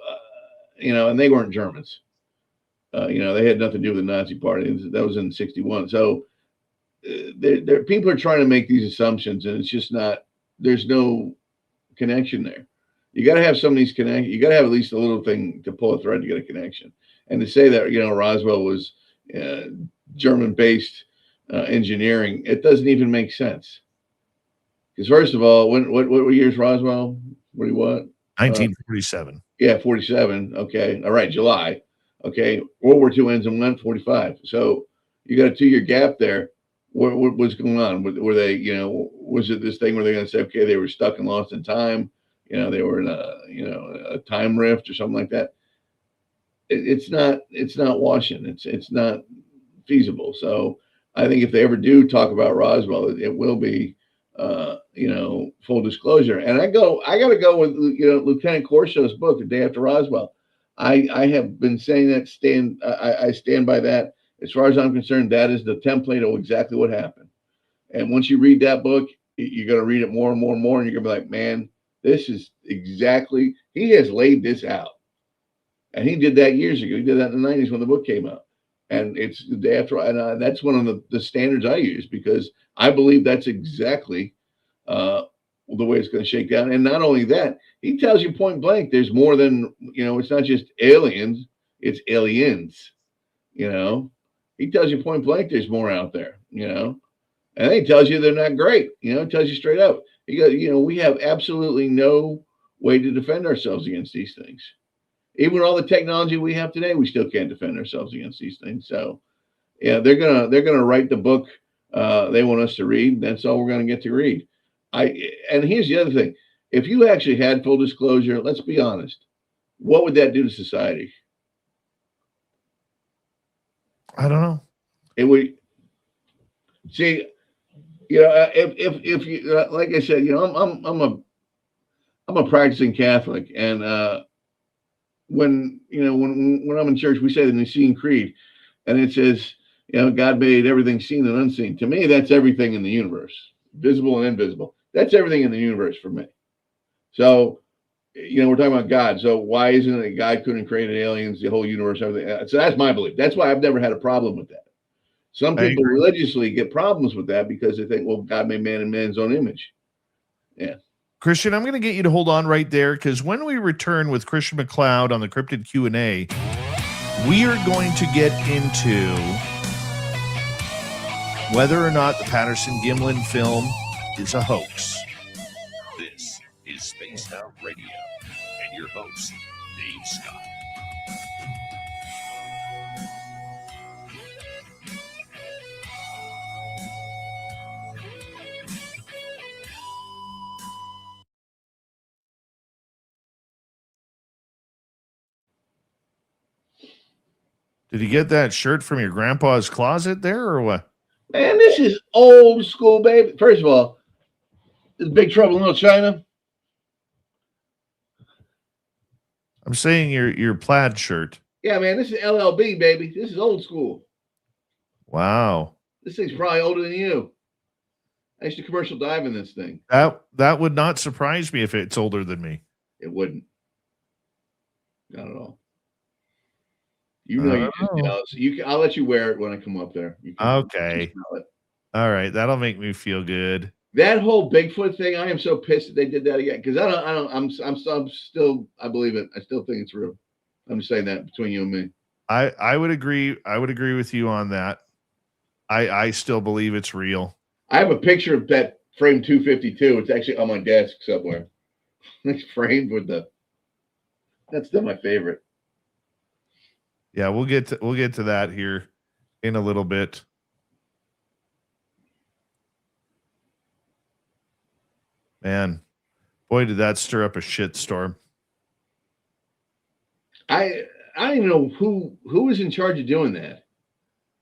you know, and they weren't Germans. You know, they had nothing to do with the Nazi party. That was in 61. So people are trying to make these assumptions, and it's just not, there's no connection there. You got to have some of these connect. You got to have at least a little thing to pull a thread to get a connection. And to say that, you know, Roswell was German-based engineering, it doesn't even make sense. Because first of all, what year is Roswell? What? 1947. Yeah, 47. Okay, all right, July. Okay, World War II ends in 45. So you got a 2-year gap there. What was going on? Were they, you know, was it this thing where they're going to say, okay, they were stuck and lost in time? You know, they were in a time rift or something like that. It's not washing. It's not feasible. So I think if they ever do talk about Roswell, it will be, you know, full disclosure. And I got to go with, you know, Lieutenant Corso's book, The Day After Roswell. I have been saying that I stand by that. As far as I'm concerned, that is the template of exactly what happened. And once you read that book, you're going to read it more and more and more. And you're going to be like, man, this is exactly, he has laid this out. And he did that years ago. He did that in the 90s when the book came out. And it's the day after. And that's one of the standards I use, because I believe that's exactly the way it's going to shake down. And not only that, he tells you point blank, there's more than, you know, it's not just aliens, it's aliens, you know. He tells you point blank, there's more out there, you know. And then he tells you they're not great, you know, he tells you straight up. He goes, you know, we have absolutely no way to defend ourselves against these things. Even with all the technology we have today, we still can't defend ourselves against these things. So, yeah, they're gonna write the book they want us to read. That's all we're gonna get to read. And here's the other thing: if you actually had full disclosure, let's be honest, what would that do to society? I don't know. It would. See, you know, if you like I said, you know, I'm a practicing Catholic, and when I'm in church, we say the Nicene Creed, and it says, God made everything seen and unseen. To me, that's everything in the universe, visible and invisible. That's everything in the universe for me. So, we're talking about God. So why isn't it that God couldn't create aliens, the whole universe, everything? So that's my belief. That's why I've never had a problem with that. Some people religiously get problems with that because they think, well, God made man in man's own image. Yeah. Christian, I'm going to get you to hold on right there, because when we return with Christian McLeod on the Crypted Q&A, we are going to get into whether or not the Patterson Gimlin film is a hoax. This is Spaced Out Radio, and your host, Dave Scott. Did you get that shirt from your grandpa's closet there, or what? Man, this is old school, baby. First of all, this Big Trouble in Little China. I'm saying your plaid shirt. Yeah, man, this is LLB, baby. This is old school. Wow. This thing's probably older than you. I used to commercial dive in this thing. That would not surprise me if it's older than me. It wouldn't. Not at all. I'll let you wear it when I come up there. Okay. All right, that'll make me feel good. That whole Bigfoot thing, I am so pissed that they did that again, because I'm still, I believe it. I still think it's real. I'm just saying that between you and me. I would agree. I would agree with you on that. I still believe it's real. I have a picture of that frame 252. It's actually on my desk somewhere. It's framed with that's still my favorite. Yeah, we'll get to that here in a little bit. Man, boy, did that stir up a shitstorm. I don't even know who was in charge of doing that.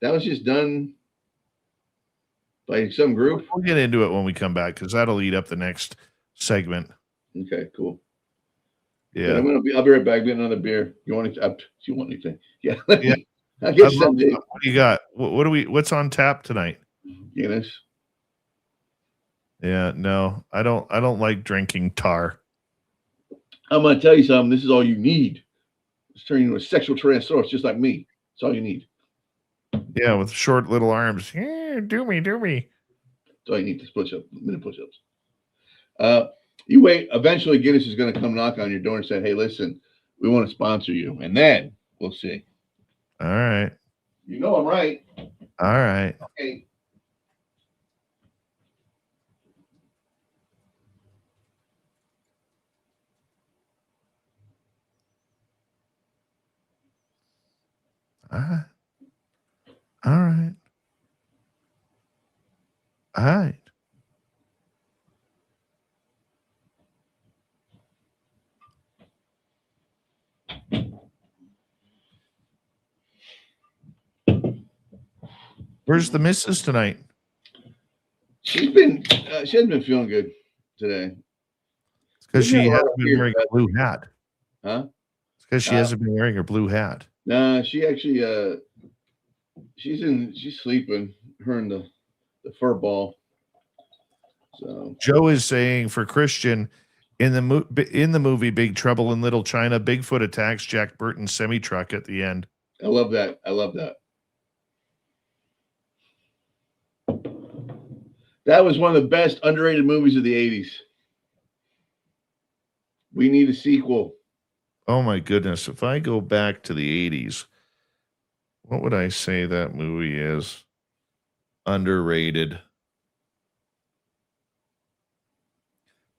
That was just done by some group. We'll get into it when we come back, because that'll eat up the next segment. Okay, cool. Yeah, I'll be right back. Get another beer. You want anything? Do you want anything? Yeah. Yeah. I'll get something. What do you got? What's on tap tonight? Guinness. Yeah, no, I don't like drinking tar. I'm gonna tell you something. This is all you need. It's turning into a sexual Tyrannosaurus, just like me. It's all you need. Yeah, with short little arms. Yeah, do me. That's all you need to push-up, minute push-ups. You wait. Eventually, Guinness is going to come knock on your door and say, "Hey, listen, we want to sponsor you," and then we'll see. All right. You know I'm right. All right. Okay. All right. All right. All right. Where's the missus tonight? She hasn't been feeling good today. It's because she hasn't been wearing a blue hat. Huh? It's because she hasn't been wearing her blue hat. No, she actually she's sleeping. Her and the fur ball. So Joe is saying for Christian, in the movie Big Trouble in Little China, Bigfoot attacks Jack Burton's semi truck at the end. I love that. That was one of the best underrated movies of the 80s. We need a sequel. Oh my goodness. If I go back to the 80s, what would I say that movie is? Underrated.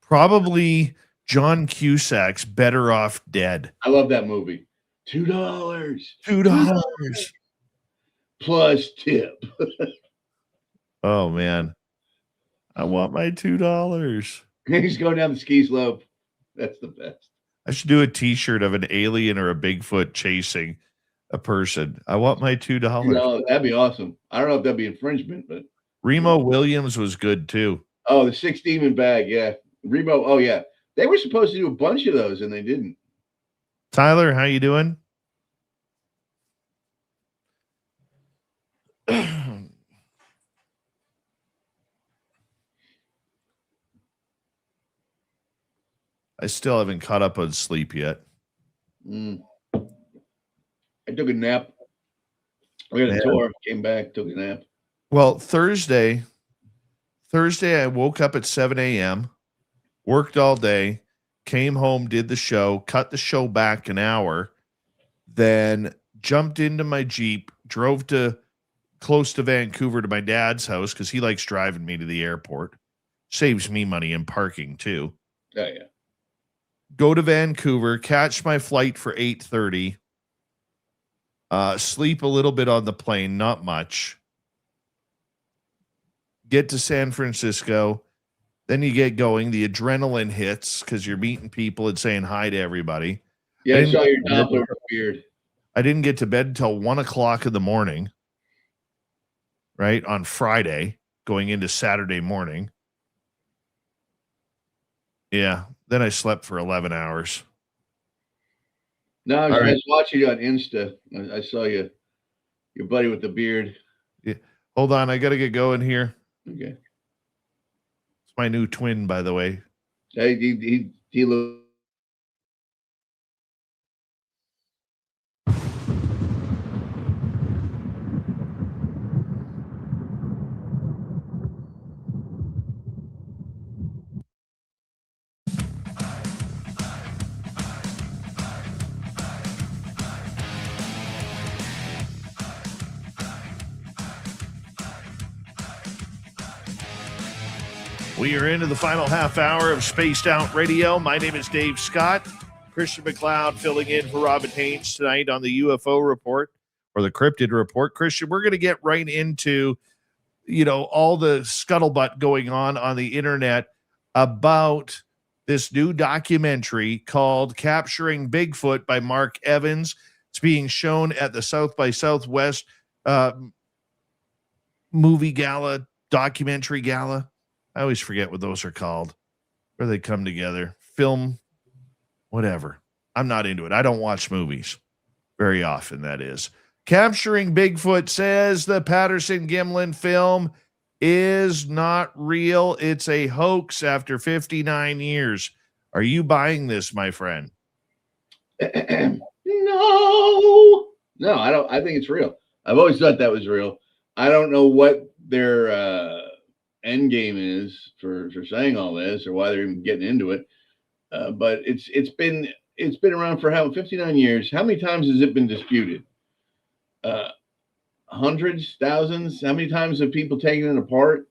Probably John Cusack's Better Off Dead. I love that movie. $2. $2 plus tip. Oh man. I want my $2. He's going down the ski slope. That's the best. I should do a t-shirt of an alien or a Bigfoot chasing a person. I want my $2. No, that'd be awesome. I don't know if that'd be infringement, but Remo Williams was good too. Oh, the 6 demon bag, yeah. Remo, oh yeah. They were supposed to do a bunch of those and they didn't. Tyler, how you doing? I still haven't caught up on sleep yet. I took a nap. We had a tour, came back, took a nap. Well, Thursday, I woke up at 7 a.m., worked all day, came home, did the show, cut the show back an hour, then jumped into my Jeep, drove to close to Vancouver to my dad's house because he likes driving me to the airport. Saves me money in parking too. Oh, yeah. Go to Vancouver, catch my flight for 8:30. Sleep a little bit on the plane, not much. Get to San Francisco. Then you get going. The adrenaline hits because you're meeting people and saying hi to everybody. Yeah, I saw your Doppler beard. I didn't get to bed until 1 o'clock in the morning, right? On Friday, going into Saturday morning. Yeah. Then I slept for 11 hours. No, I was watching you on Insta. I saw you, your buddy with the beard. Yeah. Hold on. I got to get going here. Okay. It's my new twin, by the way. He looks. We are into the final half hour of Spaced Out Radio. My name is Dave Scott. Christian McLeod filling in for Robin Haynes tonight on the UFO Report, or the Crypted Report. Christian, we're going to get right into, all the scuttlebutt going on the internet about this new documentary called Capturing Bigfoot by Mark Evans. It's being shown at the South by Southwest movie gala, documentary gala. I always forget what those are called, where they come together, film, whatever. I'm not into it. I don't watch movies very often, that is. Capturing Bigfoot says the Patterson Gimlin film is not real. It's a hoax after 59 years. Are you buying this, my friend? No, I don't. I think it's real. I've always thought that was real. I don't know what their end game is for saying all this, or why they're even getting into it. But it's been around for 59 years. How many times has it been disputed? Hundreds, thousands. How many times have people taken it apart?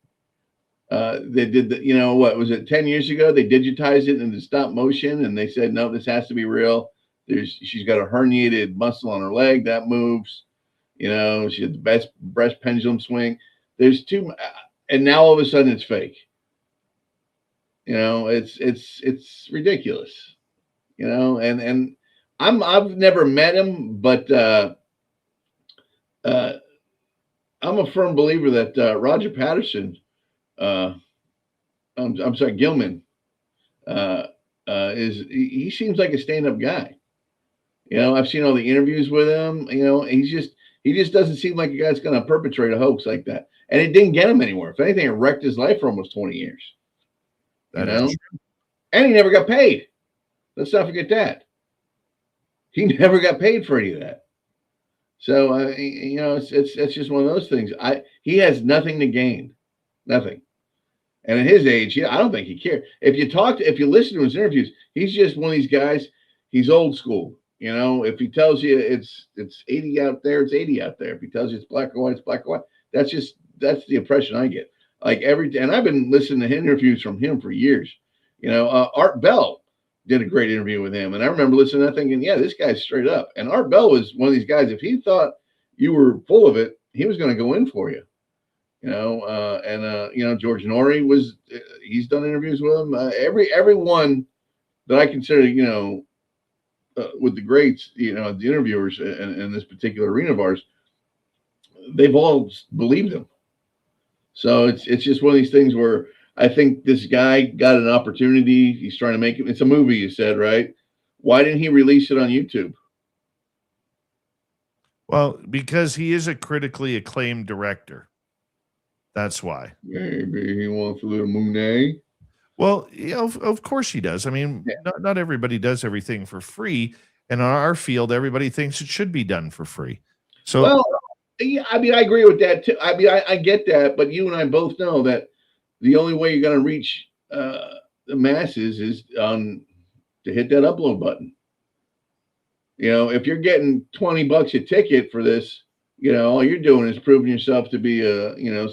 They did what was it, 10 years ago? They digitized it into stop motion, and they said, no, this has to be real. She's got a herniated muscle on her leg that moves. She had the best breast pendulum swing. There's too, and now all of a sudden it's fake. It's ridiculous. And I've never met him, but I'm a firm believer that Roger Patterson, Gilman, he seems like a stand-up guy. I've seen all the interviews with him. He just doesn't seem like a guy that's going to perpetrate a hoax like that. And it didn't get him anywhere. If anything, it wrecked his life for almost 20 years. And he never got paid. Let's not forget that. He never got paid for any of that. So, it's just one of those things. He has nothing to gain. Nothing. And at his age, I don't think he cares. If you listen to his interviews, he's just one of these guys. He's old school. If he tells you it's 80 out there, it's 80 out there. If he tells you it's black or white, it's black or white. That's the impression I get. And I've been listening to interviews from him for years. Art Bell did a great interview with him. And I remember listening to that thinking, yeah, this guy's straight up. And Art Bell was one of these guys, if he thought you were full of it, he was going to go in for you. George Norrie he's done interviews with him. Everyone that I consider, with the greats, the interviewers in this particular arena of ours, they've all believed him. So it's just one of these things where I think this guy got an opportunity. He's trying to make it. It's a movie, you said, right? Why didn't he release it on YouTube? Well, because he is a critically acclaimed director. That's why. Maybe he wants a little Monet. Well, of course he does. I mean, not everybody does everything for free. And in our field, everybody thinks it should be done for free. So, well, yeah, I mean, I agree with that too. I mean, I get that, but you and I both know that the only way you're going to reach the masses is to hit that upload button. If you're getting $20 a ticket for this, all you're doing is proving yourself to be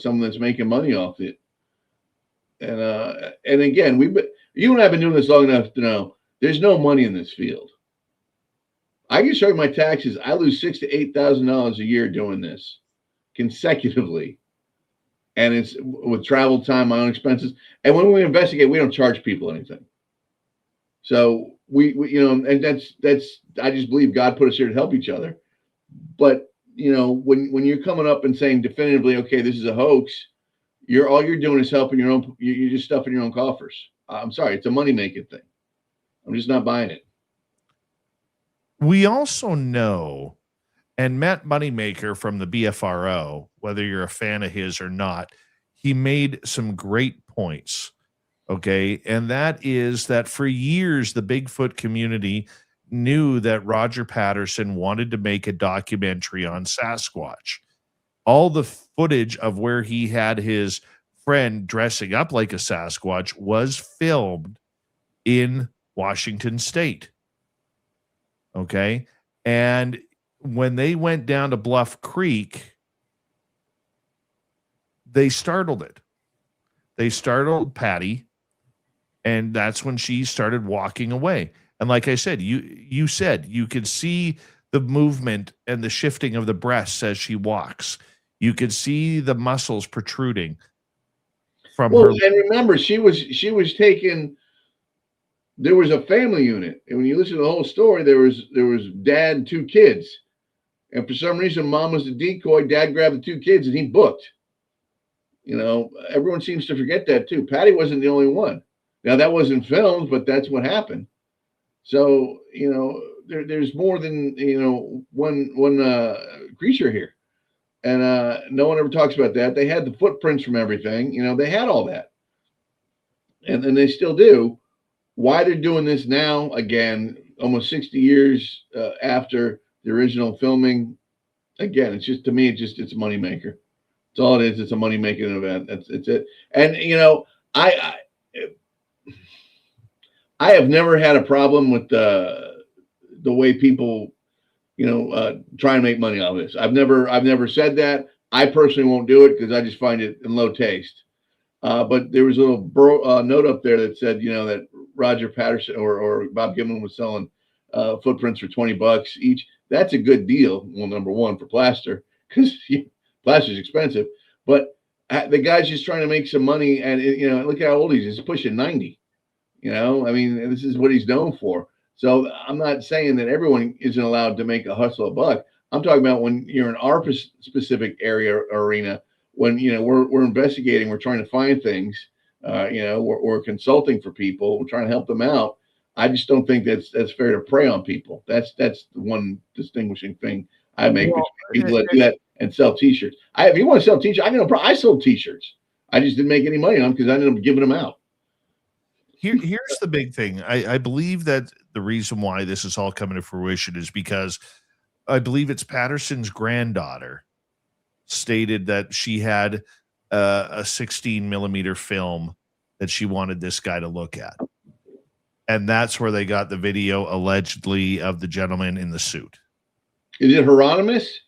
someone that's making money off it. And again, you and I have been doing this long enough to know there's no money in this field. I can show you my taxes. I lose $6,000 to $8,000 a year doing this consecutively, and it's with travel time, my own expenses. And when we investigate, we don't charge people anything. So we and that's I just believe God put us here to help each other. But when you're coming up and saying definitively, okay, this is a hoax, all you're doing is helping your own. You're just stuffing your own coffers. I'm sorry, it's a money making thing. I'm just not buying it. We also know, and Matt Moneymaker from the BFRO, whether you're a fan of his or not, he made some great points. Okay. And that is that for years, the Bigfoot community knew that Roger Patterson wanted to make a documentary on Sasquatch. All the footage of where he had his friend dressing up like a Sasquatch was filmed in Washington State. Okay. And when they went down to Bluff Creek, they startled it. They startled Patty. And that's when she started walking away. And like I said, you said you could see the movement and the shifting of the breasts as she walks. You could see the muscles protruding from her. And remember, she was taken. There was a family unit, and when you listen to the whole story, there was dad and two kids, and for some reason, mom was the decoy. Dad grabbed the two kids, and he booked. Everyone seems to forget that too. Patty wasn't the only one. Now that wasn't filmed, but that's what happened. So there's more than one creature here, and no one ever talks about that. They had the footprints from everything. They had all that, and they still do. Why they're doing this now, again, almost 60 years after the original filming, again, it's just, to me, it's a moneymaker. That's all it is. It's a money-making event. It's it. And, I have never had a problem with the way people, try and make money out of this. I've never said that. I personally won't do it because I just find it in low taste. But there was a little note up there that said, that Roger Patterson or Bob Gimlin was selling footprints for $20 each. That's a good deal. Well, number one, for plaster, because plaster is expensive. But the guy's just trying to make some money, and look at how old he is. He's pushing 90. I mean, this is what he's known for. So I'm not saying that everyone isn't allowed to make a hustle a buck. I'm talking about when you're in our specific area or arena. When we're investigating, we're trying to find things, we're consulting for people, we're trying to help them out. I just don't think that's fair to prey on people. That's the one distinguishing thing I make between people that do that and sell T-shirts. If you want to sell T-shirts, I sold T-shirts. I just didn't make any money on them because I ended up giving them out. Here's the big thing. I believe that the reason why this is all coming to fruition is because I believe it's Patterson's granddaughter stated that she had a 16 millimeter film that she wanted this guy to look at. And that's where they got the video allegedly of the gentleman in the suit. Is it Heronomous?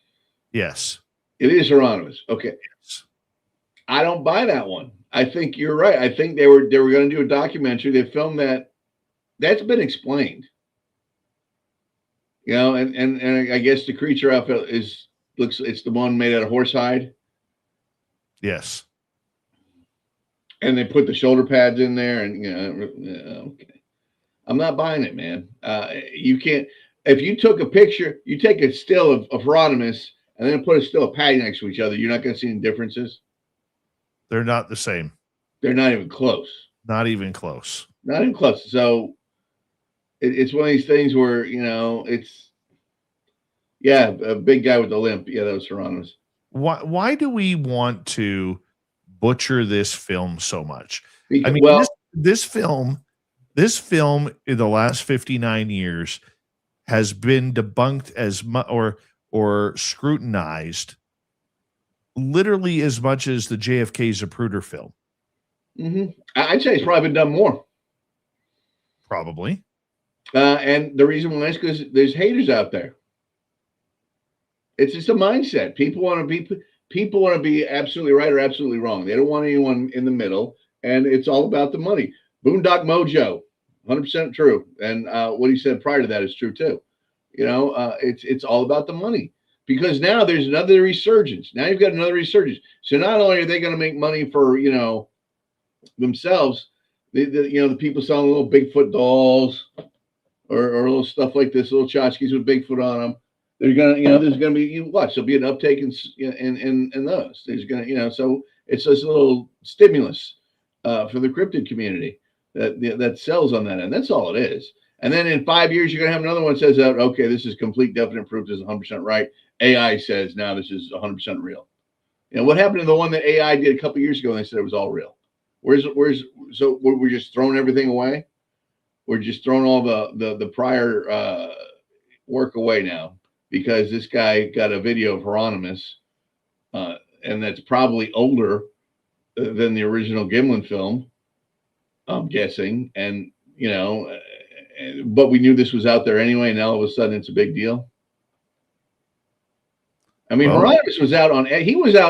Yes. It is Heronomous. Okay. Yes. I don't buy that one. I think you're right. I think they were going to do a documentary. They filmed that. That's been explained. And I guess the creature outfit it's the one made out of horsehide. Yes. And they put the shoulder pads in there, and okay. I'm not buying it, man. You can't. If you took a picture, you take a still of Heronomous and then put a still of Patty next to each other, you're not going to see any differences. They're not the same. They're not even close. Not even close. Not even close. So it's one of these things where, it's, Yeah, a big guy with the limp. Yeah, that was Heronomous. Why do we want to butcher this film so much? I Because, mean, well, this film in the last 59 years has been debunked as much or scrutinized literally as much as the JFK Zapruder film. I'd say it's probably been done more. Probably. And the reason why is because there's haters out there. It's just a mindset. People want to be absolutely right or absolutely wrong. They don't want anyone in the middle, and it's all about the money. Boondock Mojo, 100% true. And what he said prior to that is true too. You know, it's all about the money, because now there's another resurgence. Now you've got another resurgence. So not only are they going to make money for, you know, themselves, the people selling little Bigfoot dolls or little stuff like this, little tchotchkes with Bigfoot on them. They're gonna, there's gonna be, there'll be an uptake in those. There's gonna, so it's just a little stimulus for the cryptid community that sells on that end. That's all it is. And then in 5 years, you're gonna have another one that says, okay, this is complete, definite proof. This is 100% right. AI says now this is 100% real. What happened to the one that AI did a couple years ago? And they said it was all real. So we're just throwing everything away. We're just throwing all the prior work away now, because this guy got a video of Heronomous, and that's probably older than the original Gimlin film, I'm guessing. And, but we knew this was out there anyway, and now all of a sudden it's a big deal. I mean, Heronomous was out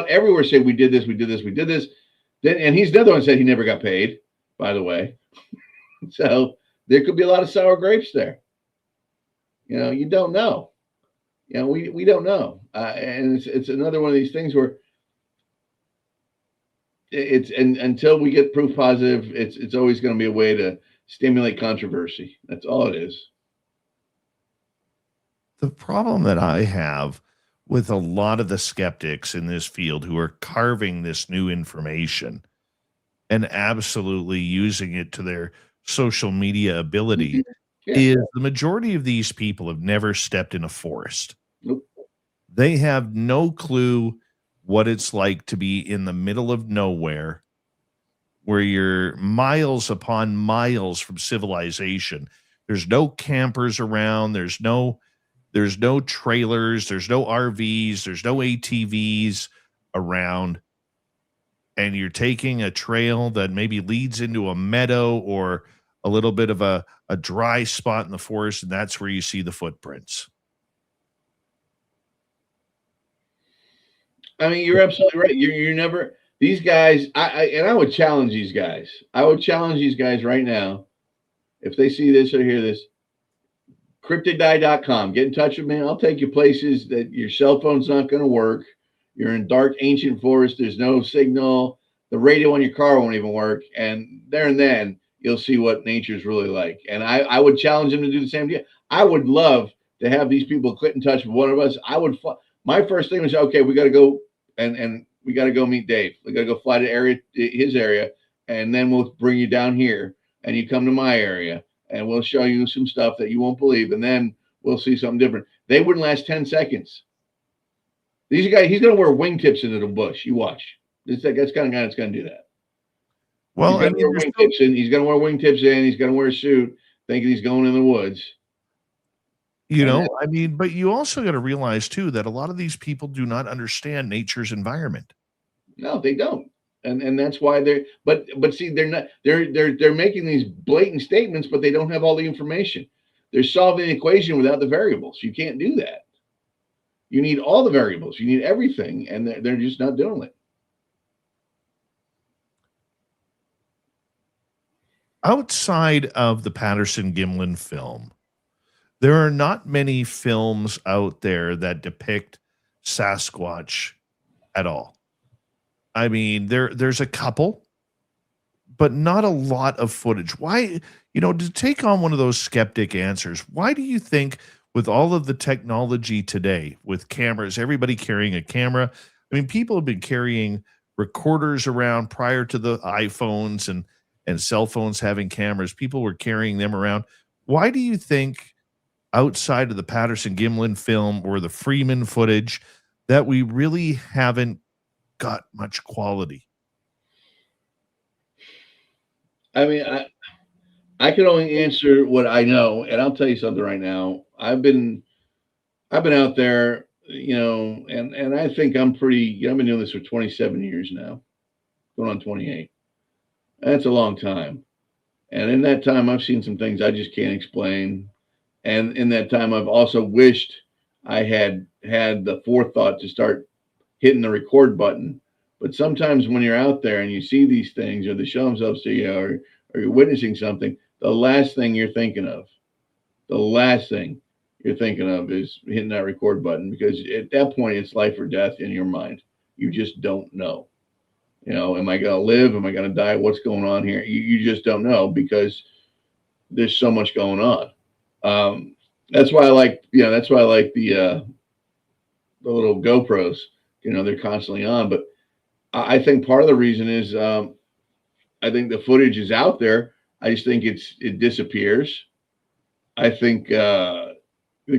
everywhere saying we did this. Then, and he's the other one that said he never got paid, by the way. So there could be a lot of sour grapes there. You don't know. We don't know. And it's another one of these things where until we get proof positive, it's always going to be a way to stimulate controversy. That's all it is. The problem that I have with a lot of the skeptics in this field who are carving this new information and absolutely using it to their social media ability is the majority of these people have never stepped in a forest. Nope. They have no clue what it's like to be in the middle of nowhere, where you're miles upon miles from civilization. There's no campers around. There's no trailers. There's no RVs. There's no ATVs around. And you're taking a trail that maybe leads into a meadow or a little bit of a dry spot in the forest, and that's where you see the footprints. I mean, you're absolutely right. You're never, these guys, I would challenge these guys. I would challenge these guys right now. If they see this or hear this, cryptidguy.com, get in touch with me. I'll take you places that your cell phone's not going to work. You're in dark, ancient forest. There's no signal. The radio on your car won't even work. And there and then you'll see what nature's really like. And I would challenge them to do the same thing. I would love to have these people get in touch with one of us. My first thing was, okay, we got to go and we got to go meet Dave. We got to go fly to his area, and then we'll bring you down here and you come to my area and we'll show you some stuff that you won't believe. And then we'll see something different. They wouldn't last 10 seconds. These guys, he's going to wear wingtips into the bush. You watch. That's the kind of guy that's going to do that. Well, he's going to wear wingtips in. He's going to wear a suit, thinking he's going in the woods. But you also got to realize too that a lot of these people do not understand nature's environment. No, they don't, and that's why but see, they're not. They're making these blatant statements, but they don't have all the information. They're solving the equation without the variables. You can't do that. You need all the variables. You need everything, and they're just not doing it. Outside of the Patterson Gimlin film, there are not many films out there that depict Sasquatch at all. I mean, there's a couple, but not a lot of footage. Why, to take on one of those skeptic answers, why do you think with all of the technology today, with cameras, everybody carrying a camera, I mean, people have been carrying recorders around prior to the iPhones and cell phones having cameras. People were carrying them around. Why do you think outside of the Patterson Gimlin film or the Freeman footage that we really haven't got much quality? I mean, I can only answer what I know, and I'll tell you something right now. I've been out there, and I think I'm pretty. I've been doing this for 27 years now, going on 28. That's a long time, and in that time, I've seen some things I just can't explain. And in that time, I've also wished I had the forethought to start hitting the record button. But sometimes when you're out there and you see these things, or they show themselves to you, or you're witnessing something, the last thing you're thinking of is hitting that record button, because at that point it's life or death in your mind. You just don't know. Am I going to live? Am I going to die? What's going on here? You just don't know, because there's so much going on. That's why I like the little GoPros. They're constantly on. But I think part of the reason is I think the footage is out there. I just think it disappears. I think the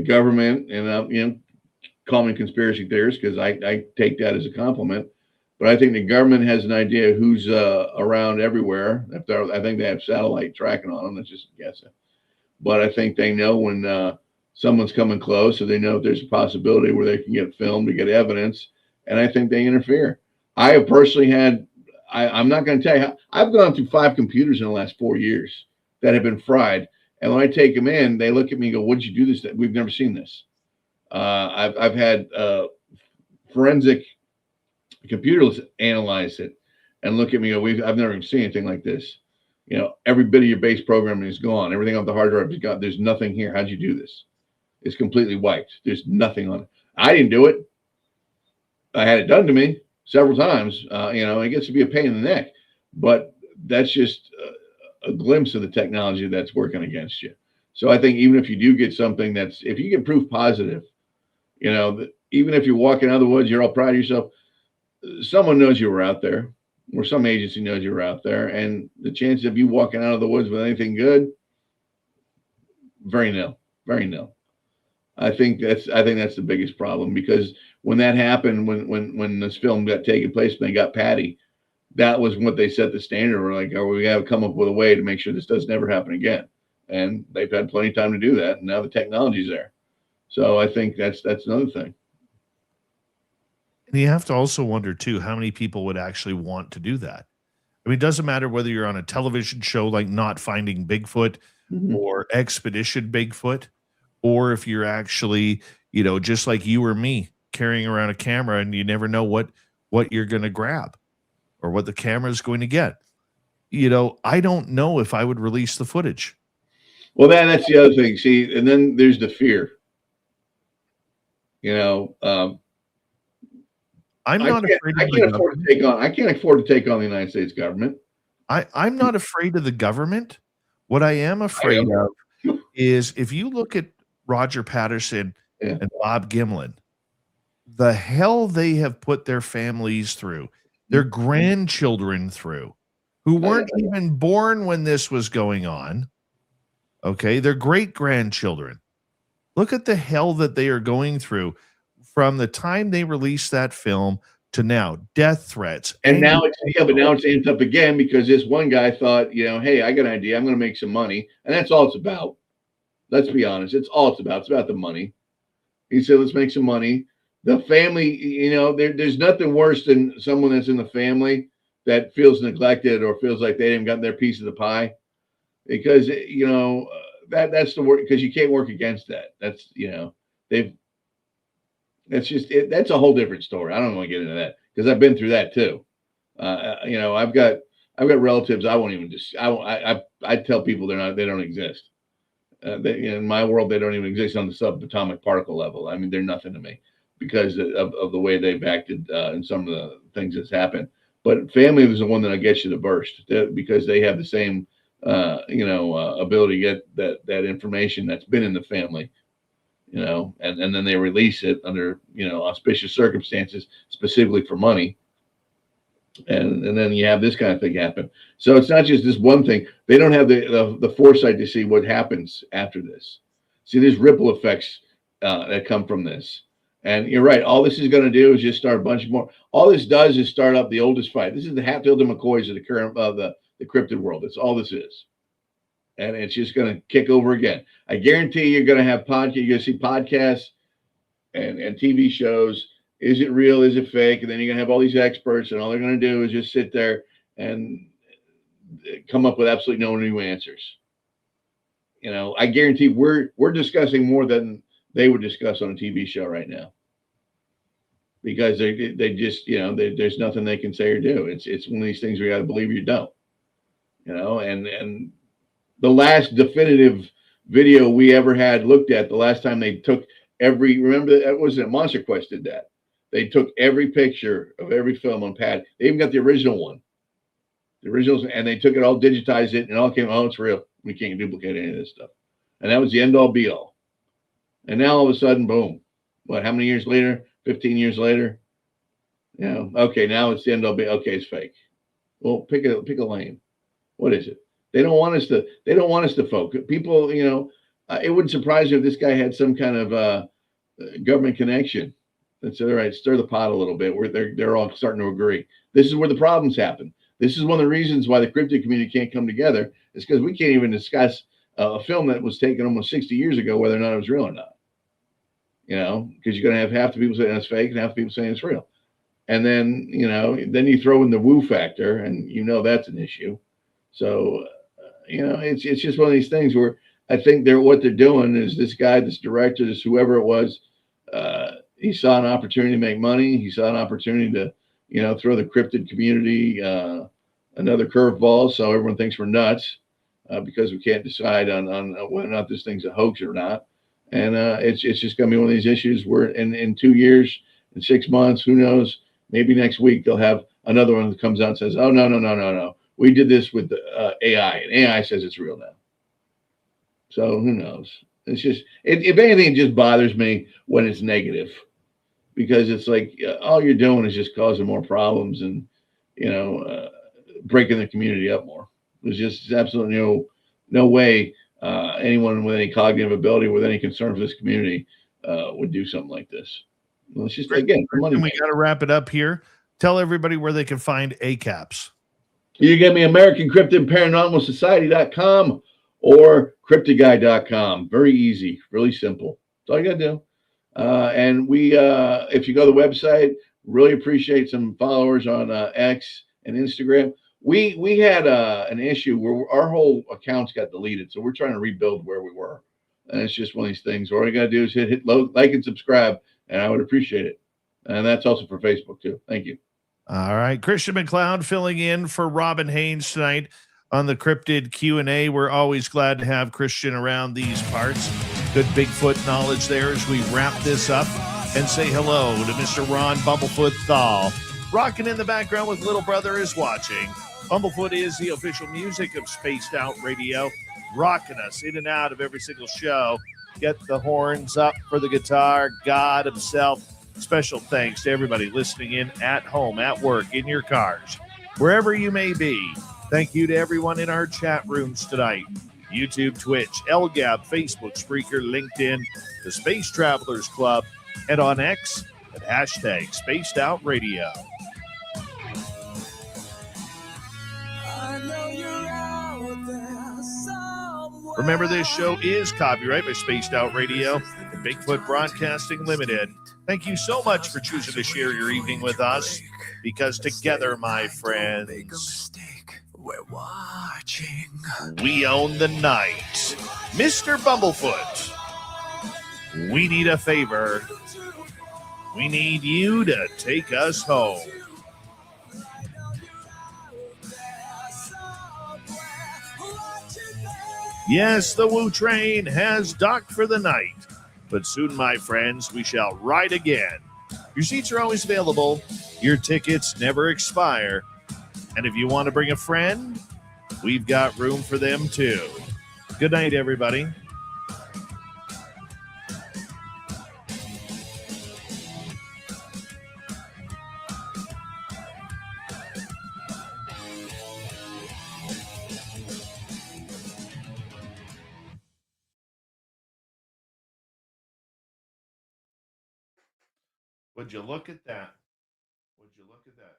government, and call me conspiracy theorist, because I take that as a compliment. But I think the government has an idea who's around everywhere. I think they have satellite tracking on them. That's just guessing. But I think they know when someone's coming close, so they know if there's a possibility where they can get filmed to get evidence. And I think they interfere. I have personally had, I'm not going to tell you, I've gone through 5 computers in the last 4 years that have been fried. And when I take them in, they look at me and go, "What did you do this? We've never seen this." I've had forensic computers analyze it and look at me and go, "I've never even seen anything like this. Every bit of your base programming is gone. Everything off the hard drive is gone. There's nothing here. How'd you do this? It's completely wiped. There's nothing on it." I didn't do it. I had it done to me several times. It gets to be a pain in the neck, but that's just a glimpse of the technology that's working against you. So I think even if you do get something if you get proof positive, even if you're walking out of the woods, you're all proud of yourself. Someone knows you were out there, or some agency knows you were out there, and the chances of you walking out of the woods with anything good, very nil, very nil. I think that's the biggest problem, because when that happened, when this film got taken place, when they got Patty, that was what they set the standard. We're like, "Oh, we got to come up with a way to make sure this doesn't ever happen again." And they've had plenty of time to do that, and now the technology's there. So I think that's another thing. And you have to also wonder too, how many people would actually want to do that? I mean, it doesn't matter whether you're on a television show like Not Finding Bigfoot or Expedition Bigfoot, or if you're actually, just like you or me, carrying around a camera, and you never know what you're going to grab or what the camera is going to get. I don't know if I would release the footage. Well, that's the other thing. See, and then there's the fear. I'm not afraid. I can't afford to take on the United States government. I'm not afraid of the government. What I am afraid of is, if you look at Roger Patterson and Bob Gimlin, the hell they have put their families through, their grandchildren through, who weren't even born when this was going on. Okay, their great grandchildren. Look at the hell that they are going through from the time they released that film to now. Death threats. And now it's amped up again, because this one guy thought, "Hey, I got an idea. I'm going to make some money." And that's all it's about. Let's be honest. It's all it's about. It's about the money. He said, "Let's make some money." The family, there's nothing worse than someone that's in the family that feels neglected or feels like they haven't gotten their piece of the pie, because, that's the work, because you can't work against that. That's, that's a whole different story. I don't want to get into that, because I've been through that too. I've got relatives. I won't even I tell people they don't exist. In my world, they don't even exist on the subatomic particle level. I mean, they're nothing to me, because of the way they've acted in some of the things that's happened. But family is the one that gets you to burst, because they have the same, ability to get that information that's been in the family, and then they release it under, auspicious circumstances, specifically for money. And then you have this kind of thing happen. So it's not just this one thing. They don't have the foresight to see what happens after this. See, there's ripple effects that come from this. And you're right. All this is going to do is just start a bunch more. All this does is start up the oldest fight. This is the Hatfield and McCoys of the current the cryptid world. That's all this is. And it's just going to kick over again. I guarantee you're going to have podcasts. You're going to see podcasts and TV shows. Is it real? Is it fake? And then you're going to have all these experts, and all they're going to do is just sit there and come up with absolutely no new answers. You know, I guarantee we're discussing more than they would discuss on a TV show right now, because they just, you know, there's nothing they can say or do. It's one of these things where you got to believe or you don't, you know. And the last definitive video we ever had looked at, the last time they took remember that was it, Monster Quest did that. They took every picture of every film on pad. They even got the original one, the originals, and they took it all, digitized it, and all came, oh, it's real. We can't duplicate any of this stuff. And that was the end all be all. And now all of a sudden, boom. What, how many years later? 15 years later? You know, okay, now it's the end all be, okay, it's fake. Well, pick a lane. What is it? They don't want us to focus. People, you know, it wouldn't surprise you if this guy had some kind of government connection. That's all right. Stir the pot a little bit. Where they're all starting to agree. This is where the problems happen. This is one of the reasons why the cryptid community can't come together. Is because we can't even discuss a film that was taken almost 60 years ago, whether or not it was real or not. You know, because you're going to have half the people saying it's fake and half the people saying it's real. And then, you know, then you throw in the woo factor, and you know that's an issue. So, you know, it's just one of these things where I think what they're doing is this guy, this director, this whoever it was, he saw an opportunity to make money. He saw an opportunity to, you know, throw the cryptid community another curveball, so everyone thinks we're nuts because we can't decide on whether or not this thing's a hoax or not. And it's just going to be one of these issues where in 2 years, in 6 months, who knows, maybe next week they'll have another one that comes out and says, oh, no. We did this with AI, and AI says it's real now. So who knows? It's just, if anything, it just bothers me when it's negative, because it's like all you're doing is just causing more problems and, you know, breaking the community up more. There's just absolutely no way anyone with any cognitive ability, with any concern for this community, would do something like this. Well, it's just, again, money. We got to wrap it up here. Tell everybody where they can find ACAPs. You can get me American Cryptid Paranormal Society.com or cryptidguy.com. Very easy, really simple. That's all you got to do. And if you go to the website, really appreciate some followers on X and Instagram. We had an issue where our whole accounts got deleted, so we're trying to rebuild where we were. And it's just one of these things where all you got to do is hit like and subscribe, and I would appreciate it. And that's also for Facebook too. Thank you. All right, Christian McLeod filling in for Robin Haynes tonight on the Cryptid Q&A. We're always glad to have Christian around these parts. Good Bigfoot knowledge there as we wrap this up, and say hello to Mr. Ron Bumblefoot Thal. Rocking in the background with Little Brother is Watching. Bumblefoot is the official music of Spaced Out Radio, rocking us in and out of every single show. Get the horns up for the guitar, God himself. Special thanks to everybody listening in at home, at work, in your cars, wherever you may be. Thank you to everyone in our chat rooms tonight. YouTube, Twitch, LGAB, Facebook, Spreaker, LinkedIn, the Space Travelers Club, and on X at hashtag Spaced Out Radio. Remember, this show is copyright by Spaced Out Radio and Bigfoot Broadcasting Limited. Thank you so much for choosing to share your evening with us, because together, my friends, we're watching. We own the night. Mr. Bumblefoot, we need a favor. We need you to take us home. Yes, the Woo train has docked for the night, but soon, my friends, we shall ride again. Your seats are always available. Your tickets never expire. And if you want to bring a friend, we've got room for them too. Good night, everybody. Would you look at that? Would you look at that?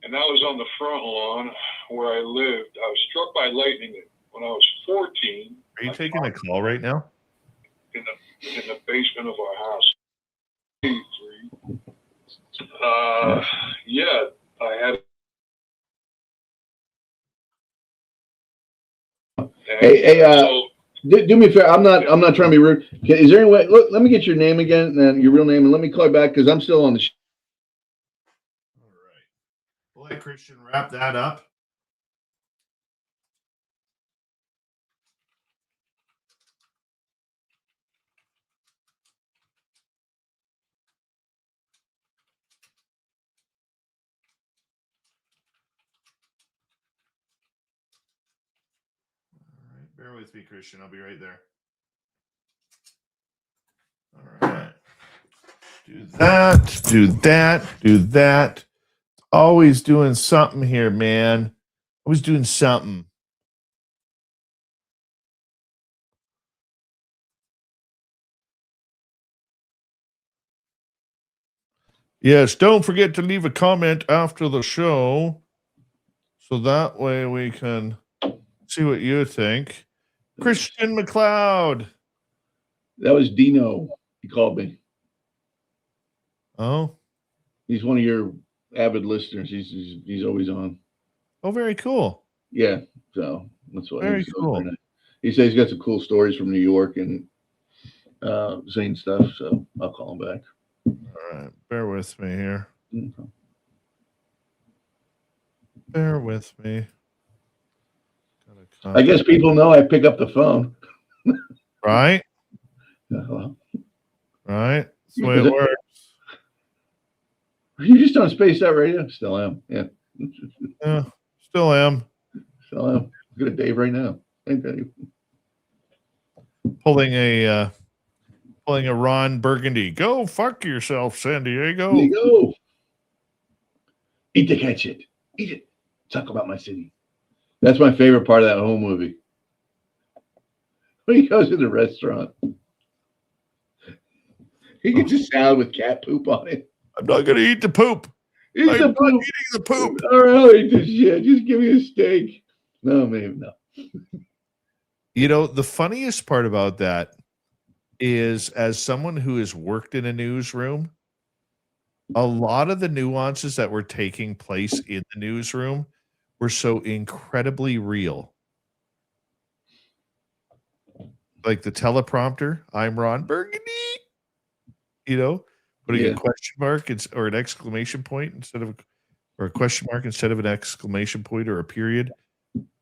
And that was on the front lawn where I lived. I was struck by lightning when I was 14. Are you taking a call right now? In the basement of our house. 83. Yeah, I had. Hey, do me a favor. I'm not trying to be rude. Is there any way? Look, let me get your name again and your real name, and let me call you back because I'm still on the. All right. We'll let Christian wrap that up. All right. Bear with me, Christian. I'll be right there. All right. Do that, do that, do that. Always doing something here, man. Always doing something. Yes, don't forget to leave a comment after the show so that way we can see what you think. Christian McLeod. That was Dino. He called me. Oh, he's one of your avid listeners. He's always on. Oh, very cool. Yeah, so that's why. Very cool. He says he's got some cool stories from New York and saying stuff. So I'll call him back. All right, bear with me here. Mm-hmm. Bear with me. I guess people know I pick up the phone. Right? Well, right? That's the way it works. Are you just on Spaced Out Radio? Still am. Yeah. Yeah, still am. Still am. Look at Dave right now. Thank you. Pulling a Ron Burgundy. Go fuck yourself, San Diego. There you go. Eat the cat shit. Eat it. Talk about my city. That's my favorite part of that whole movie. When he goes to the restaurant, he gets a salad with cat poop on it. I'm not going to eat the poop. Eat I'm the not poop. eating the poop. All right, I'll eat this shit. Just give me a steak. No, maybe no. You know, the funniest part about that is, as someone who has worked in a newsroom, a lot of the nuances that were taking place in the newsroom were so incredibly real. Like the teleprompter, I'm Ron Burgundy, you know, putting a question mark or an exclamation point instead of, or a question mark instead of an exclamation point or a period.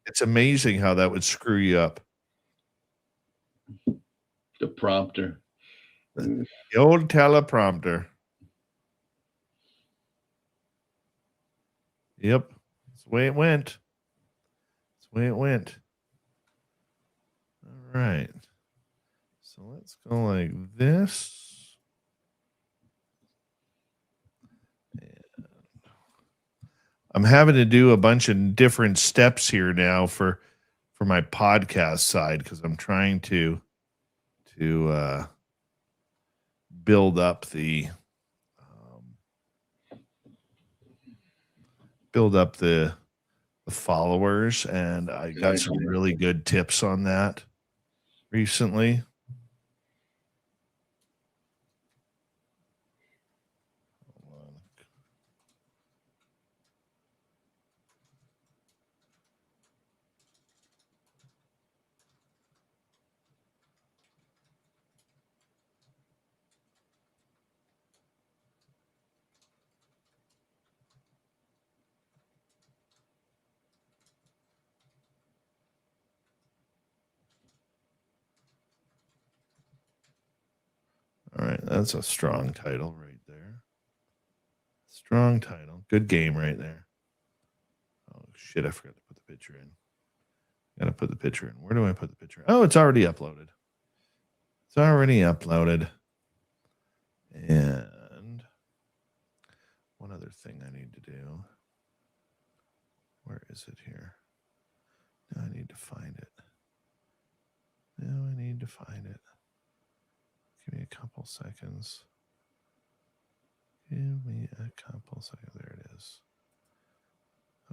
It's amazing how that would screw you up. The prompter. The old teleprompter. Yep. That's the way it went. That's the way it went. All right. So let's go like this. And I'm having to do a bunch of different steps here now for my podcast side because I'm trying to build up the followers, and I got some really good tips on that recently. All right, that's a strong title right there. Strong title. Good game right there. Oh, shit, I forgot to put the picture in. Got to put the picture in. Where do I put the picture? Oh, it's already uploaded. It's already uploaded. And one other thing I need to do. Where is it here? Now I need to find it. Give me a couple seconds. Give me a couple seconds. There it is.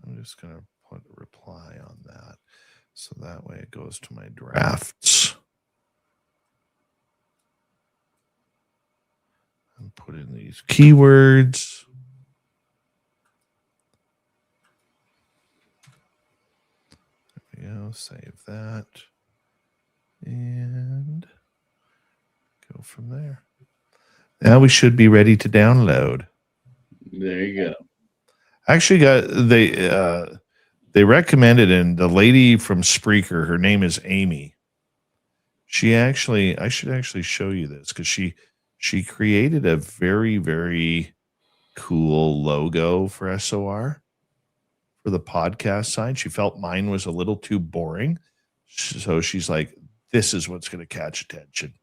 I'm just going to put a reply on that. So that way it goes to my drafts. And put in these keywords. There we go. Save that. And go from there. Now we should be ready to download. There you go. Actually, they recommended, and the lady from Spreaker, her name is Amy. I should actually show you this because she created a very, very cool logo for SOR for the podcast side. She felt mine was a little too boring. So she's like, this is what's going to catch attention.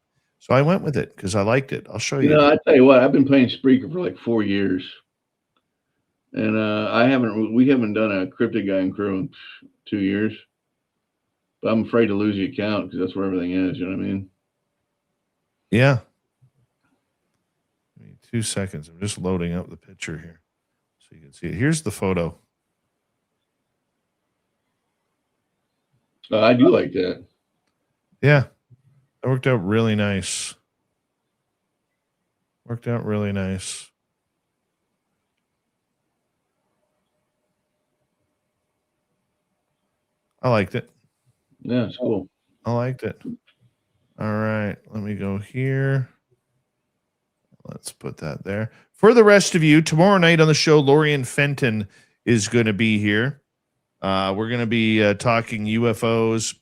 So I went with it because I liked it. I'll show you. I tell you what, I've been playing Spreaker for like 4 years. And we haven't done a Crypted Guy and Crew in 2 years. But I'm afraid to lose the account because that's where everything is. You know what I mean? Yeah. Give me 2 seconds. I'm just loading up the picture here so you can see it. Here's the photo. I do like that. Yeah. That worked out really nice. Worked out really nice. I liked it. Yeah, it's cool. I liked it. All right. Let me go here. Let's put that there. For the rest of you, tomorrow night on the show, Lorian Fenton is going to be here. We're going to be talking UFOs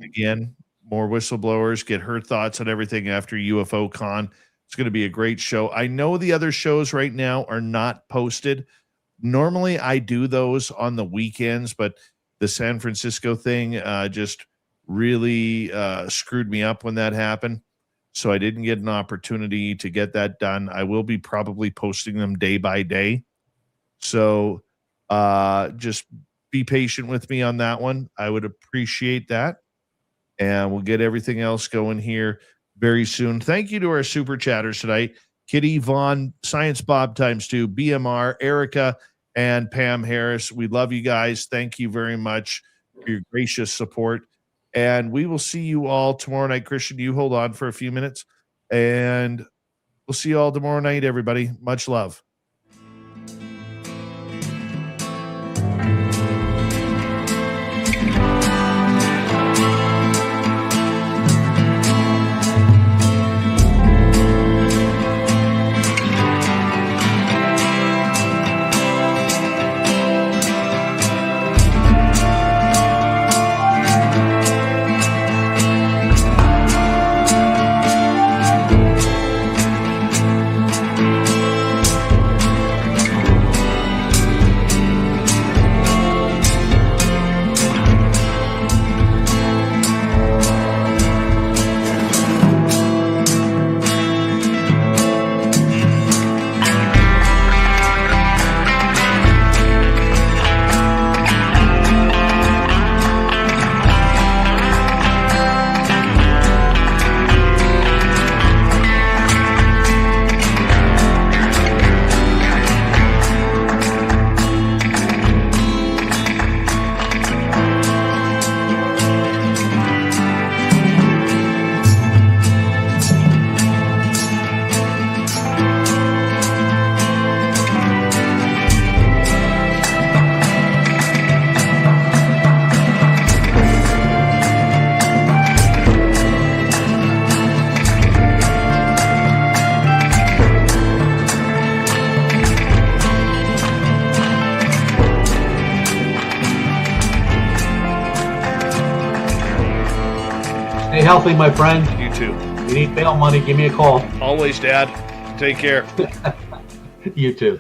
again. More whistleblowers, get her thoughts on everything after UFO Con. It's going to be a great show. I know the other shows right now are not posted. Normally I do those on the weekends, but the San Francisco thing just really screwed me up when that happened. So I didn't get an opportunity to get that done. I will be probably posting them day by day. So just be patient with me on that one. I would appreciate that. And we'll get everything else going here very soon. Thank you to our super chatters tonight. Kitty, Vaughn, Science Bob ×2, BMR, Erica, and Pam Harris. We love you guys. Thank you very much for your gracious support. And we will see you all tomorrow night. Christian, you hold on for a few minutes. And we'll see you all tomorrow night, everybody. Much love. Stay healthy, my friend. You too. If you need bail money, give me a call. Always, Dad. Take care. You too.